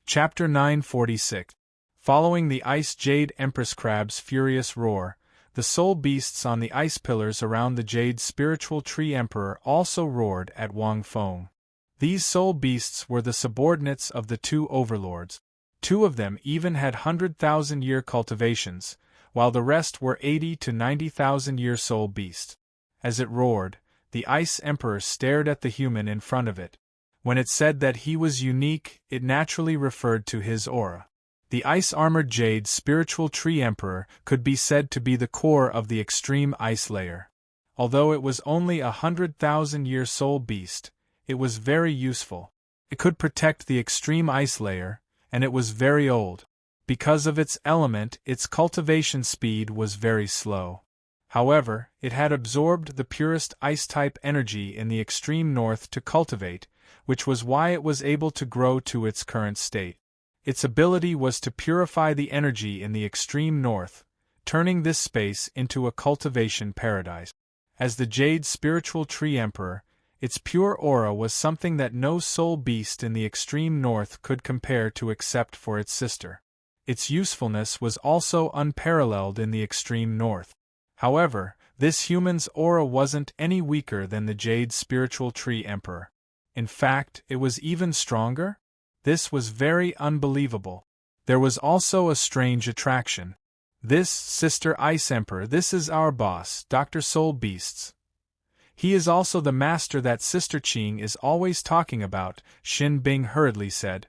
Chapter 946. Following the Ice Jade Empress Crab's furious roar, the soul beasts on the ice pillars around the Jade Spiritual Tree Emperor also roared at Wang Feng. These soul beasts were the subordinates of the 2 overlords. 2 of them even had 100,000-year cultivations, while the rest were 80 to 90,000-year soul beasts. As it roared, the Ice Emperor stared at the human in front of it. When it said that he was unique, it naturally referred to his aura. The ice-armored Jade Spiritual Tree Emperor could be said to be the core of the extreme ice layer. Although it was only a 100,000-year soul beast, it was very useful. It could protect the extreme ice layer, and it was very old. Because of its element, its cultivation speed was very slow. However, it had absorbed the purest ice-type energy in the extreme north to cultivate, which was why it was able to grow to its current state. Its ability was to purify the energy in the extreme north, turning this space into a cultivation paradise. As the Jade Spiritual Tree Emperor, its pure aura was something that no soul beast in the extreme north could compare to except for its sister. Its usefulness was also unparalleled in the extreme north. However, this human's aura wasn't any weaker than the Jade Spiritual Tree Emperor. In fact, it was even stronger? This was very unbelievable. There was also a strange attraction. This, Sister Ice Emperor, this is our boss, Dr. Soul Beasts. He is also the master that Sister Qing is always talking about, Xin Bing hurriedly said.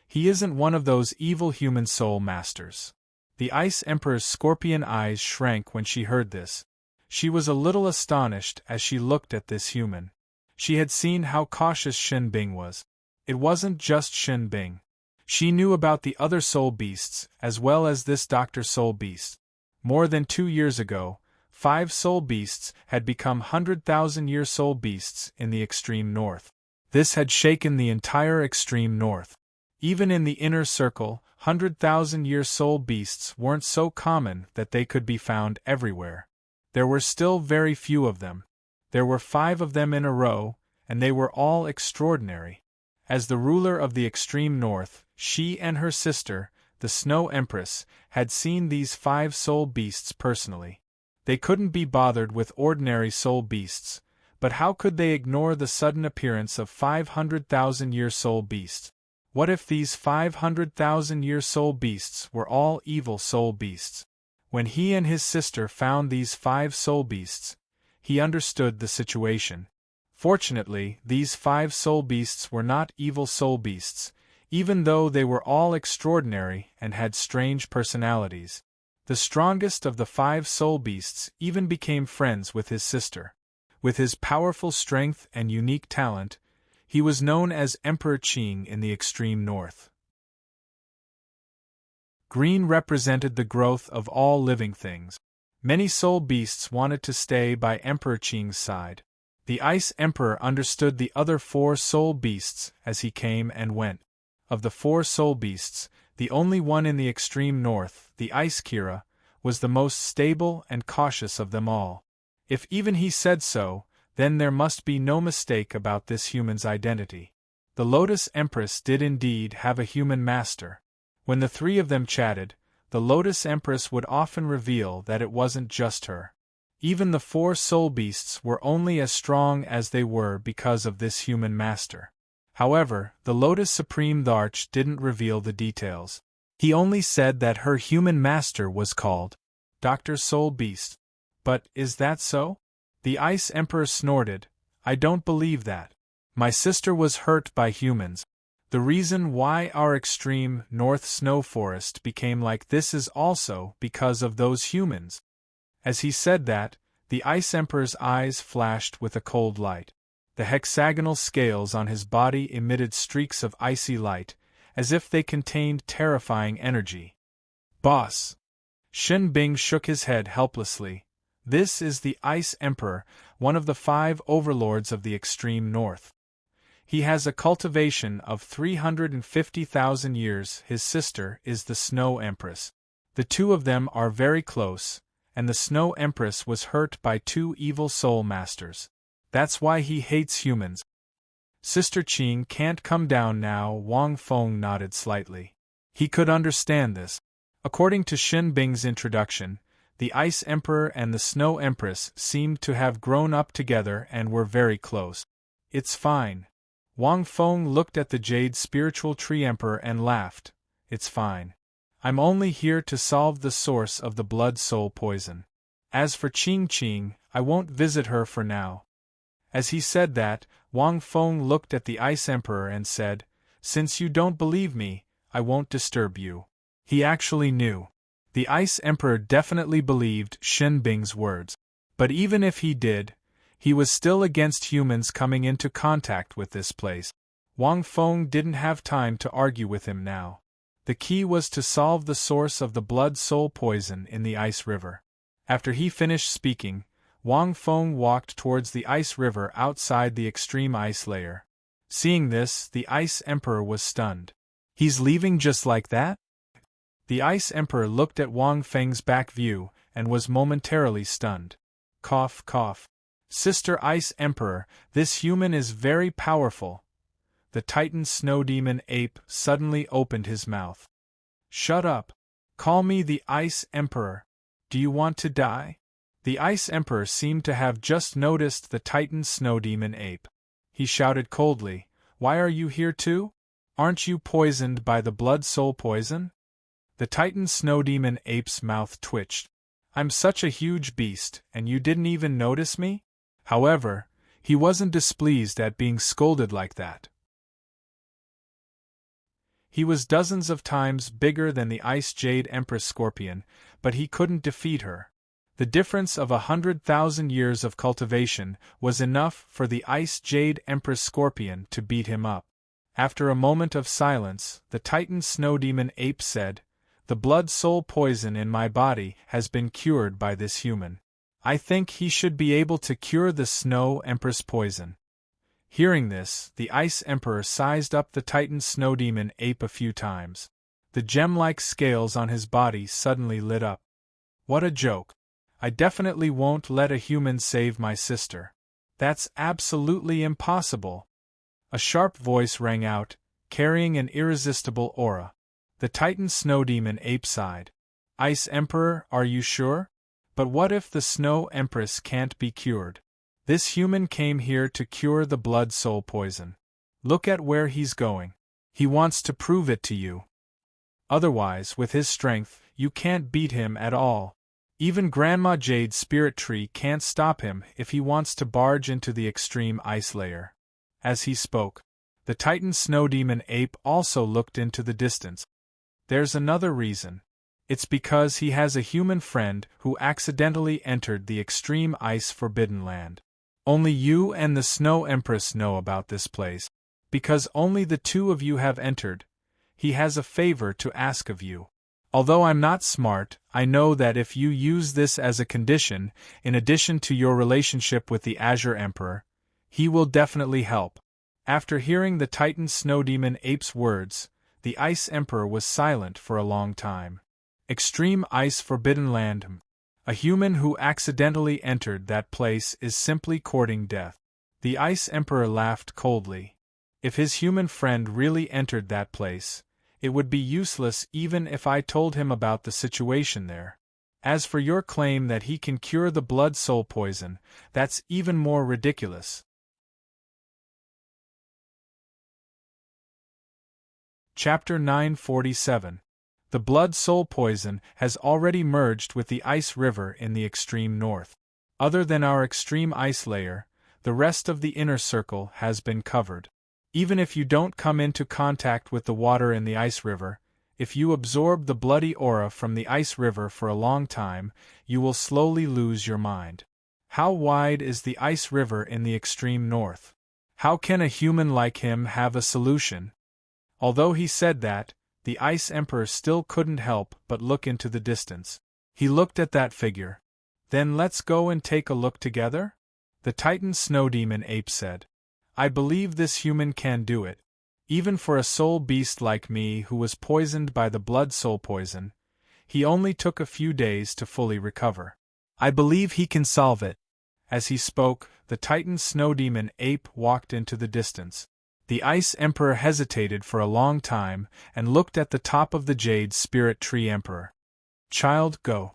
He isn't one of those evil human soul masters. The Ice Emperor's scorpion eyes shrank when she heard this. She was a little astonished as she looked at this human. She had seen how cautious Xin Bing was. It wasn't just Xin Bing. She knew about the other soul beasts, as well as this Dr. Soul Beast. More than 2 years ago, 5 soul beasts had become 100,000-year soul beasts in the extreme north. This had shaken the entire extreme north. Even in the inner circle, 100,000-year soul beasts weren't so common that they could be found everywhere. There were still very few of them. There were 5 of them in a row, and they were all extraordinary. As the ruler of the extreme north, she and her sister, the Snow Empress, had seen these 5 soul beasts personally. They couldn't be bothered with ordinary soul beasts, but how could they ignore the sudden appearance of 500,000-year soul beasts? What if these 500,000-year soul beasts were all evil soul beasts? When he and his sister found these 5 soul beasts, he understood the situation. Fortunately, these 5 soul beasts were not evil soul beasts, even though they were all extraordinary and had strange personalities. The strongest of the 5 soul beasts even became friends with his sister. With his powerful strength and unique talent, he was known as Emperor Qing in the extreme north. Green represented the growth of all living things. Many soul beasts wanted to stay by Emperor Qing's side. The Ice Emperor understood the other 4 soul beasts as he came and went. Of the 4 soul beasts, the only one in the extreme north, the Ice Kira, was the most stable and cautious of them all. If even he said so, then there must be no mistake about this human's identity. The Lotus Empress did indeed have a human master. When the three of them chatted, the Lotus Empress would often reveal that it wasn't just her. Even the four soul beasts were only as strong as they were because of this human master. However, the Lotus Supreme Tharch didn't reveal the details. He only said that her human master was called Dr. Soul Beast. But is that so? The Ice Emperor snorted. I don't believe that. My sister was hurt by humans. The reason why our extreme North Snow Forest became like this is also because of those humans. As he said that, the Ice Emperor's eyes flashed with a cold light. The hexagonal scales on his body emitted streaks of icy light, as if they contained terrifying energy. Boss! Shen Bing shook his head helplessly. This is the Ice Emperor, one of the 5 overlords of the extreme north. He has a cultivation of 350,000 years. His sister is the Snow Empress. The two of them are very close, and the Snow Empress was hurt by 2 evil soul masters. That's why he hates humans. Sister Qing can't come down now. Wang Feng nodded slightly. He could understand this. According to Shen Bing's introduction, the Ice Emperor and the Snow Empress seemed to have grown up together and were very close. It's fine. Wang Feng looked at the Jade Spiritual Tree Emperor and laughed. It's fine. I'm only here to solve the source of the blood soul poison. As for Qing, I won't visit her for now. As he said that, Wang Feng looked at the Ice Emperor and said, Since you don't believe me, I won't disturb you. He actually knew. The Ice Emperor definitely believed Shen Bing's words. But even if he did, he was still against humans coming into contact with this place. Wang Feng didn't have time to argue with him now. The key was to solve the source of the blood-soul poison in the ice river. After he finished speaking, Wang Feng walked towards the ice river outside the extreme ice layer. Seeing this, the Ice Emperor was stunned. He's leaving just like that? The Ice Emperor looked at Wang Feng's back view and was momentarily stunned. Cough, cough. Sister Ice Emperor, this human is very powerful. The Titan Snow Demon Ape suddenly opened his mouth. Shut up. Call me the Ice Emperor. Do you want to die? The Ice Emperor seemed to have just noticed the Titan Snow Demon Ape. He shouted coldly, Why are you here too? Aren't you poisoned by the blood soul poison? The Titan Snow Demon Ape's mouth twitched. I'm such a huge beast, and you didn't even notice me? However, he wasn't displeased at being scolded like that. He was dozens of times bigger than the Ice Jade Empress Scorpion, but he couldn't defeat her. The difference of 100,000 years of cultivation was enough for the Ice Jade Empress Scorpion to beat him up. After a moment of silence, the Titan Snow Demon Ape said, The blood-soul poison in my body has been cured by this human. I think he should be able to cure the Snow Empress poison. Hearing this, the Ice Emperor sized up the Titan Snow Demon Ape a few times. The gem-like scales on his body suddenly lit up. What a joke. I definitely won't let a human save my sister. That's absolutely impossible. A sharp voice rang out, carrying an irresistible aura. The Titan Snow Demon Ape sighed. Ice Emperor, are you sure? But what if the Snow Empress can't be cured? This human came here to cure the blood soul poison. Look at where he's going. He wants to prove it to you. Otherwise, with his strength, you can't beat him at all. Even Grandma Jade's spirit tree can't stop him if he wants to barge into the extreme ice layer. As he spoke, the Titan Snow Demon Ape also looked into the distance. There's another reason. It's because he has a human friend who accidentally entered the extreme ice forbidden land. Only you and the Snow Empress know about this place. Because only the two of you have entered, he has a favor to ask of you. Although I'm not smart, I know that if you use this as a condition, in addition to your relationship with the Azure Emperor, he will definitely help. After hearing the Titan Snow Demon Ape's words, the Ice Emperor was silent for a long time. Extreme ice forbidden land. A human who accidentally entered that place is simply courting death. The Ice Emperor laughed coldly. If his human friend really entered that place, it would be useless even if I told him about the situation there. As for your claim that he can cure the blood soul poison, that's even more ridiculous. Chapter 947. The blood soul poison has already merged with the ice river in the extreme north. Other than our extreme ice layer, the rest of the inner circle has been covered. Even if you don't come into contact with the water in the ice river, if you absorb the bloody aura from the ice river for a long time, you will slowly lose your mind. How wide is the ice river in the extreme north? How can a human like him have a solution? Although he said that, the Ice Emperor still couldn't help but look into the distance. He looked at that figure. Then let's go and take a look together? The Titan Snow Demon Ape said. I believe this human can do it. Even for a soul beast like me who was poisoned by the blood soul poison, he only took a few days to fully recover. I believe he can solve it. As he spoke, the Titan Snow Demon Ape walked into the distance. The Ice Emperor hesitated for a long time and looked at the top of the Jade Spirit Tree Emperor. Child, go.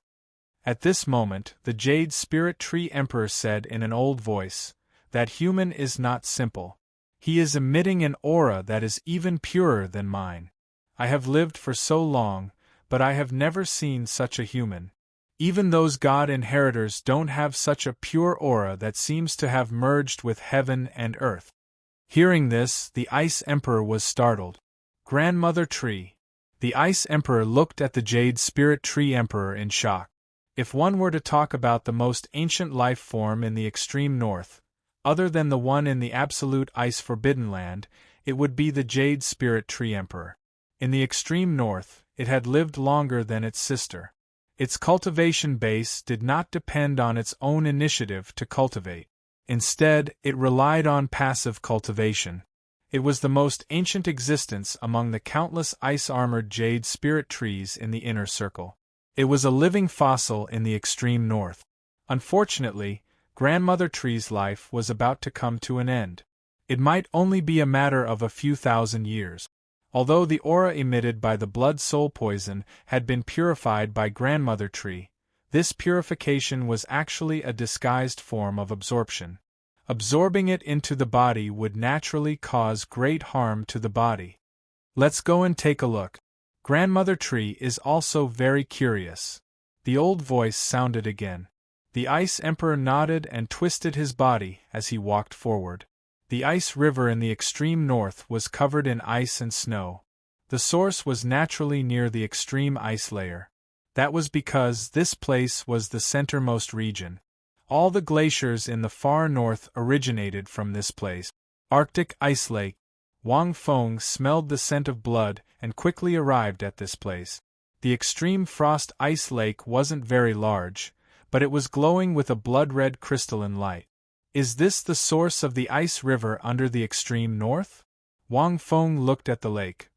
At this moment, the Jade Spirit Tree Emperor said in an old voice, that human is not simple. He is emitting an aura that is even purer than mine. I have lived for so long, but I have never seen such a human. Even those god inheritors don't have such a pure aura that seems to have merged with heaven and earth. Hearing this, the Ice Emperor was startled. Grandmother Tree. The Ice Emperor looked at the Jade Spirit Tree Emperor in shock. If one were to talk about the most ancient life form in the extreme north, other than the one in the absolute ice forbidden land, it would be the Jade Spirit Tree Emperor. In the extreme north, it had lived longer than its sister. Its cultivation base did not depend on its own initiative to cultivate. Instead, it relied on passive cultivation. It was the most ancient existence among the countless ice-armored jade spirit trees in the inner circle. It was a living fossil in the extreme north. Unfortunately, Grandmother Tree's life was about to come to an end. It might only be a matter of a few thousand years. Although the aura emitted by the blood soul poison had been purified by Grandmother Tree, this purification was actually a disguised form of absorption. Absorbing it into the body would naturally cause great harm to the body. Let's go and take a look. Grandmother Tree is also very curious. The old voice sounded again. The Ice Emperor nodded and twisted his body as he walked forward. The ice river in the extreme north was covered in ice and snow. The source was naturally near the extreme ice layer. That was because this place was the centermost region. All the glaciers in the far north originated from this place. Arctic Ice Lake. Wang Feng smelled the scent of blood and quickly arrived at this place. The extreme frost ice lake wasn't very large, but it was glowing with a blood-red crystalline light. Is this the source of the ice river under the extreme north? Wang Feng looked at the lake.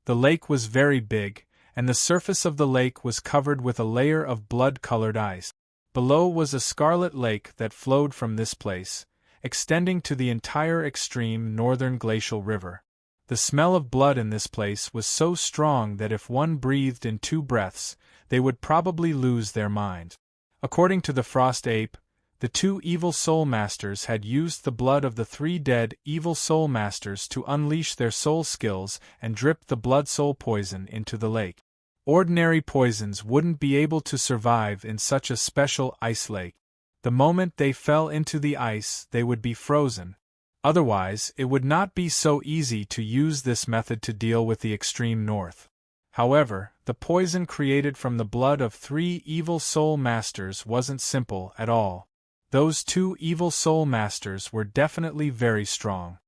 The lake was very big, and the surface of the lake was covered with a layer of blood-colored ice. Below was a scarlet lake that flowed from this place, extending to the entire extreme northern glacial river. The smell of blood in this place was so strong that if one breathed in 2 breaths, they would probably lose their mind. According to the Frost Ape, the 2 evil soul masters had used the blood of the 3 dead evil soul masters to unleash their soul skills and drip the blood soul poison into the lake. Ordinary poisons wouldn't be able to survive in such a special ice lake. The moment they fell into the ice, they would be frozen. Otherwise, it would not be so easy to use this method to deal with the extreme north. However, the poison created from the blood of 3 evil soul masters wasn't simple at all. Those 2 evil soul masters were definitely very strong.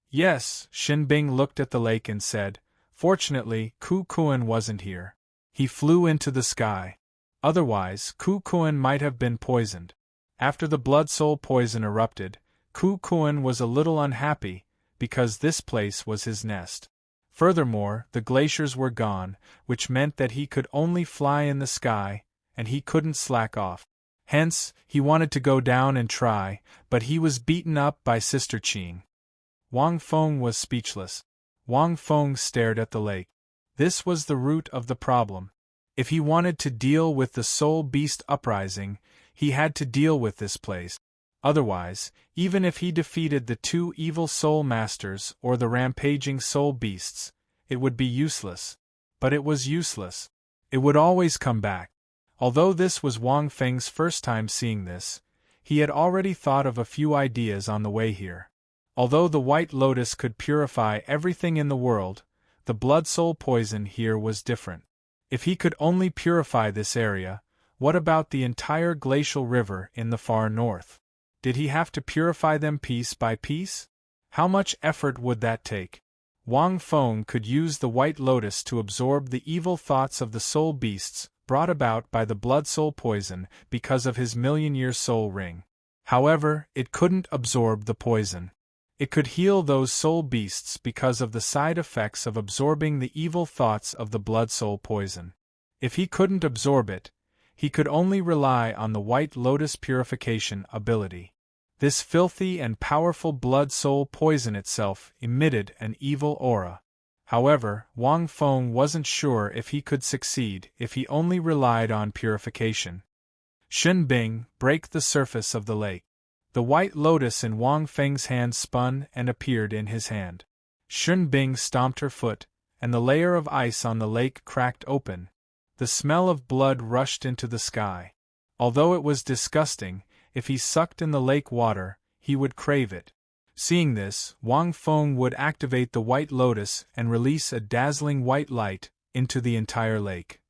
Yes, Shinbing looked at the lake and said, fortunately, Ku Kuan wasn't here. He flew into the sky. Otherwise, Ku Kuan might have been poisoned. After the blood soul poison erupted, Ku Kuan was a little unhappy, because this place was his nest. Furthermore, the glaciers were gone, which meant that he could only fly in the sky, and he couldn't slack off. Hence, he wanted to go down and try, but he was beaten up by Sister Qing. Wang Feng was speechless. Wang Feng stared at the lake. This was the root of the problem. If he wanted to deal with the soul beast uprising, he had to deal with this place. Otherwise, even if he defeated the two evil soul masters or the rampaging soul beasts, it would be useless. But it was useless. It would always come back. Although this was Wang Feng's first time seeing this, he had already thought of a few ideas on the way here. Although the White Lotus could purify everything in the world, the blood soul poison here was different. If he could only purify this area, what about the entire glacial river in the far north? Did he have to purify them piece by piece? How much effort would that take? Wang Feng could use the White Lotus to absorb the evil thoughts of the soul beasts brought about by the blood soul poison because of his million-year soul ring. However, it couldn't absorb the poison. It could heal those soul beasts because of the side effects of absorbing the evil thoughts of the blood soul poison. If he couldn't absorb it, he could only rely on the White Lotus purification ability. This filthy and powerful blood soul poison itself emitted an evil aura. However, Wang Feng wasn't sure if he could succeed if he only relied on purification. Shen Bing, break the surface of the lake. The White Lotus in Wang Feng's hand spun and appeared in his hand. Shen Bing stomped her foot, and the layer of ice on the lake cracked open. The smell of blood rushed into the sky. Although it was disgusting, if he sucked in the lake water, he would crave it. Seeing this, Wang Feng would activate the White Lotus and release a dazzling white light into the entire lake.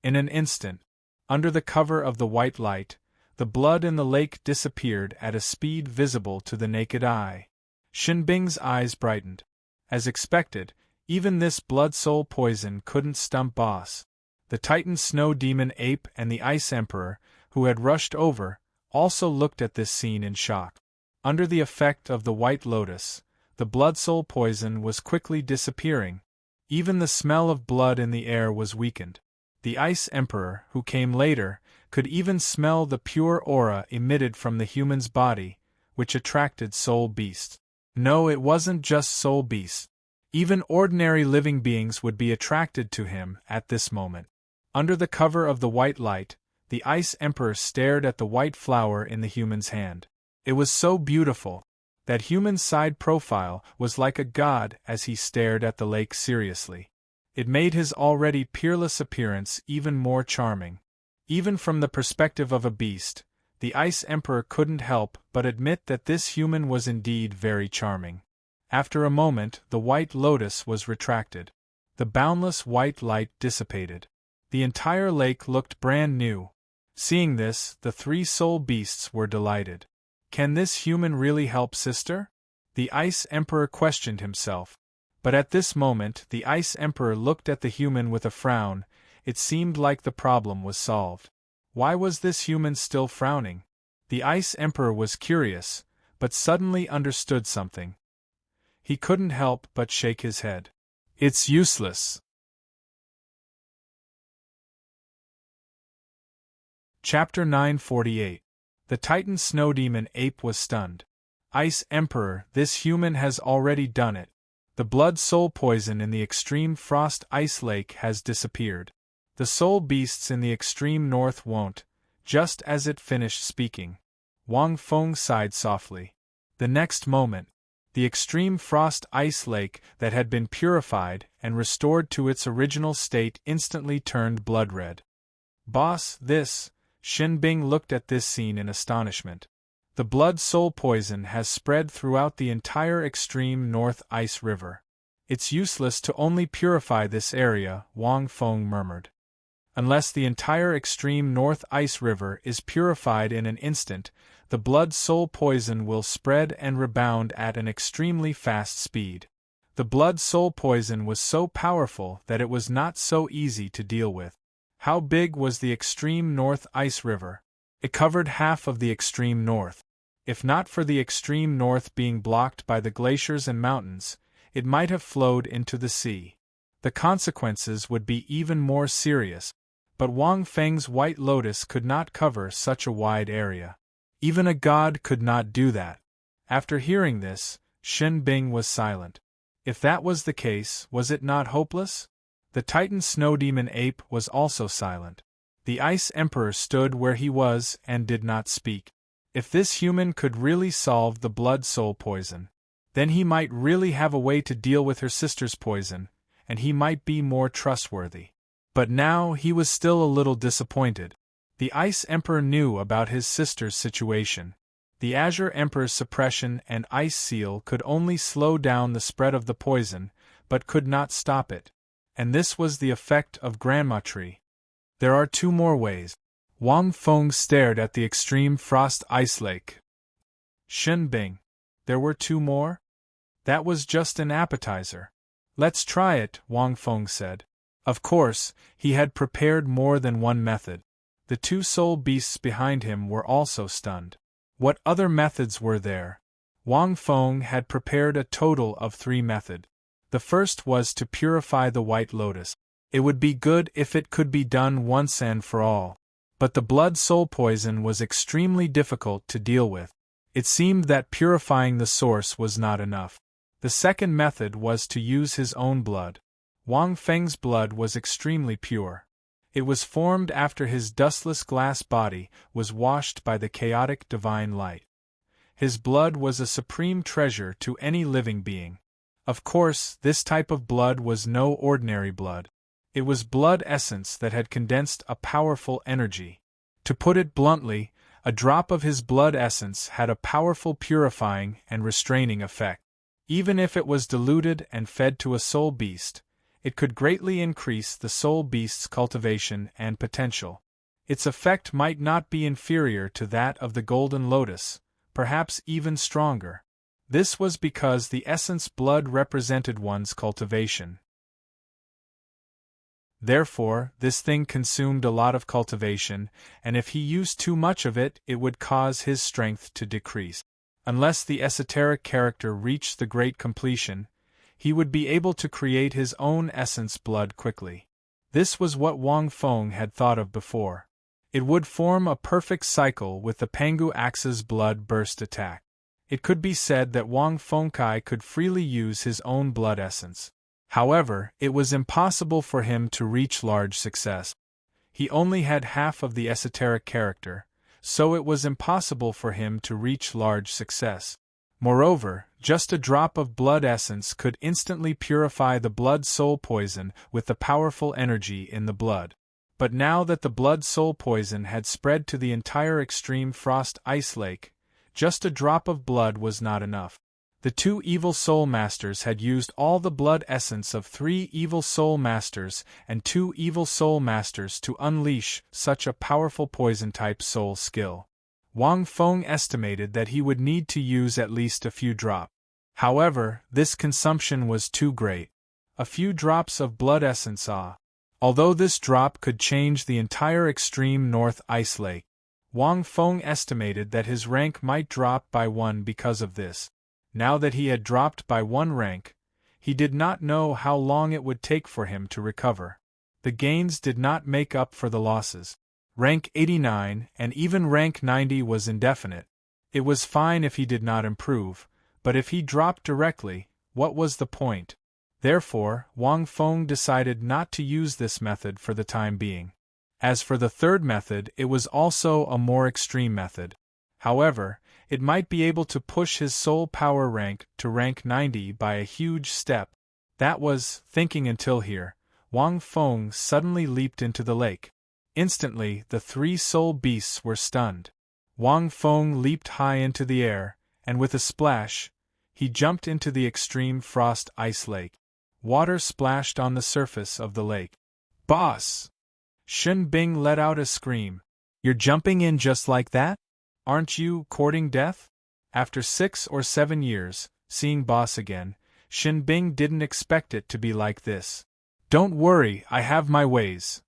In an instant, under the cover of the white light, the blood in the lake disappeared at a speed visible to the naked eye. Shen Bing's eyes brightened. As expected, even this blood soul poison couldn't stump Boss. The Titan Snow Demon Ape and the Ice Emperor, who had rushed over, also looked at this scene in shock. Under the effect of the White Lotus, the blood soul poison was quickly disappearing. Even the smell of blood in the air was weakened. The Ice Emperor, who came later, could even smell the pure aura emitted from the human's body, which attracted soul beasts. No, it wasn't just soul beasts. Even ordinary living beings would be attracted to him at this moment. Under the cover of the white light, the Ice Emperor stared at the white flower in the human's hand. It was so beautiful. That human's side profile was like a god as he stared at the lake seriously. It made his already peerless appearance even more charming. Even from the perspective of a beast, the Ice Emperor couldn't help but admit that this human was indeed very charming. After a moment, the White Lotus was retracted. The boundless white light dissipated. The entire lake looked brand new. Seeing this, the three soul beasts were delighted. Can this human really help Sister? The Ice Emperor questioned himself. But at this moment, the Ice Emperor looked at the human with a frown. It seemed like the problem was solved. Why was this human still frowning? The Ice Emperor was curious, but suddenly understood something. He couldn't help but shake his head. It's useless. Chapter 948. The Titan Snow Demon Ape was stunned. Ice Emperor, this human has already done it. The blood soul poison in the extreme frost ice lake has disappeared. The soul beasts in the extreme north won't. Just as it finished speaking, Wang Feng sighed softly. The next moment, the extreme frost ice lake that had been purified and restored to its original state instantly turned blood red. Boss, this. Shen Bing looked at this scene in astonishment. The blood soul poison has spread throughout the entire extreme north ice river. It's useless to only purify this area, Wang Feng murmured. Unless the entire extreme north ice river is purified in an instant, the blood soul poison will spread and rebound at an extremely fast speed. The blood soul poison was so powerful that it was not so easy to deal with. How big was the extreme north ice river? It covered half of the extreme north. If not for the extreme north being blocked by the glaciers and mountains, it might have flowed into the sea. The consequences would be even more serious, but Wang Feng's white lotus could not cover such a wide area. Even a god could not do that. After hearing this, Shen Bing was silent. If that was the case, was it not hopeless? The Titan Snow Demon Ape was also silent. The Ice Emperor stood where he was and did not speak. If this human could really solve the blood soul poison, then he might really have a way to deal with her sister's poison, and he might be more trustworthy. But now he was still a little disappointed. The Ice Emperor knew about his sister's situation. The Azure Emperor's suppression and Ice Seal could only slow down the spread of the poison, but could not stop it. And this was the effect of Grandma Tree. There are two more ways. Wang Feng stared at the extreme frost ice lake. Shen Bing. There were two more? That was just an appetizer. Let's try it, Wang Feng said. Of course, he had prepared more than one method. The two soul beasts behind him were also stunned. What other methods were there? Wang Feng had prepared a total of 3 methods. The first was to purify the white lotus. It would be good if it could be done once and for all. But the blood soul poison was extremely difficult to deal with. It seemed that purifying the source was not enough. The second method was to use his own blood. Wang Feng's blood was extremely pure. It was formed after his dustless glass body was washed by the chaotic divine light. His blood was a supreme treasure to any living being. Of course, this type of blood was no ordinary blood. It was blood essence that had condensed a powerful energy. To put it bluntly, a drop of his blood essence had a powerful purifying and restraining effect. Even if it was diluted and fed to a soul beast, it could greatly increase the soul beast's cultivation and potential. Its effect might not be inferior to that of the golden lotus, perhaps even stronger. This was because the essence blood represented one's cultivation. Therefore, this thing consumed a lot of cultivation, and if he used too much of it, it would cause his strength to decrease. Unless the esoteric character reached the great completion, he would be able to create his own essence blood quickly. This was what Wang Feng had thought of before. It would form a perfect cycle with the Pangu Axe's blood burst attack. It could be said that Wang Fengkai could freely use his own blood essence. However, it was impossible for him to reach large success. He only had half of the esoteric character, so it was impossible for him to reach large success. Moreover, just a drop of blood essence could instantly purify the blood soul poison with the powerful energy in the blood. But now that the blood soul poison had spread to the entire extreme frost ice lake, just a drop of blood was not enough. The 2 evil soul masters had used all the blood essence of 3 evil soul masters and 2 evil soul masters to unleash such a powerful poison-type soul skill. Wang Feng estimated that he would need to use at least a few drops. However, this consumption was too great. A few drops of blood essence although this drop could change the entire extreme north ice lake. Wang Feng estimated that his rank might drop by 1 because of this. Now that he had dropped by 1 rank, he did not know how long it would take for him to recover. The gains did not make up for the losses. Rank 89 and even rank 90 was indefinite. It was fine if he did not improve, but if he dropped directly, what was the point? Therefore, Wang Feng decided not to use this method for the time being. As for the third method, it was also a more extreme method. However, it might be able to push his soul power rank to rank 90 by a huge step. That was, thinking until here, Wang Feng suddenly leaped into the lake. Instantly, the 3 soul beasts were stunned. Wang Feng leaped high into the air, and with a splash, he jumped into the extreme frost ice lake. Water splashed on the surface of the lake. "Boss!" Shen Bing let out a scream. "You're jumping in just like that? Aren't you courting death?" After 6 or 7 years, seeing Boss again, Shen Bing didn't expect it to be like this. "Don't worry, I have my ways."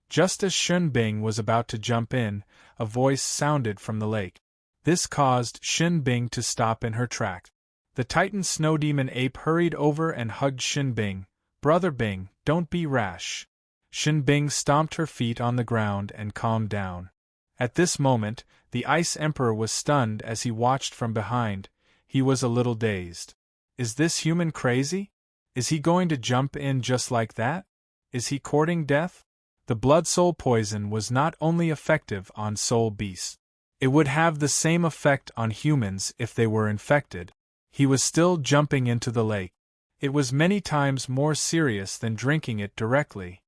Just as Shen Bing was about to jump in, a voice sounded from the lake. This caused Shen Bing to stop in her tracks. The Titan snow demon ape hurried over and hugged Shin Bing. "Brother Bing, don't be rash." Shin Bing stomped her feet on the ground and calmed down. At this moment, the Ice Emperor was stunned as he watched from behind. He was a little dazed. Is this human crazy? Is he going to jump in just like that? Is he courting death? The blood soul poison was not only effective on soul beasts. It would have the same effect on humans if they were infected. He was still jumping into the lake. It was many times more serious than drinking it directly.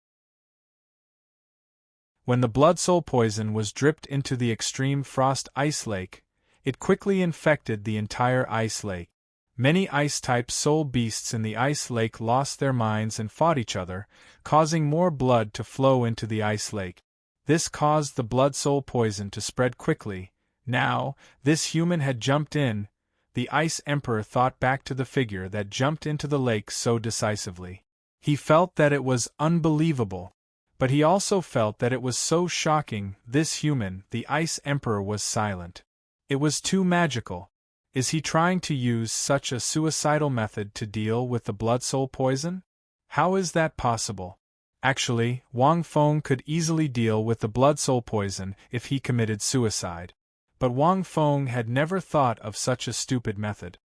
When the blood soul poison was dripped into the extreme frost ice lake, it quickly infected the entire ice lake. Many ice-type soul beasts in the ice lake lost their minds and fought each other, causing more blood to flow into the ice lake. This caused the blood soul poison to spread quickly. Now, this human had jumped in. The Ice Emperor thought back to the figure that jumped into the lake so decisively. He felt that it was unbelievable. But he also felt that it was so shocking. This human, the Ice Emperor, was silent. It was too magical. Is he trying to use such a suicidal method to deal with the blood soul poison? How is that possible? Actually, Wang Feng could easily deal with the blood soul poison if he committed suicide. But Wang Feng had never thought of such a stupid method.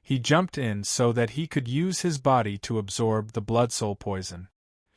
He jumped in so that he could use his body to absorb the blood soul poison.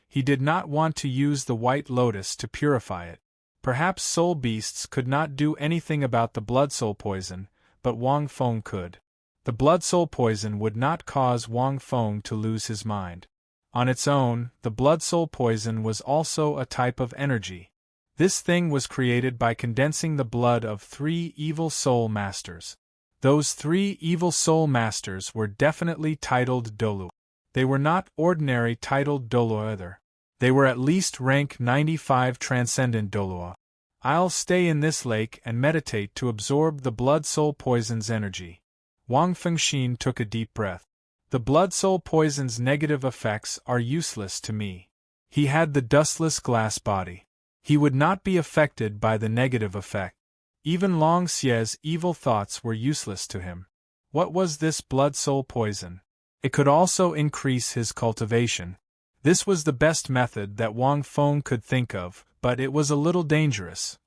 He did not want to use the white lotus to purify it. Perhaps soul beasts could not do anything about the blood soul poison, but Wang Feng could. The blood soul poison would not cause Wang Feng to lose his mind. On its own, the blood soul poison was also a type of energy. This thing was created by condensing the blood of 3 evil soul masters. Those 3 evil soul masters were definitely titled Doulu. They were not ordinary titled Douluo either. They were at least rank 95 transcendent Douluo. I'll stay in this lake and meditate to absorb the blood soul poison's energy. Wang Fengxin took a deep breath. The blood soul poison's negative effects are useless to me. He had the dustless glass body. He would not be affected by the negative effect. Even Long Xie's evil thoughts were useless to him. What was this blood soul poison? It could also increase his cultivation. This was the best method that Wang Feng could think of, but it was a little dangerous.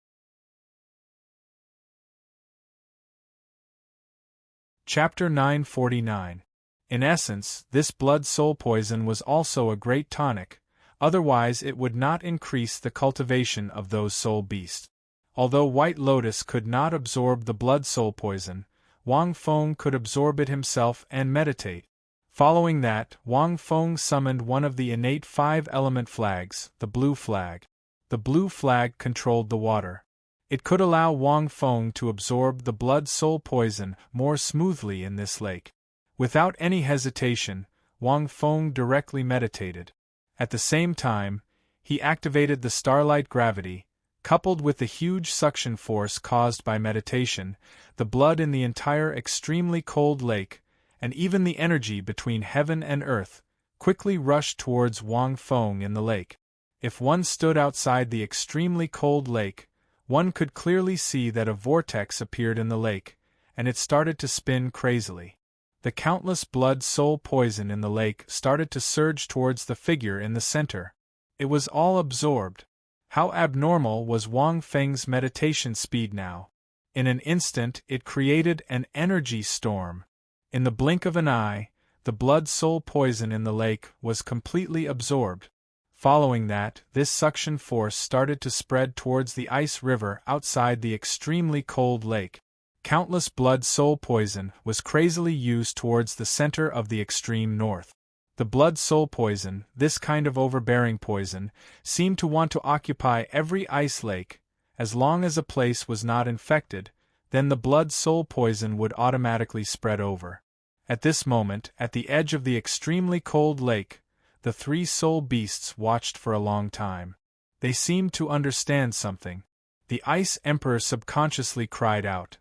Chapter 949. In essence, this blood soul poison was also a great tonic, otherwise it would not increase the cultivation of those soul beasts. Although White Lotus could not absorb the blood soul poison, Wang Feng could absorb it himself and meditate. Following that, Wang Feng summoned one of the innate 5-element flags, the blue flag. The blue flag controlled the water. It could allow Wang Feng to absorb the blood soul poison more smoothly in this lake. Without any hesitation, Wang Feng directly meditated. At the same time, he activated the starlight gravity. Coupled with the huge suction force caused by meditation, the blood in the entire extremely cold lake, and even the energy between heaven and earth, quickly rushed towards Wang Feng in the lake. If one stood outside the extremely cold lake, one could clearly see that a vortex appeared in the lake, and it started to spin crazily. The countless blood soul poison in the lake started to surge towards the figure in the center. It was all absorbed. How abnormal was Wang Feng's meditation speed now? In an instant it created an energy storm. In the blink of an eye, the blood soul poison in the lake was completely absorbed. Following that, this suction force started to spread towards the ice river outside the extremely cold lake. Countless blood soul poison was crazily used towards the center of the extreme north. The blood soul poison, this kind of overbearing poison, seemed to want to occupy every ice lake. As long as a place was not infected, then the blood soul poison would automatically spread over. At this moment, at the edge of the extremely cold lake, the 3 soul beasts watched for a long time. They seemed to understand something. The Ice Emperor subconsciously cried out.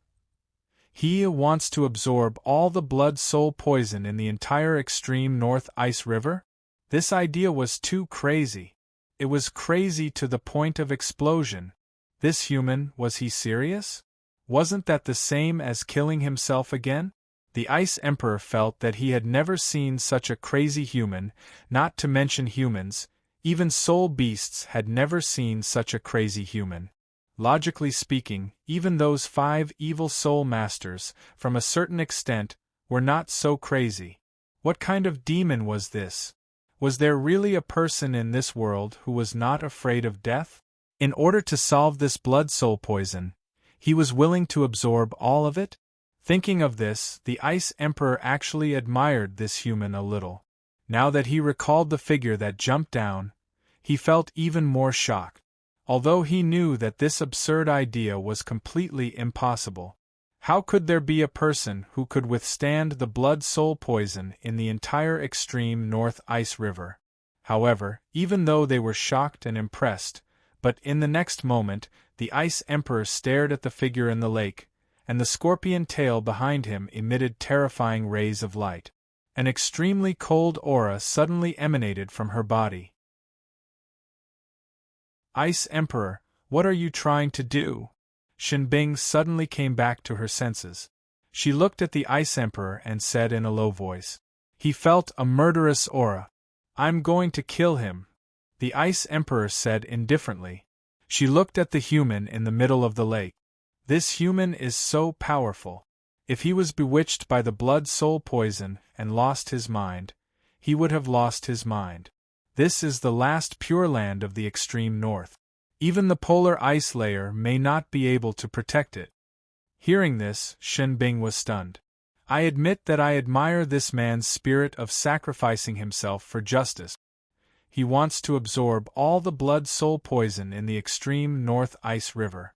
He wants to absorb all the blood soul poison in the entire extreme north ice river? This idea was too crazy. It was crazy to the point of explosion. This human, was he serious? Wasn't that the same as killing himself again? The Ice Emperor felt that he had never seen such a crazy human, not to mention humans, even soul beasts had never seen such a crazy human. Logically speaking, even those 5 evil soul masters, from a certain extent, were not so crazy. What kind of demon was this? Was there really a person in this world who was not afraid of death? In order to solve this blood-soul poison, he was willing to absorb all of it? Thinking of this, the Ice Emperor actually admired this human a little. Now that he recalled the figure that jumped down, he felt even more shocked. Although he knew that this absurd idea was completely impossible. How could there be a person who could withstand the blood-soul poison in the entire extreme North Ice River? However, even though they were shocked and impressed, but in the next moment, the Ice Emperor stared at the figure in the lake, and the scorpion tail behind him emitted terrifying rays of light. An extremely cold aura suddenly emanated from her body. Ice Emperor, what are you trying to do? Shinbing suddenly came back to her senses. She looked at the Ice Emperor and said in a low voice. He felt a murderous aura. I'm going to kill him, the Ice Emperor said indifferently. She looked at the human in the middle of the lake. This human is so powerful. If he was bewitched by the blood-soul poison and lost his mind, he would have lost his mind. This is the last pure land of the extreme north. Even the polar ice layer may not be able to protect it. Hearing this, Shinbing was stunned. I admit that I admire this man's spirit of sacrificing himself for justice. He wants to absorb all the blood-soul poison in the extreme North Ice River.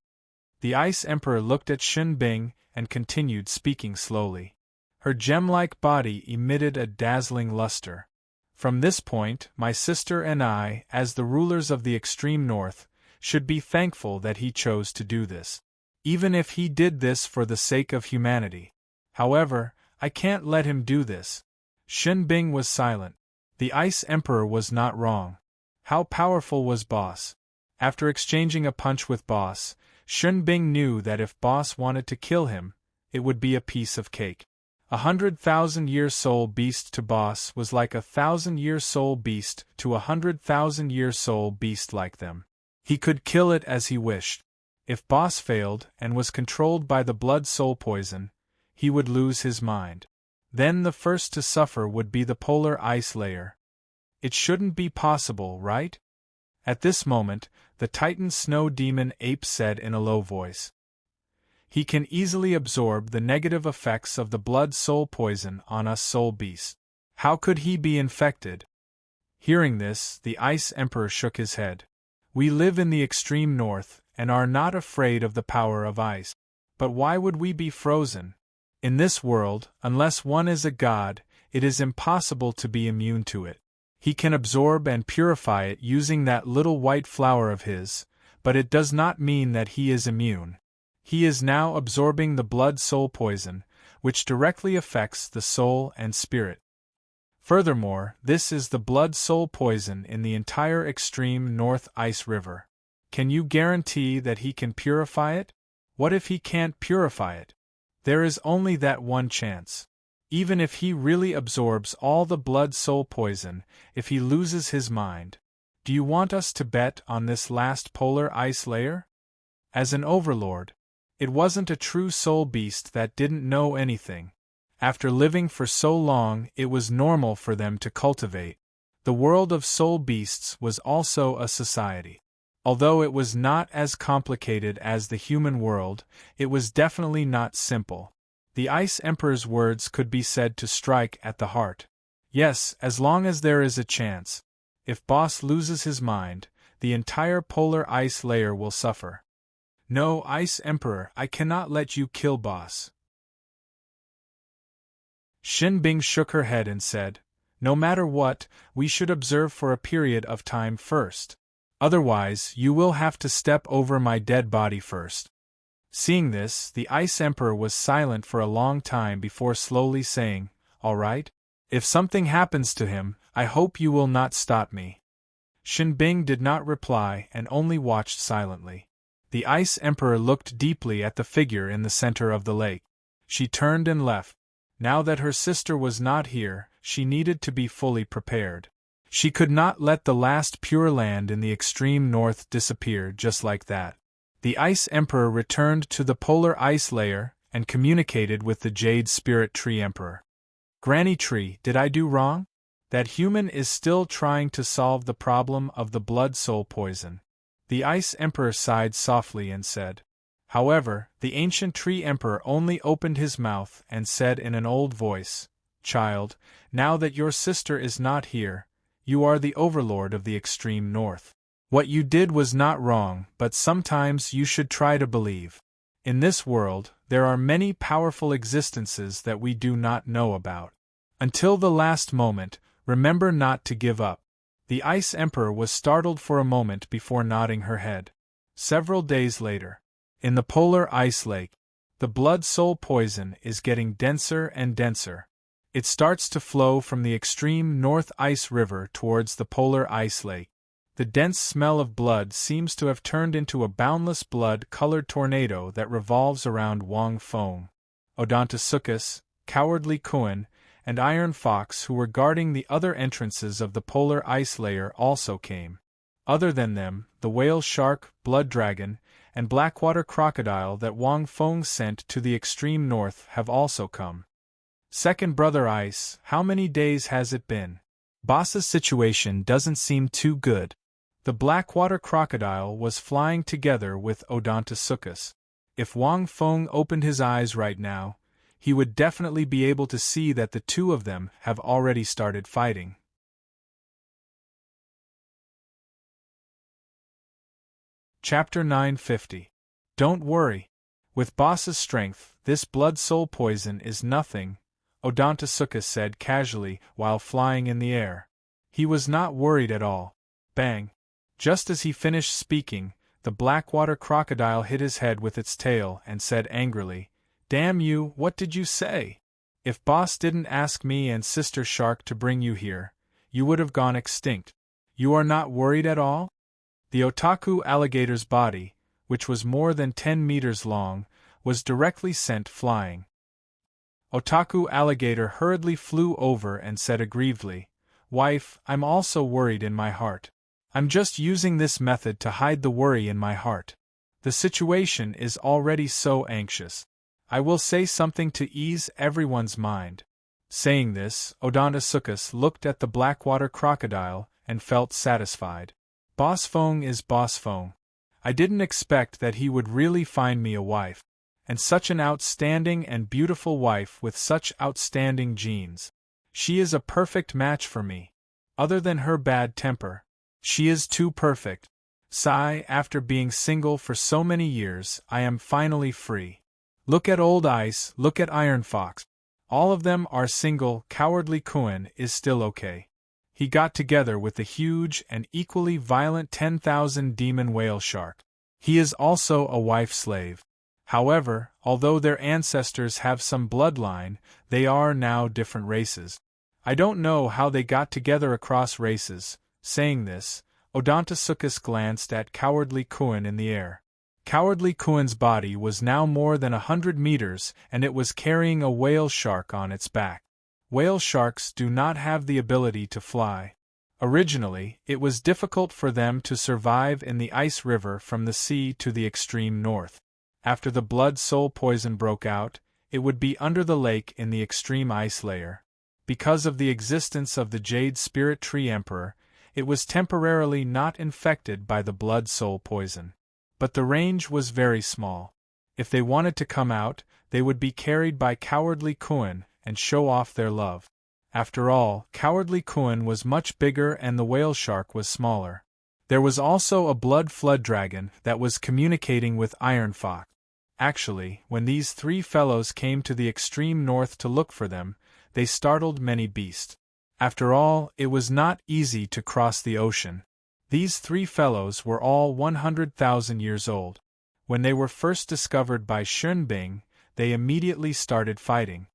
The Ice Emperor looked at Shinbing and continued speaking slowly. Her gem-like body emitted a dazzling luster. From this point, my sister and I, as the rulers of the extreme north, should be thankful that he chose to do this. Even if he did this for the sake of humanity. However, I can't let him do this. Shinbing was silent. The Ice Emperor was not wrong. How powerful was Boss? After exchanging a punch with Boss, Shinbing knew that if Boss wanted to kill him, it would be a piece of cake. 100,000-year soul beast to Boss was like 1,000-year soul beast to 100,000-year soul beast like them. He could kill it as he wished. If Boss failed and was controlled by the blood-soul poison, he would lose his mind. Then the first to suffer would be the polar ice layer. It shouldn't be possible, right? At this moment, the Titan Snow Demon Ape said in a low voice. He can easily absorb the negative effects of the blood-soul poison on us soul beasts. How could he be infected? Hearing this, the Ice Emperor shook his head. We live in the extreme north, and are not afraid of the power of ice. But why would we be frozen? In this world, unless one is a god, it is impossible to be immune to it. He can absorb and purify it using that little white flower of his, but it does not mean that he is immune. He is now absorbing the blood-soul poison, which directly affects the soul and spirit. Furthermore, this is the blood-soul poison in the entire extreme North Ice River. Can you guarantee that he can purify it? What if he can't purify it? There is only that one chance. Even if he really absorbs all the blood-soul poison, if he loses his mind. Do you want us to bet on this last polar ice layer? As an overlord, it wasn't a true soul beast that didn't know anything. After living for so long, it was normal for them to cultivate. The world of soul beasts was also a society. Although it was not as complicated as the human world, it was definitely not simple. The Ice Emperor's words could be said to strike at the heart. Yes, as long as there is a chance. If Boss loses his mind, the entire polar ice layer will suffer. No, Ice Emperor, I cannot let you kill Boss. Shinbing shook her head and said, no matter what, we should observe for a period of time first. Otherwise, you will have to step over my dead body first. Seeing this, the Ice Emperor was silent for a long time before slowly saying, all right? If something happens to him, I hope you will not stop me. Shinbing did not reply and only watched silently. The Ice Emperor looked deeply at the figure in the center of the lake. She turned and left. Now that her sister was not here, she needed to be fully prepared. She could not let the last pure land in the extreme north disappear just like that. The Ice Emperor returned to the polar ice layer and communicated with the Jade Spirit Tree Emperor. Granny Tree, did I do wrong? That human is still trying to solve the problem of the blood soul poison. The Ice Emperor sighed softly and said. However, the ancient Tree Emperor only opened his mouth and said in an old voice, Child, now that your sister is not here, you are the overlord of the extreme north. What you did was not wrong, but sometimes you should try to believe. In this world, there are many powerful existences that we do not know about. Until the last moment, remember not to give up. The Ice Emperor was startled for a moment before nodding her head. Several days later, in the polar ice lake, the blood soul poison is getting denser and denser. It starts to flow from the extreme north ice river towards the polar ice lake. The dense smell of blood seems to have turned into a boundless blood-colored tornado that revolves around Wang Feng. Odontosuchus, Cowardly Kuan, and Iron Fox, who were guarding the other entrances of the polar ice layer, also came. Other than them, the whale shark, blood dragon, and blackwater crocodile that Wang Feng sent to the extreme north have also come. Second Brother Ice, how many days has it been? Boss's situation doesn't seem too good. The blackwater crocodile was flying together with Odontosuchus. If Wang Feng opened his eyes right now, he would definitely be able to see that the two of them have already started fighting. Chapter 950. Don't worry. With Boss's strength, this blood soul poison is nothing, Odontosuchus said casually while flying in the air. He was not worried at all. Bang! Just as he finished speaking, the blackwater crocodile hit his head with its tail and said angrily, Damn you, what did you say? If Boss didn't ask me and Sister Shark to bring you here, you would have gone extinct. You are not worried at all? The otaku alligator's body, which was more than 10 meters long, was directly sent flying. Otaku alligator hurriedly flew over and said aggrievedly, Wife, I'm also worried in my heart. I'm just using this method to hide the worry in my heart. The situation is already so anxious. I will say something to ease everyone's mind. Saying this, Odontosuchus looked at the blackwater crocodile and felt satisfied. Boss Feng is Boss Feng. I didn't expect that he would really find me a wife. And such an outstanding and beautiful wife with such outstanding genes. She is a perfect match for me. Other than her bad temper, she is too perfect. Sigh, after being single for so many years, I am finally free. Look at Old Ice, look at Iron Fox. All of them are single. Cowardly Kuan is still okay. He got together with the huge and equally violent 10,000 demon whale shark. He is also a wife slave. However, although their ancestors have some bloodline, they are now different races. I don't know how they got together across races. Saying this, Odontosuchus glanced at Cowardly Kuan in the air. Cowardly Kuan's body was now more than 100 meters and it was carrying a whale shark on its back. Whale sharks do not have the ability to fly. Originally, it was difficult for them to survive in the ice river from the sea to the extreme north. After the blood soul poison broke out, it would be under the lake in the extreme ice layer. Because of the existence of the Jade Spirit Tree Emperor, it was temporarily not infected by the blood soul poison. But the range was very small. If they wanted to come out, they would be carried by Cowardly Kuan and show off their love. After all, Cowardly Kuan was much bigger and the whale shark was smaller. There was also a blood flood dragon that was communicating with Iron Fox. Actually, when these three fellows came to the extreme north to look for them, they startled many beasts. After all, it was not easy to cross the ocean. These three fellows were all 100,000 years old. When they were first discovered by Shenbing, they immediately started fighting.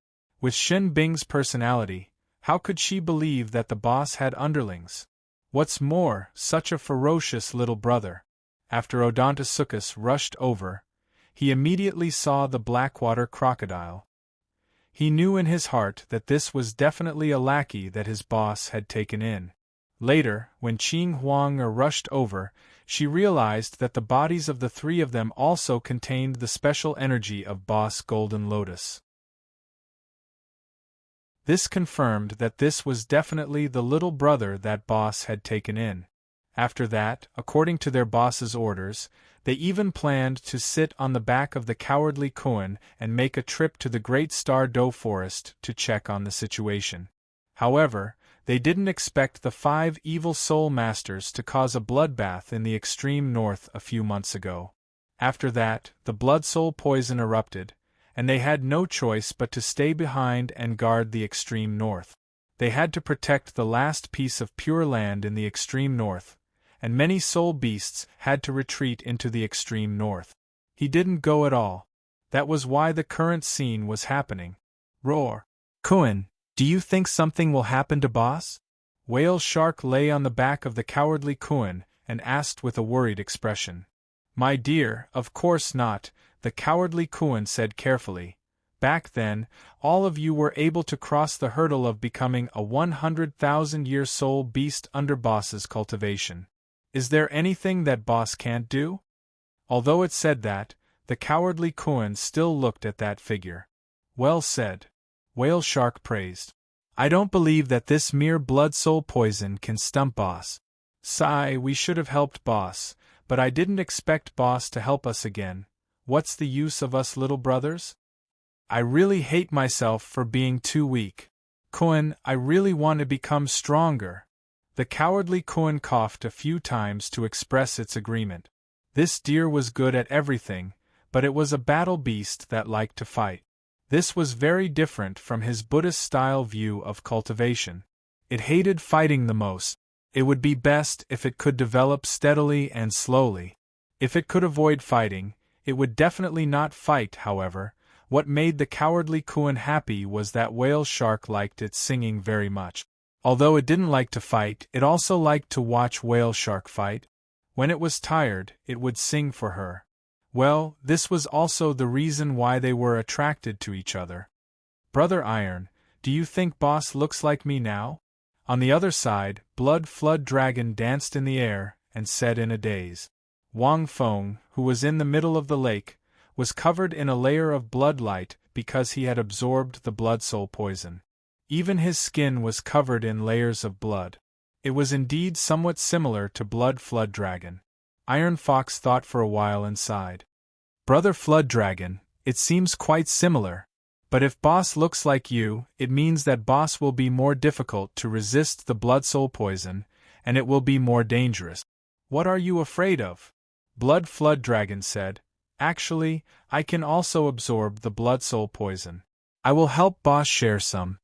With Shenbing's personality, how could she believe that the boss had underlings? What's more, such a ferocious little brother. After Odontosuchus rushed over, he immediately saw the blackwater crocodile. He knew in his heart that this was definitely a lackey that his boss had taken in. Later, when Qing Huang rushed over, she realized that the bodies of the three of them also contained the special energy of Boss Golden Lotus. This confirmed that this was definitely the little brother that boss had taken in. After that, according to their boss's orders, they even planned to sit on the back of the cowardly Kuan and make a trip to the Great Star Do Forest to check on the situation. However, they didn't expect the 5 evil soul masters to cause a bloodbath in the extreme north a few months ago. After that, the blood soul poison erupted, and they had no choice but to stay behind and guard the extreme north. They had to protect the last piece of pure land in the extreme north, and many soul beasts had to retreat into the extreme north. He didn't go at all. That was why the current scene was happening. Roar! Kuan, do you think something will happen to Boss? Whale Shark lay on the back of the cowardly Kuan and asked with a worried expression. My dear, of course not, the cowardly Kuan said carefully. Back then, all of you were able to cross the hurdle of becoming a 100,000-year soul beast under Boss's cultivation. Is there anything that Boss can't do? Although it said that, the cowardly Kuan still looked at that figure. Well said. Whale Shark praised. I don't believe that this mere blood soul poison can stump Boss. Sigh, we should have helped Boss, but I didn't expect Boss to help us again. What's the use of us little brothers? I really hate myself for being too weak. Kuan, I really want to become stronger. The cowardly Kuan coughed a few times to express its agreement. This deer was good at everything, but it was a battle beast that liked to fight. This was very different from his Buddhist-style view of cultivation. It hated fighting the most. It would be best if it could develop steadily and slowly. If it could avoid fighting, it would definitely not fight, however. What made the cowardly Kuan happy was that Whale Shark liked its singing very much. Although it didn't like to fight, it also liked to watch Whale Shark fight. When it was tired, it would sing for her. Well, this was also the reason why they were attracted to each other. Brother Iron, do you think Boss looks like me now? On the other side, Blood Flood Dragon danced in the air and said in a daze. Wang Feng, who was in the middle of the lake, was covered in a layer of blood light because he had absorbed the blood soul poison. Even his skin was covered in layers of blood. It was indeed somewhat similar to Blood Flood Dragon. Iron Fox thought for a while and sighed. Brother Flood Dragon, it seems quite similar. But if Boss looks like you, it means that Boss will be more difficult to resist the blood soul poison, and it will be more dangerous. What are you afraid of? Blood Flood Dragon said. Actually, I can also absorb the blood soul poison. I will help Boss share some.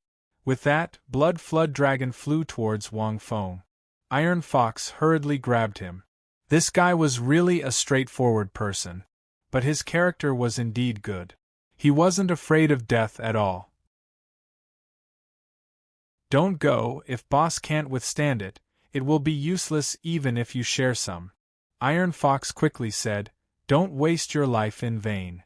With that, Blood Flood Dragon flew towards Wang Feng. Iron Fox hurriedly grabbed him. This guy was really a straightforward person. But his character was indeed good. He wasn't afraid of death at all. Don't go, if Boss can't withstand it. It will be useless even if you share some. Iron Fox quickly said, Don't waste your life in vain.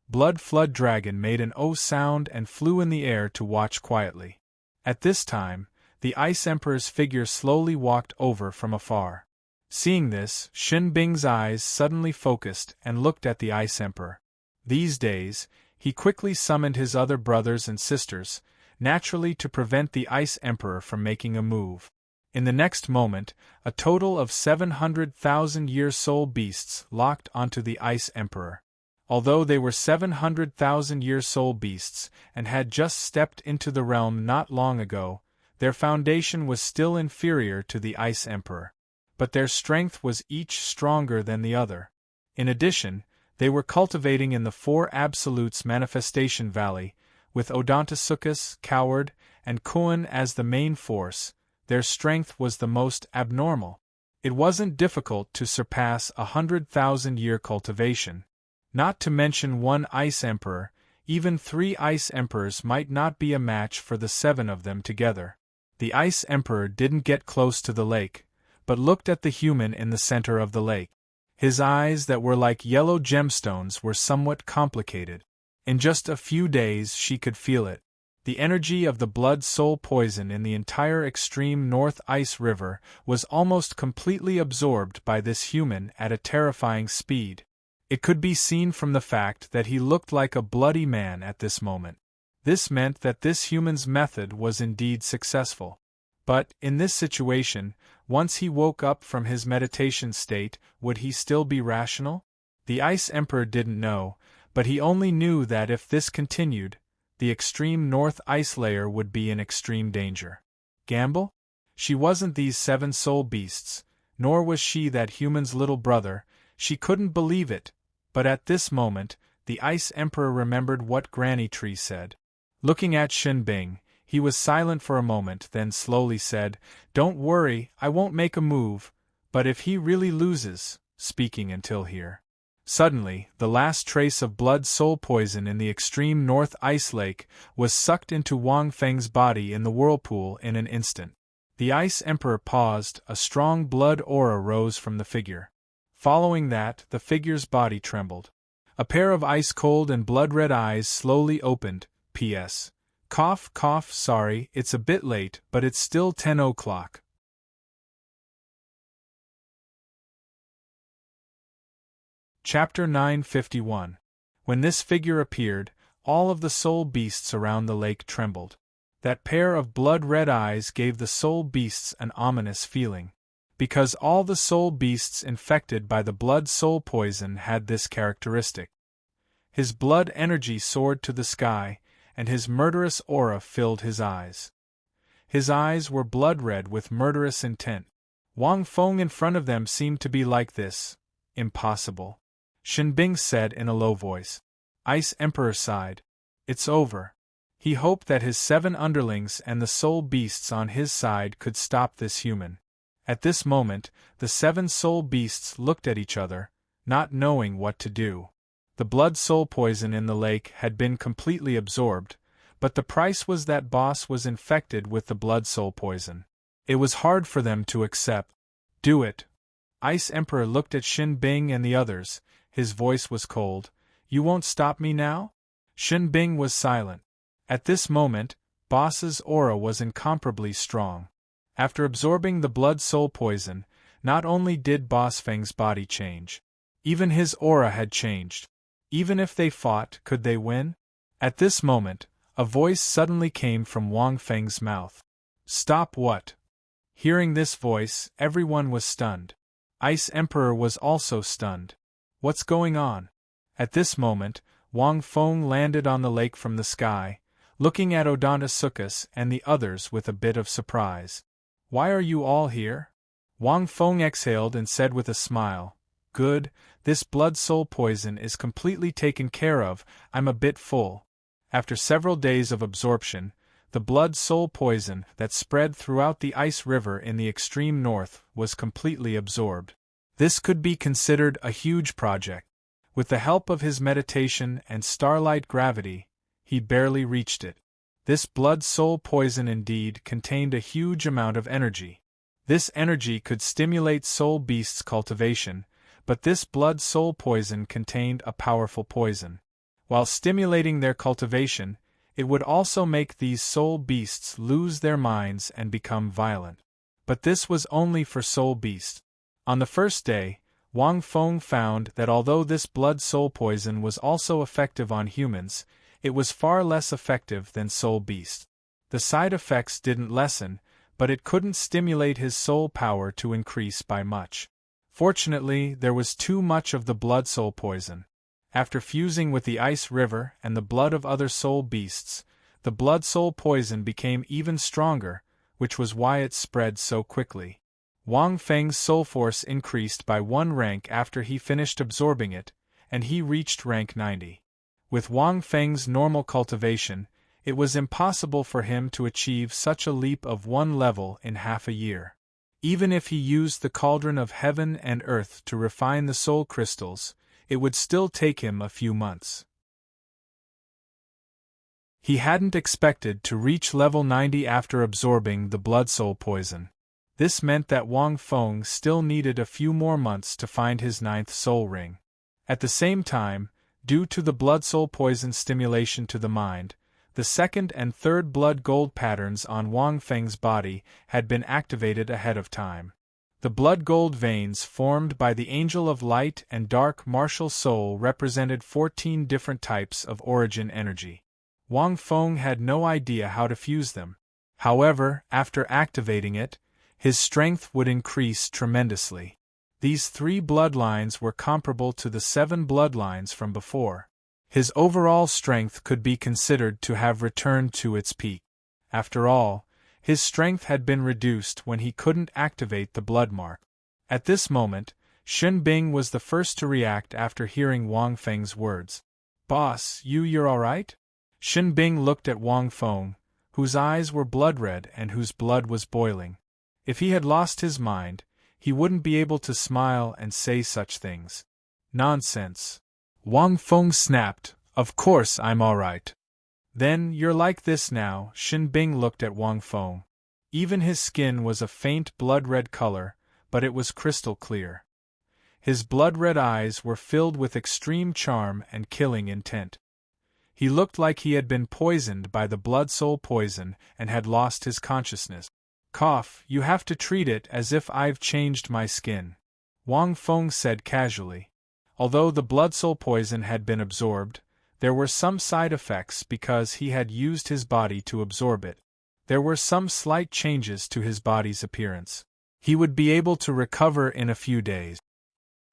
Blood Flood Dragon made an O sound and flew in the air to watch quietly. At this time, the Ice Emperor's figure slowly walked over from afar. Seeing this, Shin Bing's eyes suddenly focused and looked at the Ice Emperor. These days, he quickly summoned his other brothers and sisters, naturally to prevent the Ice Emperor from making a move. In the next moment, a total of 700,000-year soul beasts locked onto the Ice Emperor. Although they were 700,000-year soul beasts and had just stepped into the realm not long ago, their foundation was still inferior to the Ice Emperor. But their strength was each stronger than the other. In addition, they were cultivating in the Four Absolutes Manifestation Valley, with Odontosuchus, Coward, and Kuan as the main force. Their strength was the most abnormal. It wasn't difficult to surpass 100,000-year cultivation. Not to mention one Ice Emperor, even 3 Ice Emperors might not be a match for the 7 of them together. The Ice Emperor didn't get close to the lake, but looked at the human in the center of the lake. His eyes that were like yellow gemstones were somewhat complicated. In just a few days she could feel it. The energy of the blood-soul poison in the entire extreme North Ice River was almost completely absorbed by this human at a terrifying speed. It could be seen from the fact that he looked like a bloody man at this moment. This meant that this human's method was indeed successful. But, in this situation, once he woke up from his meditation state, would he still be rational? The Ice Emperor didn't know, but he only knew that if this continued, the extreme North Ice Layer would be in extreme danger. Gamble? She wasn't these 7 soul beasts, nor was she that human's little brother. She couldn't believe it, but at this moment, the Ice Emperor remembered what Granny Tree said. Looking at Shinbing, he was silent for a moment, then slowly said, "Don't worry, I won't make a move, but if he really loses," speaking until here. Suddenly, the last trace of blood-soul poison in the extreme North Ice Lake was sucked into Wang Feng's body in the whirlpool in an instant. The Ice Emperor paused, a strong blood aura rose from the figure. Following that, the figure's body trembled. A pair of ice-cold and blood-red eyes slowly opened. P.S. Cough, cough, sorry, it's a bit late, but it's still 10 o'clock. Chapter 951. When this figure appeared, all of the soul beasts around the lake trembled. That pair of blood-red eyes gave the soul beasts an ominous feeling. Because all the soul beasts infected by the blood-soul poison had this characteristic. His blood energy soared to the sky, and his murderous aura filled his eyes. His eyes were blood-red with murderous intent. Wang Feng in front of them seemed to be like this. Impossible. Shinbing said in a low voice. Ice Emperor sighed. It's over. He hoped that his 7 underlings and the soul beasts on his side could stop this human. At this moment, the 7 soul beasts looked at each other, not knowing what to do. The blood-soul poison in the lake had been completely absorbed, but the price was that Boss was infected with the blood-soul poison. It was hard for them to accept. Do it. Ice Emperor looked at Shinbing and the others. His voice was cold. You won't stop me now? Shinbing was silent. At this moment, Boss's aura was incomparably strong. After absorbing the blood-soul poison, not only did Boss Feng's body change, even his aura had changed. Even if they fought, could they win? At this moment, a voice suddenly came from Wang Feng's mouth. Stop what? Hearing this voice, everyone was stunned. Ice Emperor was also stunned. What's going on? At this moment, Wang Feng landed on the lake from the sky, looking at Odontosuchus and the others with a bit of surprise. Why are you all here? Wang Feng exhaled and said with a smile, Good, this blood-soul poison is completely taken care of, I'm a bit full. After several days of absorption, the blood-soul poison that spread throughout the ice river in the extreme north was completely absorbed. This could be considered a huge project. With the help of his meditation and starlight gravity, he barely reached it. This blood-soul poison indeed contained a huge amount of energy. This energy could stimulate soul beasts' cultivation, but this blood-soul poison contained a powerful poison. While stimulating their cultivation, it would also make these soul beasts lose their minds and become violent. But this was only for soul beasts. On the first day, Wang Feng found that although this blood-soul poison was also effective on humans, it was far less effective than soul beasts. The side effects didn't lessen, but it couldn't stimulate his soul power to increase by much. Fortunately, there was too much of the blood-soul poison. After fusing with the ice river and the blood of other soul beasts, the blood-soul poison became even stronger, which was why it spread so quickly. Wang Feng's soul force increased by 1 rank after he finished absorbing it, and he reached rank 90. With Wang Feng's normal cultivation, it was impossible for him to achieve such a leap of 1 level in half a year. Even if he used the cauldron of heaven and earth to refine the soul crystals, it would still take him a few months. He hadn't expected to reach level 90 after absorbing the blood-soul poison. This meant that Wang Feng still needed a few more months to find his 9th soul ring. At the same time, due to the blood-soul poison stimulation to the mind, The second and third blood gold patterns on Wang Feng's body had been activated ahead of time. The blood gold veins formed by the Angel of Light and Dark Martial Soul represented 14 different types of origin energy. Wang Feng had no idea how to fuse them. However, after activating it, his strength would increase tremendously. These 3 bloodlines were comparable to the 7 bloodlines from before. His overall strength could be considered to have returned to its peak. After all, his strength had been reduced when he couldn't activate the blood mark. At this moment, Shen Bing was the first to react after hearing Wang Feng's words. "Boss, you're alright?" Shen Bing looked at Wang Feng, whose eyes were blood-red and whose blood was boiling. If he had lost his mind, he wouldn't be able to smile and say such things. "Nonsense!" Wang Feng snapped. "Of course I'm alright." "Then you're like this now." Shen Bing looked at Wang Feng. Even his skin was a faint blood-red color, but it was crystal clear. His blood-red eyes were filled with extreme charm and killing intent. He looked like he had been poisoned by the blood-soul poison and had lost his consciousness. "Cough, you have to treat it as if I've changed my skin," Wang Feng said casually. Although the blood-soul poison had been absorbed, there were some side effects because he had used his body to absorb it. There were some slight changes to his body's appearance. He would be able to recover in a few days.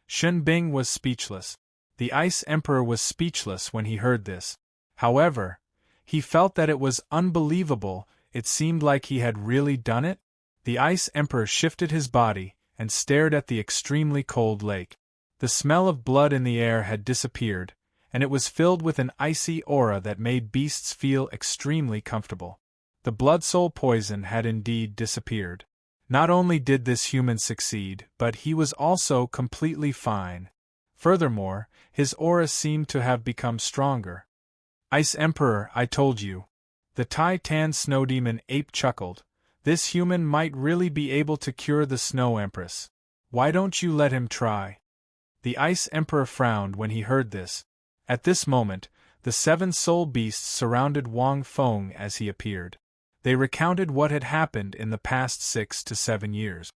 Shen Bing was speechless. The Ice Emperor was speechless when he heard this. However, he felt that it was unbelievable. It seemed like he had really done it. The Ice Emperor shifted his body and stared at the extremely cold lake. The smell of blood in the air had disappeared, and it was filled with an icy aura that made beasts feel extremely comfortable. The blood-soul poison had indeed disappeared. Not only did this human succeed, but he was also completely fine. Furthermore, his aura seemed to have become stronger. "Ice Emperor, I told you." The Tai-Tan Snow Demon ape chuckled. "This human might really be able to cure the Snow Empress. Why don't you let him try?" The Ice Emperor frowned when he heard this. At this moment, the 7 soul beasts surrounded Wang Feng as he appeared. They recounted what had happened in the past 6 to 7 years.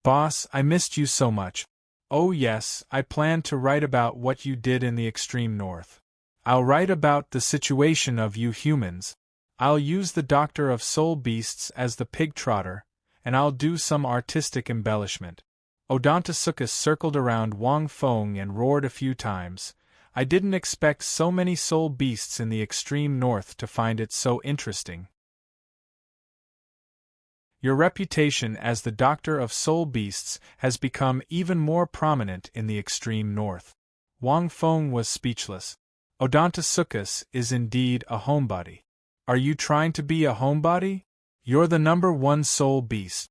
"Boss, I missed you so much." "Oh yes, I plan to write about what you did in the extreme north. I'll write about the situation of you humans. I'll use the Doctor of Soul Beasts as the pig trotter, and I'll do some artistic embellishment." Odontasuchus circled around Wang Feng and roared a few times. "I didn't expect so many soul beasts in the extreme north to find it so interesting. Your reputation as the Doctor of Soul Beasts has become even more prominent in the extreme north." Wang Feng was speechless. Odontasuchus is indeed a homebody. "Are you trying to be a homebody? You're the #1 soul beast.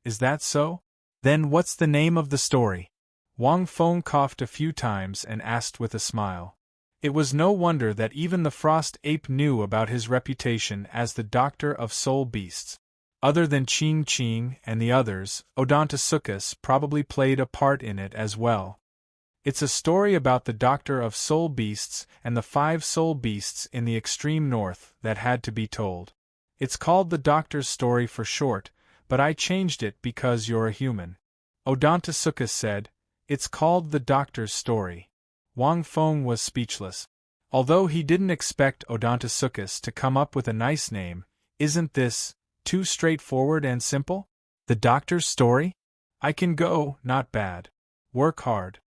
Is that so? Then what's the name of the story?" Wang Feng coughed a few times and asked with a smile. It was no wonder that even the frost ape knew about his reputation as the Doctor of Soul Beasts. Other than Ching Ching and the others, Odontasuchus probably played a part in it as well. It's a story about the Doctor of Soul Beasts and the 5 soul beasts in the extreme north that had to be told. It's called the Doctor's Story for short, but I changed it because you're a human. Odontasuchus said, "It's called the Doctor's Story." Wang Feng was speechless. Although he didn't expect Odontasuchus to come up with a nice name, isn't this too straightforward and simple? The Doctor's Story? I can go, not bad. Work hard.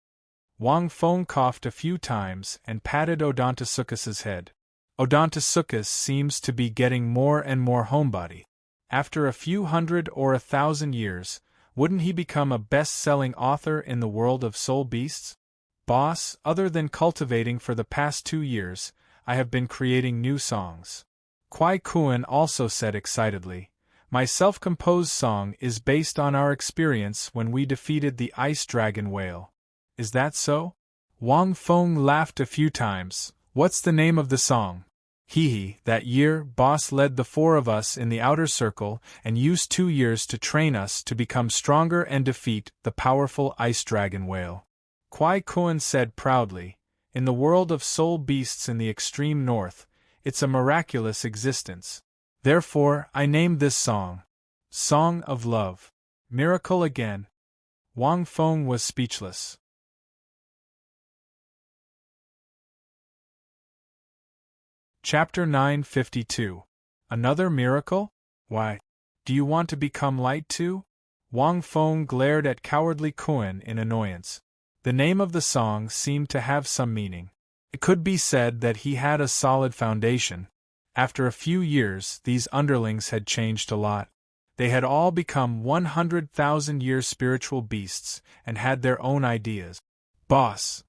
Wang Feng coughed a few times and patted Odontasuchus's head. Odontasuchus seems to be getting more and more homebody. After a few hundred or 1,000 years, wouldn't he become a best-selling author in the world of soul beasts? "Boss, other than cultivating for the past 2 years, I have been creating new songs." Kwai Kuan also said excitedly, "My self-composed song is based on our experience when we defeated the ice dragon whale." "Is that so?" Wang Feng laughed a few times. "What's the name of the song?" "Hee, that year, Boss led the 4 of us in the outer circle and used 2 years to train us to become stronger and defeat the powerful ice dragon whale." Kwai Kuan said proudly, "In the world of soul beasts in the extreme north, It's a miraculous existence. Therefore, I named this song Song of Love. Miracle again. Wang Feng was speechless. Chapter 952. Another miracle? Why? Do you want to become light too? Wang Feng glared at cowardly Kuan in annoyance. The name of the song seemed to have some meaning. It could be said that he had a solid foundation. After a few years, these underlings had changed a lot. They had all become 100,000-year spiritual beasts and had their own ideas. Boss!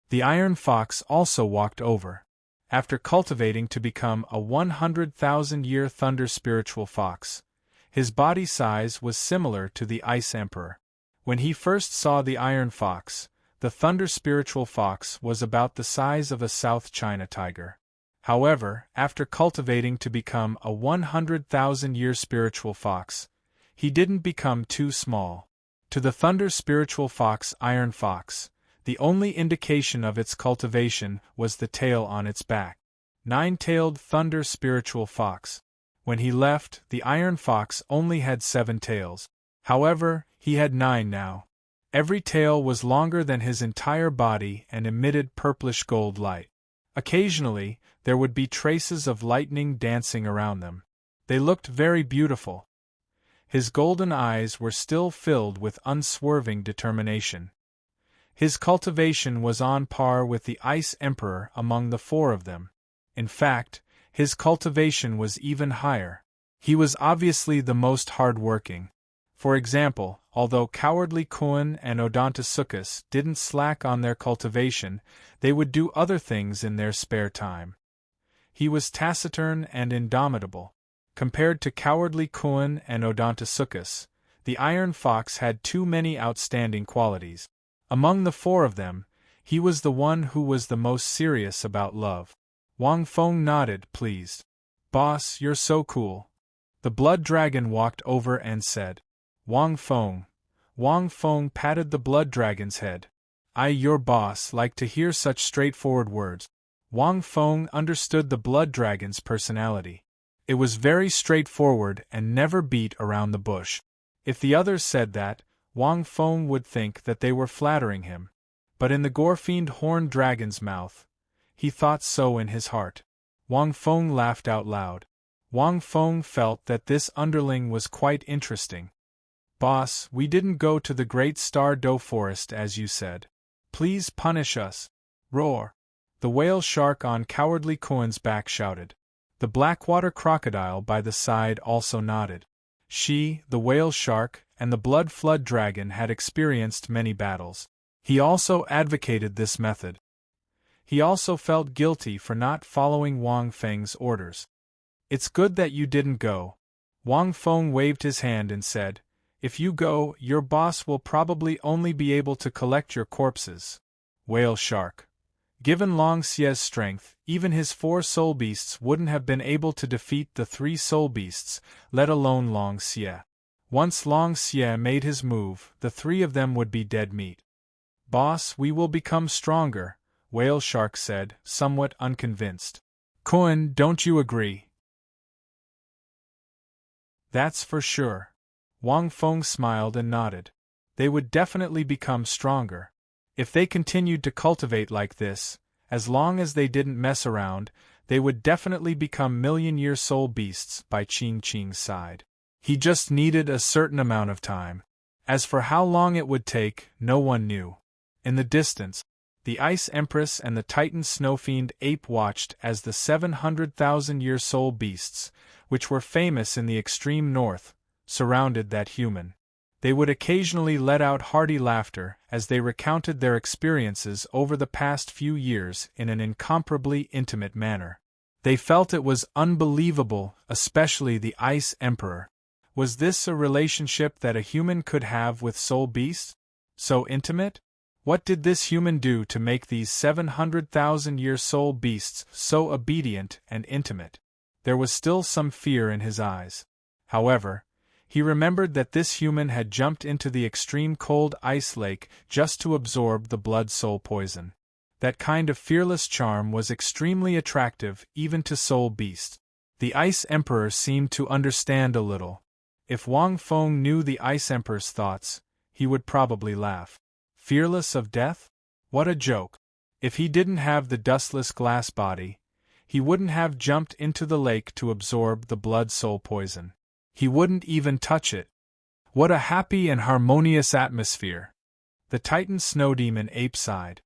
The Iron Fox also walked over. After cultivating to become a 100,000-year thunder spiritual fox, his body size was similar to the Ice Emperor. When he first saw the Iron Fox, the thunder spiritual fox was about the size of a South China tiger. However, after cultivating to become a 100,000-year spiritual fox, he didn't become too small. To the thunder spiritual fox Iron Fox, the only indication of its cultivation was the tail on its back. Nine-tailed thunder spiritual fox. When he left, the Iron Fox only had 7 tails. However, he had 9 now. Every tail was longer than his entire body and emitted purplish gold light. Occasionally, there would be traces of lightning dancing around them. They looked very beautiful. His golden eyes were still filled with unswerving determination. His cultivation was on par with the Ice Emperor among the 4 of them. In fact, his cultivation was even higher. He was obviously the most hard-working. For example, although cowardly Kuan and Odontosuchus didn't slack on their cultivation, they would do other things in their spare time. He was taciturn and indomitable. Compared to cowardly Kuan and Odontosuchus, the Iron Fox had too many outstanding qualities. Among the 4 of them, he was the one who was the most serious about love. Wang Feng nodded, pleased. Boss, you're so cool. The blood dragon walked over and said, Wang Feng. Wang Feng patted the blood dragon's head. Your boss, like to hear such straightforward words. Wang Feng understood the blood dragon's personality. It was very straightforward and never beat around the bush. If the others said that, Wang Feng would think that they were flattering him. But in the Gorefiend horned dragon's mouth, he thought so in his heart. Wang Feng laughed out loud. Wang Feng felt that this underling was quite interesting. Boss, we didn't go to the Great Star Doe Forest as you said. Please punish us. Roar. The whale shark on cowardly Kuan's back shouted. The blackwater crocodile by the side also nodded. She, the whale shark, and the blood flood dragon had experienced many battles. He also advocated this method. He also felt guilty for not following Wang Feng's orders. It's good that you didn't go. Wang Feng waved his hand and said, if you go, your boss will probably only be able to collect your corpses. Whale shark. Given Long Xie's strength, even his 4 soul beasts wouldn't have been able to defeat the 3 soul beasts, let alone Long Xie. Once Long Xie made his move, the 3 of them would be dead meat. Boss, we will become stronger, Whale Shark said, somewhat unconvinced. Kuan, don't you agree? That's for sure. Wang Feng smiled and nodded. They would definitely become stronger. If they continued to cultivate like this, as long as they didn't mess around, they would definitely become million-year soul beasts by Qing Qing's side. He just needed a certain amount of time. As for how long it would take, no one knew. In the distance, the Ice Empress and the Titan Snowfiend ape watched as the 700,000-year soul beasts, which were famous in the extreme north, surrounded that human. They would occasionally let out hearty laughter as they recounted their experiences over the past few years in an incomparably intimate manner. They felt it was unbelievable, especially the Ice Emperor. Was this a relationship that a human could have with soul beasts? So intimate? What did this human do to make these 700,000-year soul beasts so obedient and intimate? There was still some fear in his eyes. However, he remembered that this human had jumped into the extreme cold ice lake just to absorb the blood soul poison. That kind of fearless charm was extremely attractive even to soul beasts. The Ice Emperor seemed to understand a little. If Wang Feng knew the Ice Emperor's thoughts, he would probably laugh. Fearless of death? What a joke! If he didn't have the dustless glass body, he wouldn't have jumped into the lake to absorb the blood-soul poison. He wouldn't even touch it. What a happy and harmonious atmosphere! The Titan Snow Demon Ape sighed.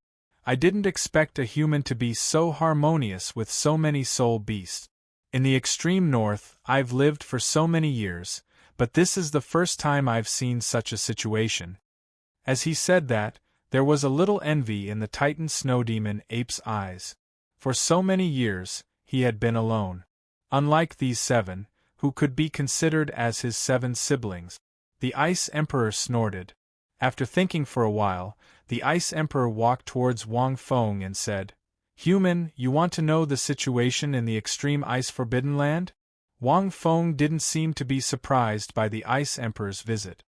I didn't expect a human to be so harmonious with so many soul beasts. In the extreme north, I've lived for so many years, but this is the first time I've seen such a situation. As he said that, there was a little envy in the Titan Snow Demon Ape's eyes. For so many years, he had been alone. Unlike these 7, who could be considered as his 7 siblings. The Ice Emperor snorted. After thinking for a while, the Ice Emperor walked towards Wang Feng and said, "Human, you want to know the situation in the extreme Ice Forbidden Land?" Wang Feng didn't seem to be surprised by the Ice Emperor's visit.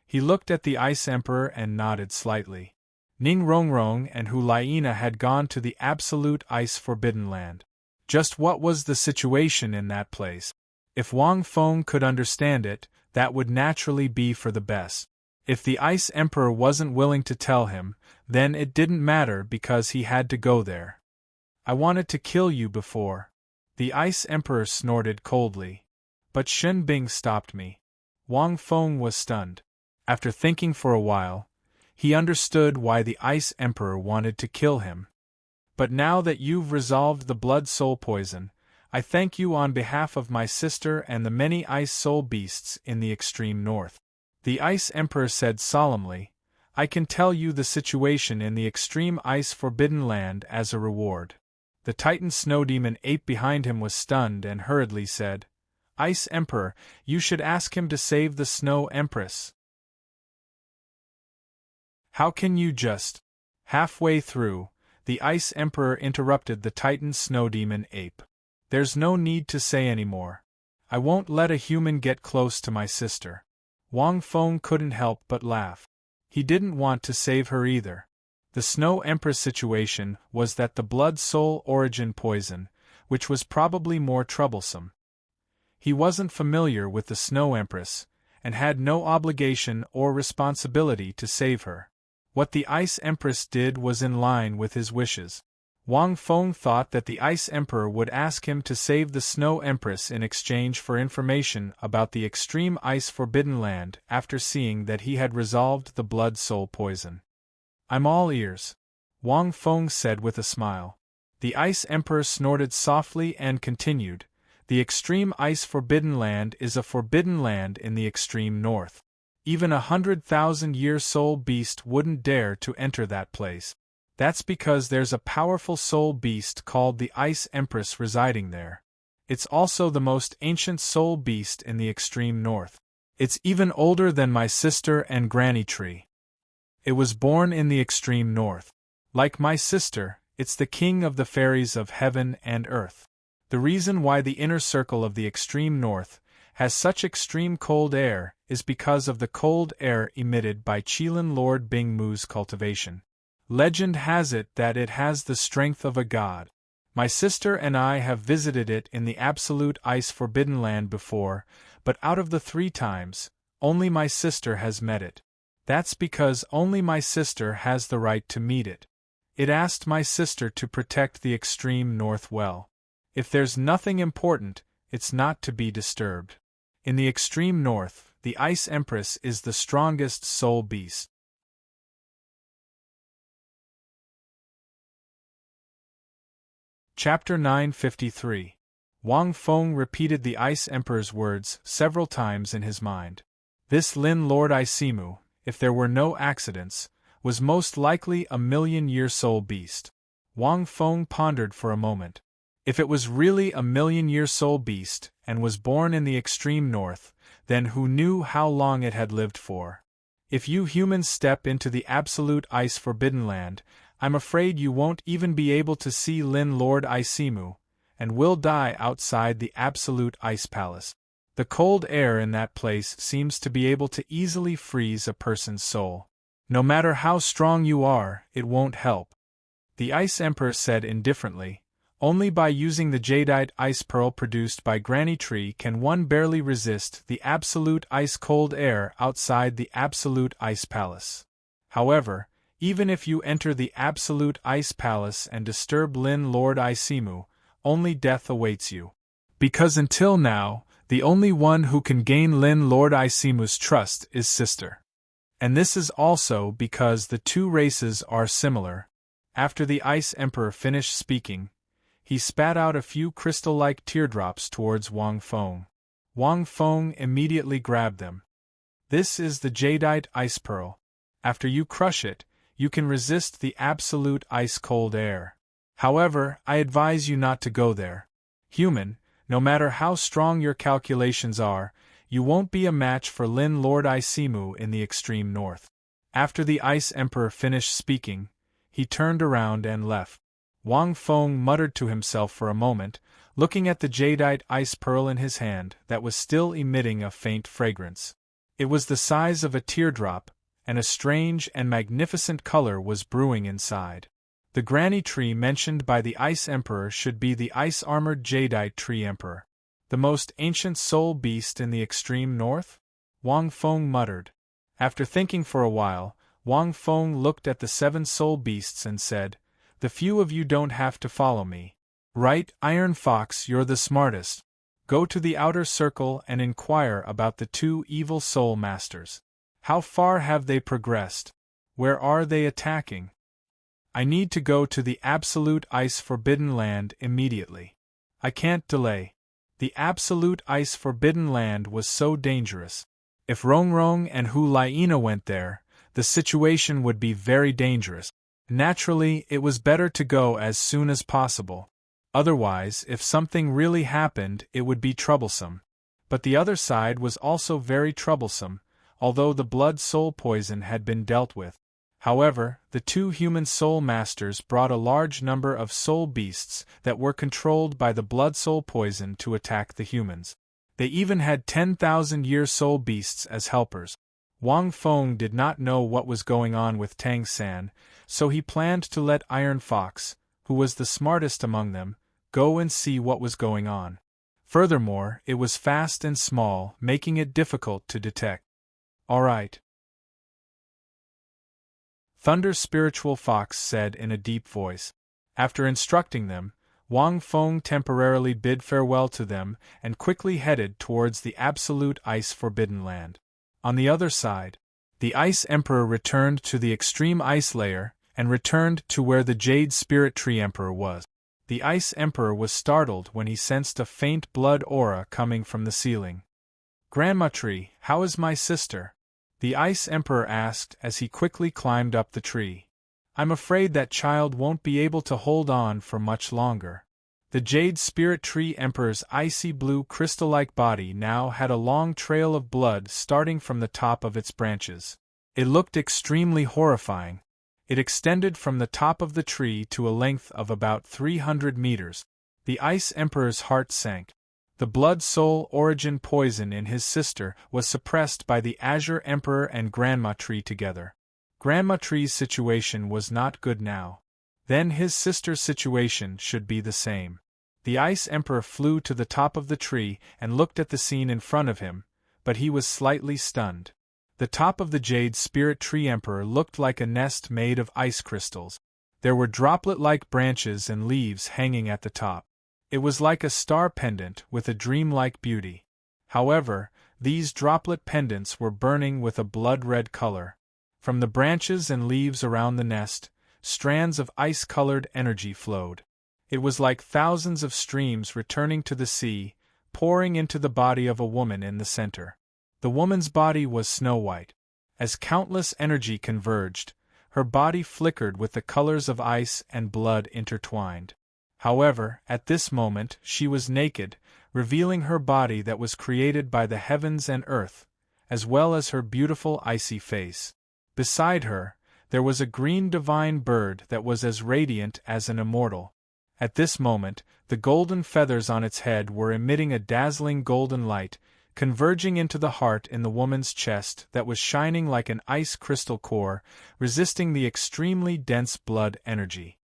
He looked at the Ice Emperor and nodded slightly. Ning Rongrong and Hu Laiina had gone to the absolute Ice Forbidden Land. Just what was the situation in that place? If Wang Feng could understand it, that would naturally be for the best. If the Ice Emperor wasn't willing to tell him, then it didn't matter because he had to go there. "I wanted to kill you before." The Ice Emperor snorted coldly. "But Shen Bing stopped me." Wang Feng was stunned. After thinking for a while, he understood why the Ice Emperor wanted to kill him. "But now that you've resolved the blood-soul poison, I thank you on behalf of my sister and the many ice soul beasts in the extreme north." The Ice Emperor said solemnly, "I can tell you the situation in the extreme Ice Forbidden Land as a reward." The Titan Snow Demon Ape behind him was stunned and hurriedly said, "Ice Emperor, you should ask him to save the Snow Empress." "How can you just—" Halfway through, the Ice Emperor interrupted the Titan Snow Demon Ape. "There's no need to say any more. I won't let a human get close to my sister." Wang Feng couldn't help but laugh. He didn't want to save her either. The Snow Empress situation was that the blood-soul origin poison, which was probably more troublesome. He wasn't familiar with the Snow Empress, and had no obligation or responsibility to save her. What the Ice Empress did was in line with his wishes. Wang Feng thought that the Ice Emperor would ask him to save the Snow Empress in exchange for information about the extreme Ice Forbidden Land after seeing that he had resolved the blood-soul poison. "I'm all ears," Wang Feng said with a smile. The Ice Emperor snorted softly and continued, "The extreme Ice Forbidden Land is a forbidden land in the extreme north. Even 100,000-year soul beast wouldn't dare to enter that place. That's because there's a powerful soul beast called the Ice Empress residing there. It's also the most ancient soul beast in the extreme north. It's even older than my sister and Granny Tree. It was born in the extreme north. Like my sister, it's the king of the fairies of heaven and earth. The reason why the inner circle of the extreme north has such extreme cold air is because of the cold air emitted by Qilin Lord Bingmu's cultivation. Legend has it that it has the strength of a god. My sister and I have visited it in the absolute Ice Forbidden Land before, but out of the 3 times, only my sister has met it. That's because only my sister has the right to meet it. It asked my sister to protect the extreme north well. If there's nothing important, it's not to be disturbed. In the extreme north, the Ice Empress is the strongest soul beast. Chapter 953. Wang Feng repeated the Ice Emperor's words several times in his mind. This Lin Lord Isimu, if there were no accidents, was most likely a million-year soul beast. Wang Feng pondered for a moment. If it was really a million-year soul beast and was born in the extreme north, then who knew how long it had lived for? If you humans step into the absolute Ice Forbidden Land, I'm afraid you won't even be able to see Lin Lord Isimu, and will die outside the absolute Ice Palace. The cold air in that place seems to be able to easily freeze a person's soul. No matter how strong you are, it won't help. The Ice Emperor said indifferently, "Only by using the jadeite ice pearl produced by Granny Tree can one barely resist the absolute ice-cold air outside the absolute ice palace. However, even if you enter the absolute ice palace and disturb Lin Lord Isimu, only death awaits you. Because until now, the only one who can gain Lin Lord Isimu's trust is Sister. And this is also because the two races are similar." After the Ice Emperor finished speaking, he spat out a few crystal-like teardrops towards Wang Feng. Wang Feng immediately grabbed them. "This is the jadeite ice pearl. After you crush it, you can resist the absolute ice-cold air. However, I advise you not to go there. Human, no matter how strong your calculations are, you won't be a match for Lin Lord Isimu in the extreme north." After the Ice Emperor finished speaking, he turned around and left. Wang Feng muttered to himself for a moment, looking at the jadeite ice pearl in his hand that was still emitting a faint fragrance. It was the size of a teardrop, and a strange and magnificent color was brewing inside. The Granny Tree mentioned by the Ice Emperor should be the ice-armored jadeite tree emperor. The most ancient soul beast in the extreme north? Wang Feng muttered. After thinking for a while, Wang Feng looked at the 7 soul beasts and said, "The few of you don't have to follow me. Right, Iron Fox, you're the smartest. Go to the outer circle and inquire about the 2 evil soul masters. How far have they progressed? Where are they attacking? I need to go to the absolute ice forbidden land immediately. I can't delay." The absolute ice forbidden land was so dangerous. If Rongrong and Hu Laina went there, the situation would be very dangerous. Naturally, it was better to go as soon as possible. Otherwise, if something really happened, it would be troublesome. But the other side was also very troublesome, although the blood soul poison had been dealt with. However, the 2 human soul masters brought a large number of soul beasts that were controlled by the blood soul poison to attack the humans. They even had 10,000-year soul beasts as helpers. Wang Feng did not know what was going on with Tang San, so he planned to let Iron Fox, who was the smartest among them, go and see what was going on. Furthermore, it was fast and small, making it difficult to detect. "All right," Thunder Spiritual Fox said in a deep voice. After instructing them, Wang Feng temporarily bid farewell to them and quickly headed towards the absolute ice forbidden land. On the other side, the Ice Emperor returned to the extreme ice layer and returned to where the Jade Spirit Tree Emperor was. The Ice Emperor was startled when he sensed a faint blood aura coming from the ceiling. "Grandma Tree, how is my sister?" the Ice Emperor asked as he quickly climbed up the tree. "I'm afraid that child won't be able to hold on for much longer." The Jade Spirit Tree Emperor's icy blue crystal-like body now had a long trail of blood starting from the top of its branches. It looked extremely horrifying. It extended from the top of the tree to a length of about 300 meters. The Ice Emperor's heart sank. The blood soul origin poison in his sister was suppressed by the Azure Emperor and Grandma Tree together. Grandma Tree's situation was not good now. Then his sister's situation should be the same. The Ice Emperor flew to the top of the tree and looked at the scene in front of him, but he was slightly stunned. The top of the Jade Spirit Tree Emperor looked like a nest made of ice crystals. There were droplet-like branches and leaves hanging at the top. It was like a star pendant with a dreamlike beauty. However, these droplet pendants were burning with a blood-red color. From the branches and leaves around the nest, strands of ice-colored energy flowed. It was like thousands of streams returning to the sea, pouring into the body of a woman in the center. The woman's body was snow-white. As countless energy converged, her body flickered with the colors of ice and blood intertwined. However, at this moment she was naked, revealing her body that was created by the heavens and earth, as well as her beautiful icy face. Beside her, there was a green divine bird that was as radiant as an immortal. At this moment, the golden feathers on its head were emitting a dazzling golden light, converging into the heart in the woman's chest that was shining like an ice crystal core, resisting the extremely dense blood energy.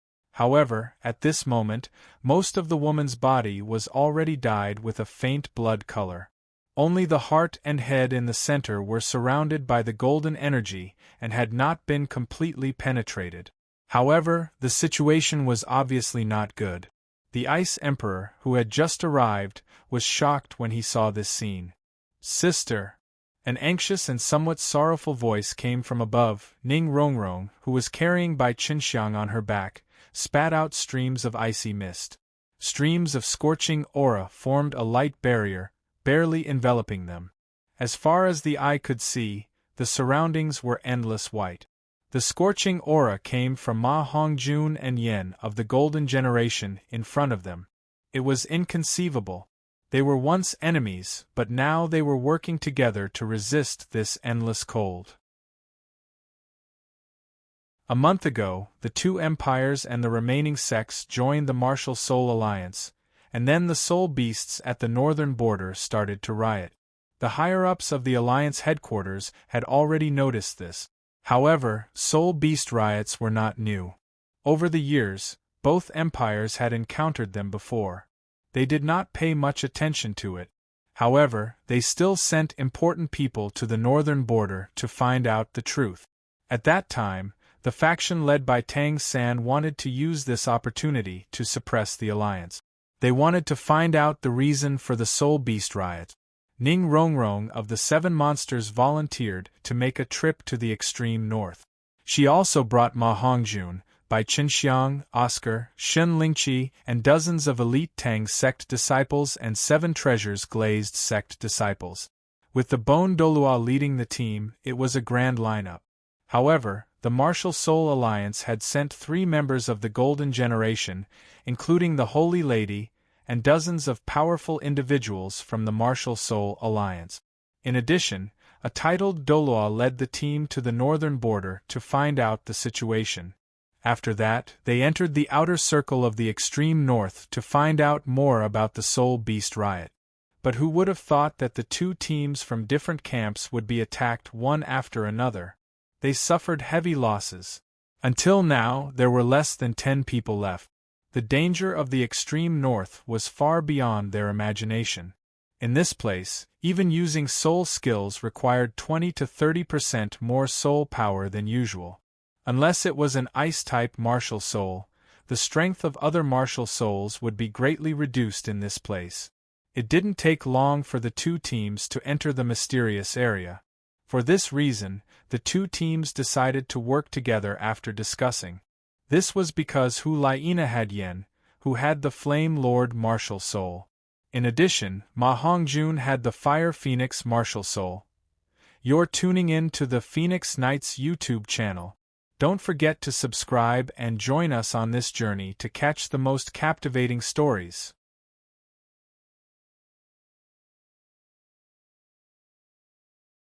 However, at this moment, most of the woman's body was already dyed with a faint blood color. Only the heart and head in the center were surrounded by the golden energy and had not been completely penetrated. However, the situation was obviously not good. The Ice Emperor, who had just arrived, was shocked when he saw this scene. "Sister!" An anxious and somewhat sorrowful voice came from above. Ning Rongrong, who was carrying Bai Qinxiang on her back, spat out streams of icy mist. Streams of scorching aura formed a light barrier, barely enveloping them. As far as the eye could see, the surroundings were endless white. The scorching aura came from Ma Hongjun and Yen of the Golden Generation in front of them. It was inconceivable. They were once enemies, but now they were working together to resist this endless cold. A month ago, the two empires and the remaining sects joined the Martial Soul Alliance, and then the soul beasts at the northern border started to riot. The higher-ups of the Alliance headquarters had already noticed this. However, soul beast riots were not new. Over the years, both empires had encountered them before. They did not pay much attention to it. However, they still sent important people to the northern border to find out the truth. At that time, the faction led by Tang San wanted to use this opportunity to suppress the alliance. They wanted to find out the reason for the soul beast riot. Ning Rongrong of the Seven Monsters volunteered to make a trip to the extreme north. She also brought Ma Hongjun, Bai Qinxiang, Oscar, Shen Lingqi, and dozens of elite Tang sect disciples and 7 treasures glazed sect disciples. With the Bone Douluo leading the team, it was a grand lineup. However, the Martial Soul Alliance had sent 3 members of the Golden Generation, including the Holy Lady, and dozens of powerful individuals from the Martial Soul Alliance. In addition, a titled Douluo led the team to the northern border to find out the situation. After that, they entered the outer circle of the extreme north to find out more about the Soul Beast riot. But who would have thought that the 2 teams from different camps would be attacked one after another? They suffered heavy losses. Until now, there were less than 10 people left. The danger of the extreme north was far beyond their imagination. In this place, even using soul skills required 20 to 30% more soul power than usual. Unless it was an ice-type martial soul, the strength of other martial souls would be greatly reduced in this place. It didn't take long for the 2 teams to enter the mysterious area. For this reason, the 2 teams decided to work together after discussing. This was because Hu Liena had Yen, who had the Flame Lord martial soul. In addition, Ma Hongjun had the Fire Phoenix martial soul. You're tuning in to the Phoenix Knights YouTube channel. Don't forget to subscribe and join us on this journey to catch the most captivating stories.